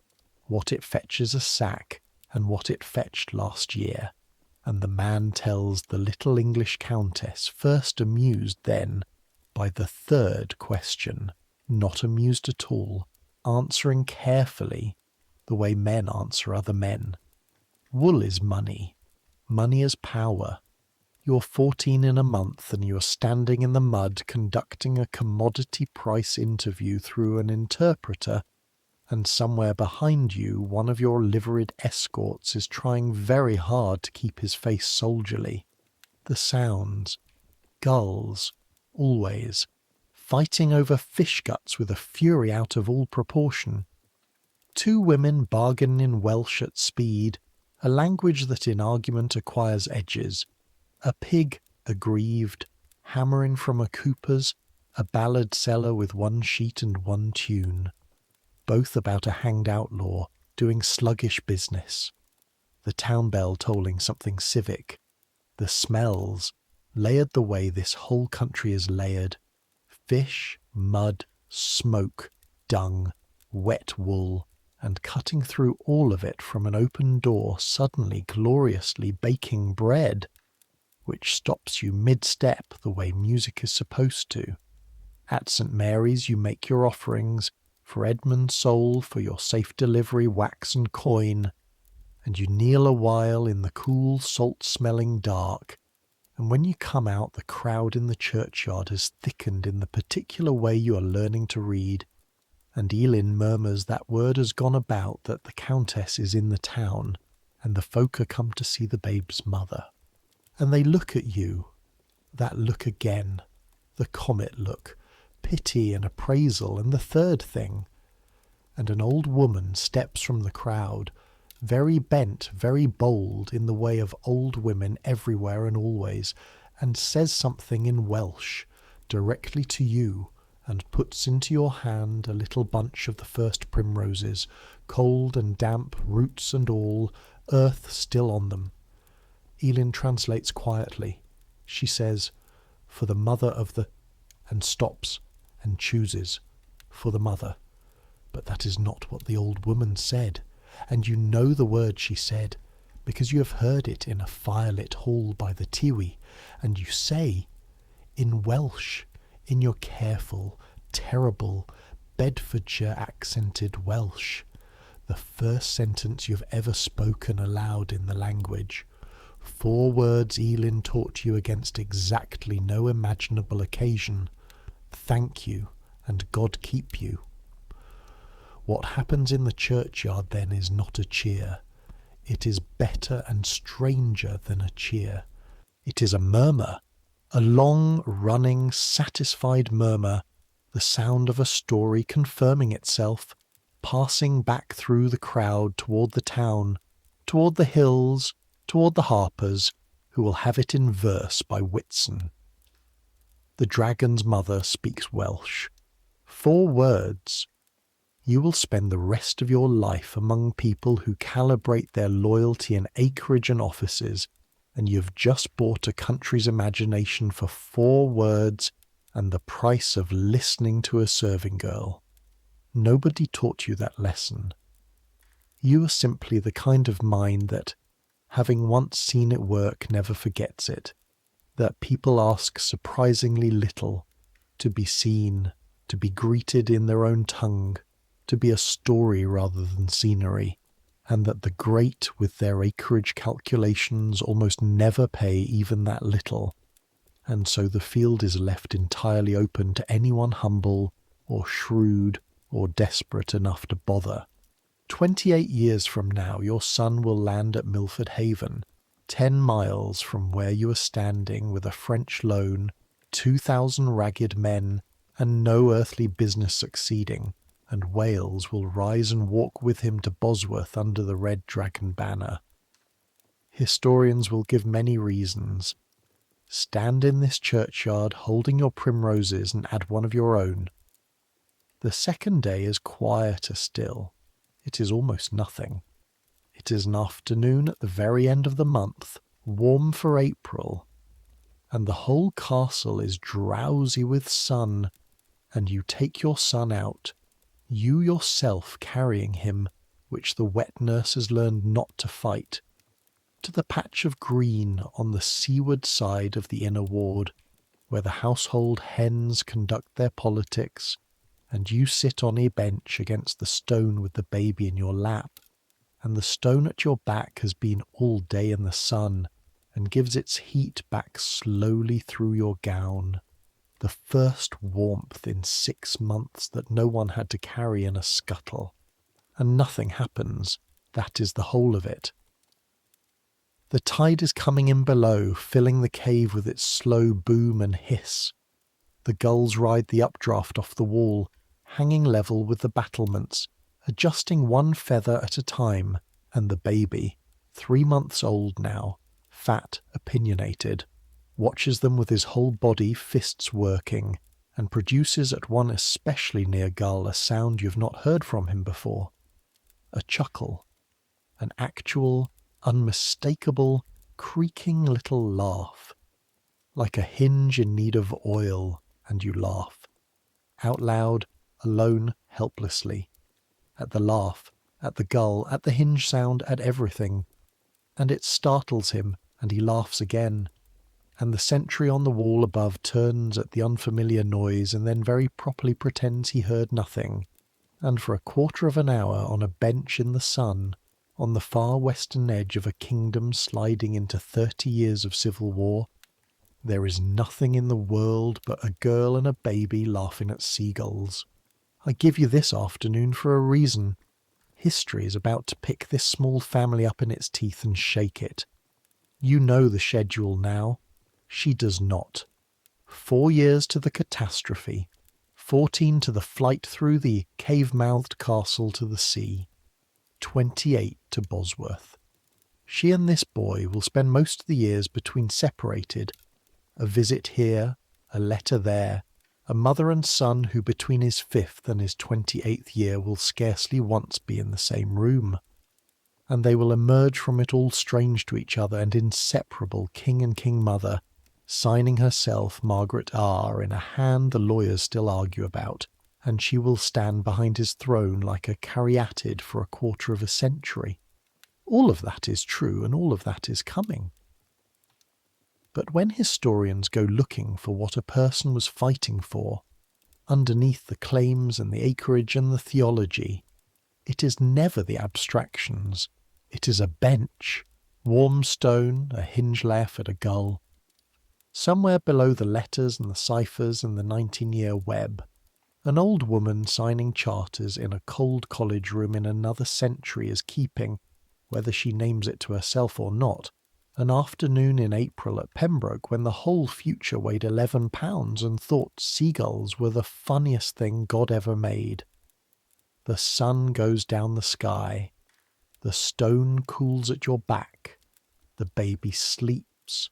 what it fetches a sack and what it fetched last year, and the man tells the little English countess, first amused then by the 3rd question, not amused at all, answering carefully the way men answer other men. Wool is money. Money is power. You're 14 in a month and you're standing in the mud conducting a commodity price interview through an interpreter, and somewhere behind you one of your liveried escorts is trying very hard to keep his face soldierly. The sounds, gulls, always, fighting over fish guts with a fury out of all proportion. 2 women bargain in Welsh at speed, a language that in argument acquires edges. A pig, aggrieved, hammering from a cooper's, a ballad seller with 1 sheet and 1 tune. Both about a hanged outlaw, doing sluggish business. The town bell tolling something civic. The smells, layered the way this whole country is layered. Fish, mud, smoke, dung, wet wool, and cutting through all of it from an open door suddenly gloriously baking bread, which stops you mid-step the way music is supposed to. At St. Mary's you make your offerings, for Edmund's soul, for your safe delivery wax and coin, and you kneel a while in the cool salt-smelling dark, and when you come out the crowd in the churchyard has thickened in the particular way you are learning to read, and Elin murmurs that word has gone about that the Countess is in the town, and the folk are come to see the babe's mother. And they look at you, that look again, the comet look, pity and appraisal, and the 3rd thing. And an old woman steps from the crowd, very bent, very bold, in the way of old women everywhere and always, and says something in Welsh, directly to you, and puts into your hand a little bunch of the first primroses, cold and damp, roots and all, earth still on them. Elin translates quietly. She says, "For the mother of the..." and stops and chooses, "For the mother." But that is not what the old woman said, and you know the word she said, because you have heard it in a firelit hall by the Tiwi, and you say, in Welsh, in your careful, terrible, Bedfordshire-accented Welsh, the first sentence you've ever spoken aloud in the language. 4 words Elin taught you against exactly no imaginable occasion. Thank you, and God keep you. What happens in the churchyard then is not a cheer. It is better and stranger than a cheer. It is a murmur, a long, running, satisfied murmur, the sound of a story confirming itself, passing back through the crowd toward the town, toward the hills, toward the harpers, who will have it in verse by Whitsun. The dragon's mother speaks Welsh. 4 words. You will spend the rest of your life among people who calibrate their loyalty in acreage and offices, and you've just bought a country's imagination for 4 words and the price of listening to a serving girl. Nobody taught you that lesson. You are simply the kind of mind that, having once seen it work, never forgets it, that people ask surprisingly little to be seen, to be greeted in their own tongue, to be a story rather than scenery, and that the great with their acreage calculations almost never pay even that little, and so the field is left entirely open to anyone humble or shrewd or desperate enough to bother. 28 years from now your son will land at Milford Haven, 10 miles from where you are standing with a French loan, 2,000 ragged men, and no earthly business succeeding, and Wales will rise and walk with him to Bosworth under the Red Dragon banner. Historians will give many reasons. Stand in this churchyard holding your primroses and add one of your own. The second day is quieter still. It is almost nothing. It is an afternoon at the very end of the month, warm for April, and the whole castle is drowsy with sun, and you take your son out, you yourself carrying him, which the wet nurse has learned not to fight, to the patch of green on the seaward side of the inner ward, where the household hens conduct their politics, and you sit on a bench against the stone with the baby in your lap, and the stone at your back has been all day in the sun, and gives its heat back slowly through your gown. The first warmth in 6 months that no one had to carry in a scuttle. And nothing happens. That is the whole of it. The tide is coming in below, filling the cave with its slow boom and hiss. The gulls ride the updraft off the wall, hanging level with the battlements, adjusting one feather at a time, and the baby, 3 months old now, fat, opinionated, watches them with his whole body, fists working, and produces at one especially near gull a sound you've not heard from him before. A chuckle. An actual, unmistakable, creaking little laugh. Like a hinge in need of oil, and you laugh. Out loud, alone, helplessly. At the laugh, at the gull, at the hinge sound, at everything. And it startles him, and he laughs again. And the sentry on the wall above turns at the unfamiliar noise and then very properly pretends he heard nothing. And for a quarter of an hour on a bench in the sun, on the far western edge of a kingdom sliding into 30 years of civil war, there is nothing in the world but a girl and a baby laughing at seagulls. I give you this afternoon for a reason. History is about to pick this small family up in its teeth and shake it. You know the schedule now. She does not. 4 years to the catastrophe. 14 to the flight through the cave-mouthed castle to the sea. 28 to Bosworth. She and this boy will spend most of the years between separated. A visit here, a letter there, a mother and son who between his 5th and his 28th year will scarcely once be in the same room, and they will emerge from it all strange to each other and inseparable, king and king-mother, signing herself Margaret R. in a hand the lawyers still argue about, and she will stand behind his throne like a caryatid for a quarter of a century. All of that is true, and all of that is coming. But when historians go looking for what a person was fighting for, underneath the claims and the acreage and the theology, it is never the abstractions. It is a bench, warm stone, a hinge laugh at a gull. Somewhere below the letters and the ciphers and the 19-year web, an old woman signing charters in a cold college room in another century is keeping, whether she names it to herself or not, an afternoon in April at Pembroke when the whole future weighed 11 pounds and thought seagulls were the funniest thing God ever made. The sun goes down the sky. The stone cools at your back. The baby sleeps.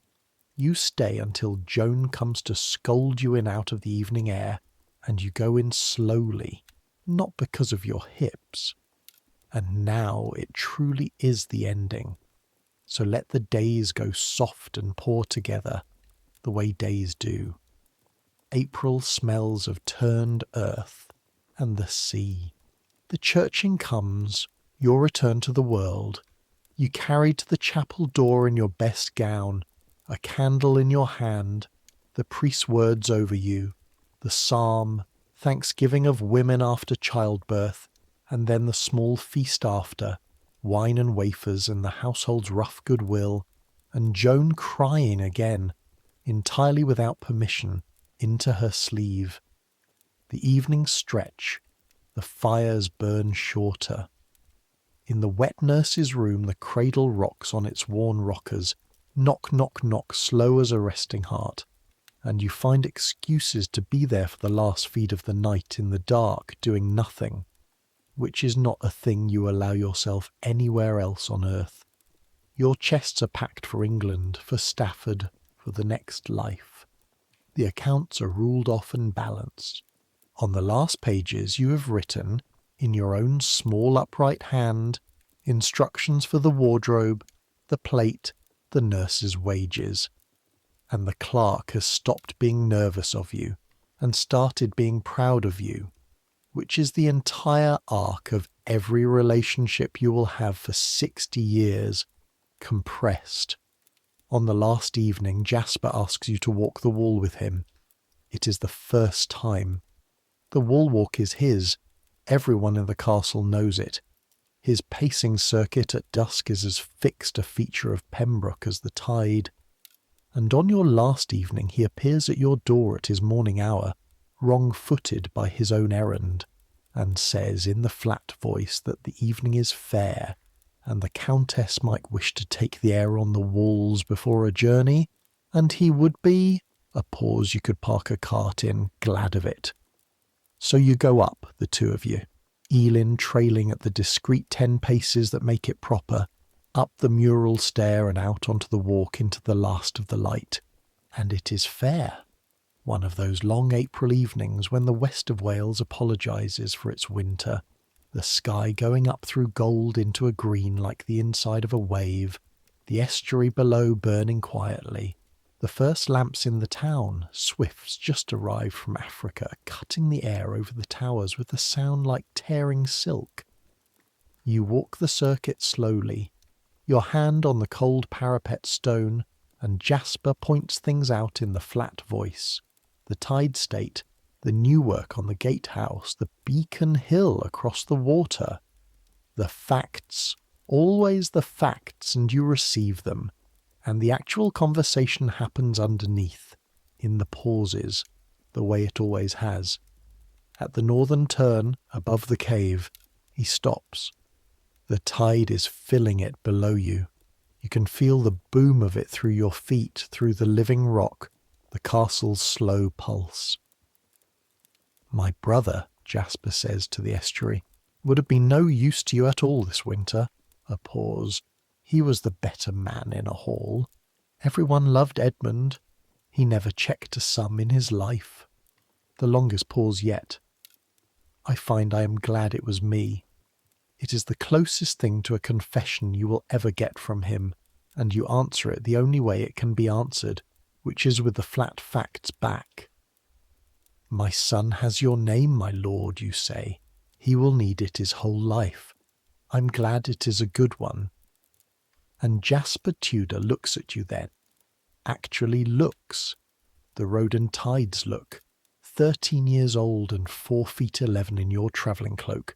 You stay until Joan comes to scold you in out of the evening air, and you go in slowly, not because of your hips. And now it truly is the ending. So let the days go soft and pour together, the way days do. April smells of turned earth and the sea. The churching comes, your return to the world. You carry to the chapel door in your best gown, a candle in your hand, the priest's words over you, the psalm, thanksgiving of women after childbirth, and then the small feast after, wine and wafers and the household's rough goodwill, and Joan crying again, entirely without permission, into her sleeve. The evenings stretch, the fires burn shorter. In the wet nurse's room the cradle rocks on its worn rockers, knock, knock, knock, slow as a resting heart, and you find excuses to be there for the last feed of the night in the dark, doing nothing, which is not a thing you allow yourself anywhere else on earth. Your chests are packed for England, for Stafford, for the next life. The accounts are ruled off and balanced. On the last pages you have written, in your own small upright hand, instructions for the wardrobe, the plate, the nurse's wages. And the clerk has stopped being nervous of you and started being proud of you, which is the entire arc of every relationship you will have for 60 years, compressed. On the last evening, Jasper asks you to walk the wall with him. It is the first time. The wall walk is his. Everyone in the castle knows it. His pacing circuit at dusk is as fixed a feature of Pembroke as the tide. And on your last evening he appears at your door at his morning hour, wrong-footed by his own errand, and says in the flat voice that the evening is fair, and the Countess might wish to take the air on the walls before a journey, and he would be, a pause you could park a cart in, glad of it. So you go up, the two of you, Elin trailing at the discreet 10 paces that make it proper, up the mural stair and out onto the walk into the last of the light. And it is fair. One of those long April evenings when the west of Wales apologises for its winter, the sky going up through gold into a green like the inside of a wave, the estuary below burning quietly, the first lamps in the town, swifts just arrived from Africa, cutting the air over the towers with a sound like tearing silk. You walk the circuit slowly, your hand on the cold parapet stone, and Jasper points things out in the flat voice. The tide state, the new work on the gatehouse, the beacon hill across the water. The facts, always the facts, and you receive them. And the actual conversation happens underneath, in the pauses, the way it always has. At the northern turn, above the cave, he stops. The tide is filling it below you. You can feel the boom of it through your feet, through the living rock, the castle's slow pulse. My brother, Jasper says to the estuary, would have been no use to you at all this winter. A pause. He was the better man in a hall. Everyone loved Edmund. He never checked a sum in his life. The longest pause yet. I find I am glad it was me. It is the closest thing to a confession you will ever get from him, and you answer it the only way it can be answered, which is with the flat facts back. My son has your name, my lord, you say. He will need it his whole life. I'm glad it is a good one. And Jasper Tudor looks at you then. Actually looks. The Roden tides look. 13 years old and 4 feet 11 in your travelling cloak.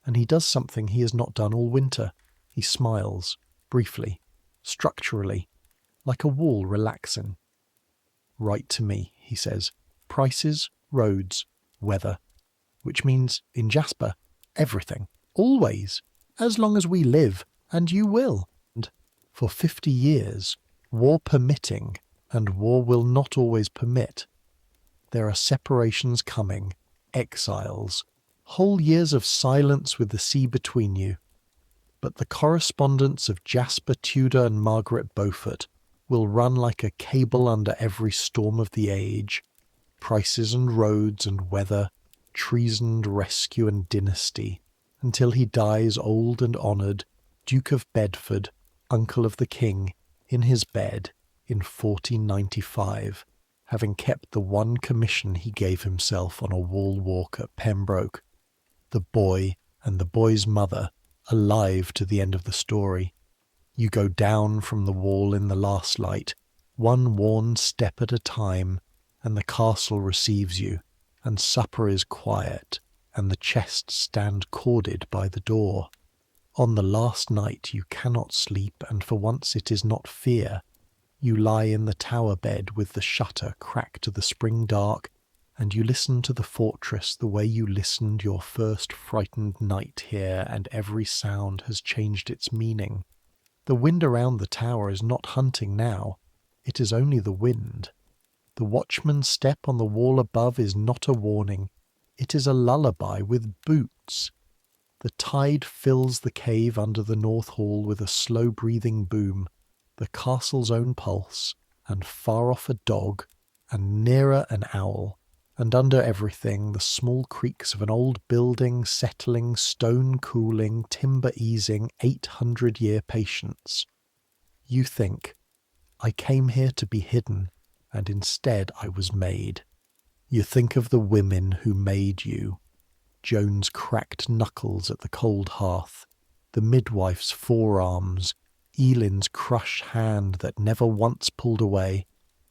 And he does something he has not done all winter. He smiles, briefly, structurally, like a wall relaxing. Write to me, he says. Prices, roads, weather. Which means, in Jasper, everything. Always. As long as we live, and you will. And for 50 years, war permitting, and war will not always permit. There are separations coming, exiles, whole years of silence with the sea between you. But the correspondence of Jasper Tudor and Margaret Beaufort will run like a cable under every storm of the age. Prices and roads and weather, treason and rescue and dynasty, until he dies old and honoured, Duke of Bedford, uncle of the King, in his bed in 1495, having kept the one commission he gave himself on a wall walk at Pembroke, the boy and the boy's mother alive to the end of the story. You go down from the wall in the last light, one worn step at a time, and the castle receives you, and supper is quiet, and the chests stand corded by the door. On the last night you cannot sleep, and for once it is not fear. You lie in the tower bed with the shutter cracked to the spring dark, and you listen to the fortress the way you listened your first frightened night here, and every sound has changed its meaning. The wind around the tower is not hunting now, it is only the wind. The watchman's step on the wall above is not a warning, it is a lullaby with boots. The tide fills the cave under the north hall with a slow-breathing boom, the castle's own pulse, and far off a dog, and nearer an owl, and under everything the small creaks of an old building settling, stone cooling, timber easing 800-year patience. You think, I came here to be hidden, and instead I was made. You think of the women who made you. Joan's cracked knuckles at the cold hearth, the midwife's forearms, Elin's crushed hand that never once pulled away,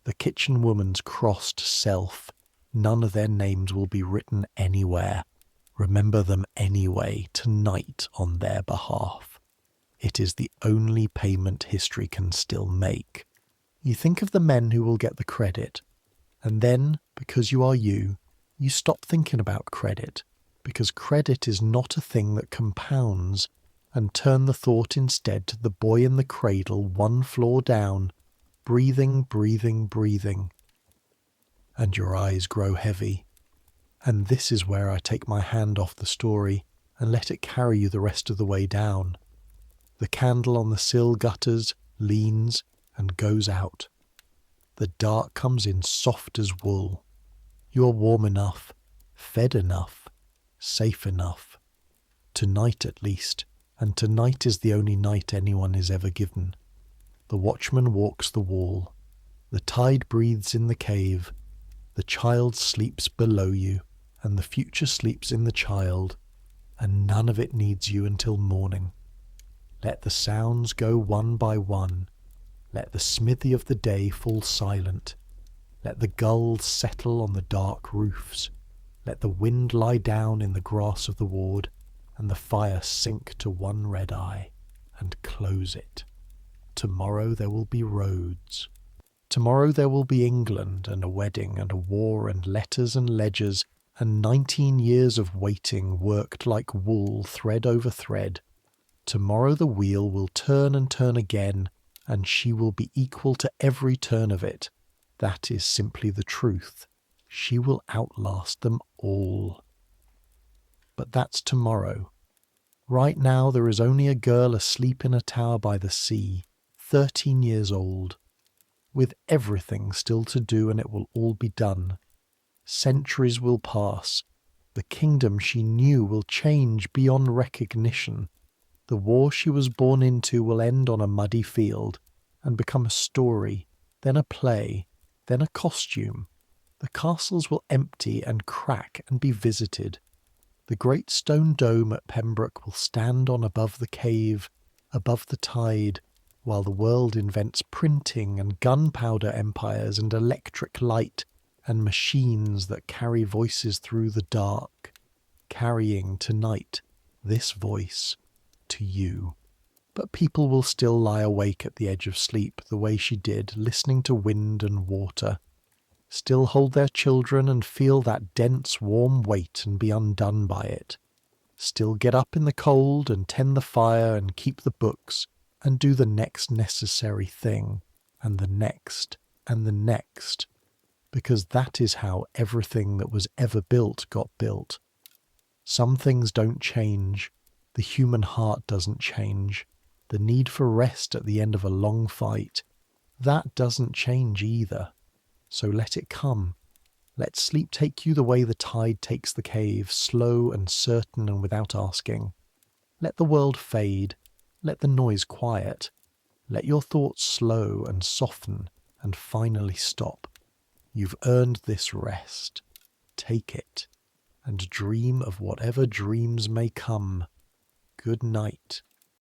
the kitchen woman's crossed self. None of their names will be written anywhere. Remember them anyway, tonight on their behalf. It is the only payment history can still make. You think of the men who will get the credit, and then, because you are you stop thinking about credit, because credit is not a thing that compounds, and turn the thought instead to the boy in the cradle one floor down, breathing, breathing, breathing. And your eyes grow heavy. And this is where I take my hand off the story and let it carry you the rest of the way down. The candle on the sill gutters, leans, and goes out. The dark comes in soft as wool. You are warm enough, fed enough, safe enough. Tonight at least, and tonight is the only night anyone is ever given. The watchman walks the wall. The tide breathes in the cave. The child sleeps below you, and the future sleeps in the child, and none of it needs you until morning. Let the sounds go one by one. Let the smithy of the day fall silent. Let the gulls settle on the dark roofs. Let the wind lie down in the grass of the ward, and the fire sink to one red eye, and close it. Tomorrow there will be roads. Tomorrow there will be England, and a wedding, and a war, and letters and ledgers, and 19 years of waiting worked like wool thread over thread. Tomorrow the wheel will turn and turn again, and she will be equal to every turn of it. That is simply the truth. She will outlast them all. But that's tomorrow. Right now there is only a girl asleep in a tower by the sea, 13 years old, with everything still to do, and it will all be done. Centuries will pass. The kingdom she knew will change beyond recognition. The war she was born into will end on a muddy field and become a story, then a play, then a costume. The castles will empty and crack and be visited. The great stone dome at Pembroke will stand on above the cave, above the tide, while the world invents printing and gunpowder empires and electric light and machines that carry voices through the dark, carrying tonight this voice to you. But people will still lie awake at the edge of sleep the way she did, listening to wind and water, still hold their children and feel that dense warm weight and be undone by it, still get up in the cold and tend the fire and keep the books and do the next necessary thing, and the next, and the next, because that is how everything that was ever built got built. Some things don't change. The human heart doesn't change. The need for rest at the end of a long fight, that doesn't change either. So let it come. Let sleep take you the way the tide takes the cave, slow and certain and without asking. Let the world fade. Let the noise quiet. Let your thoughts slow and soften and finally stop. You've earned this rest. Take it, and dream of whatever dreams may come. Good night.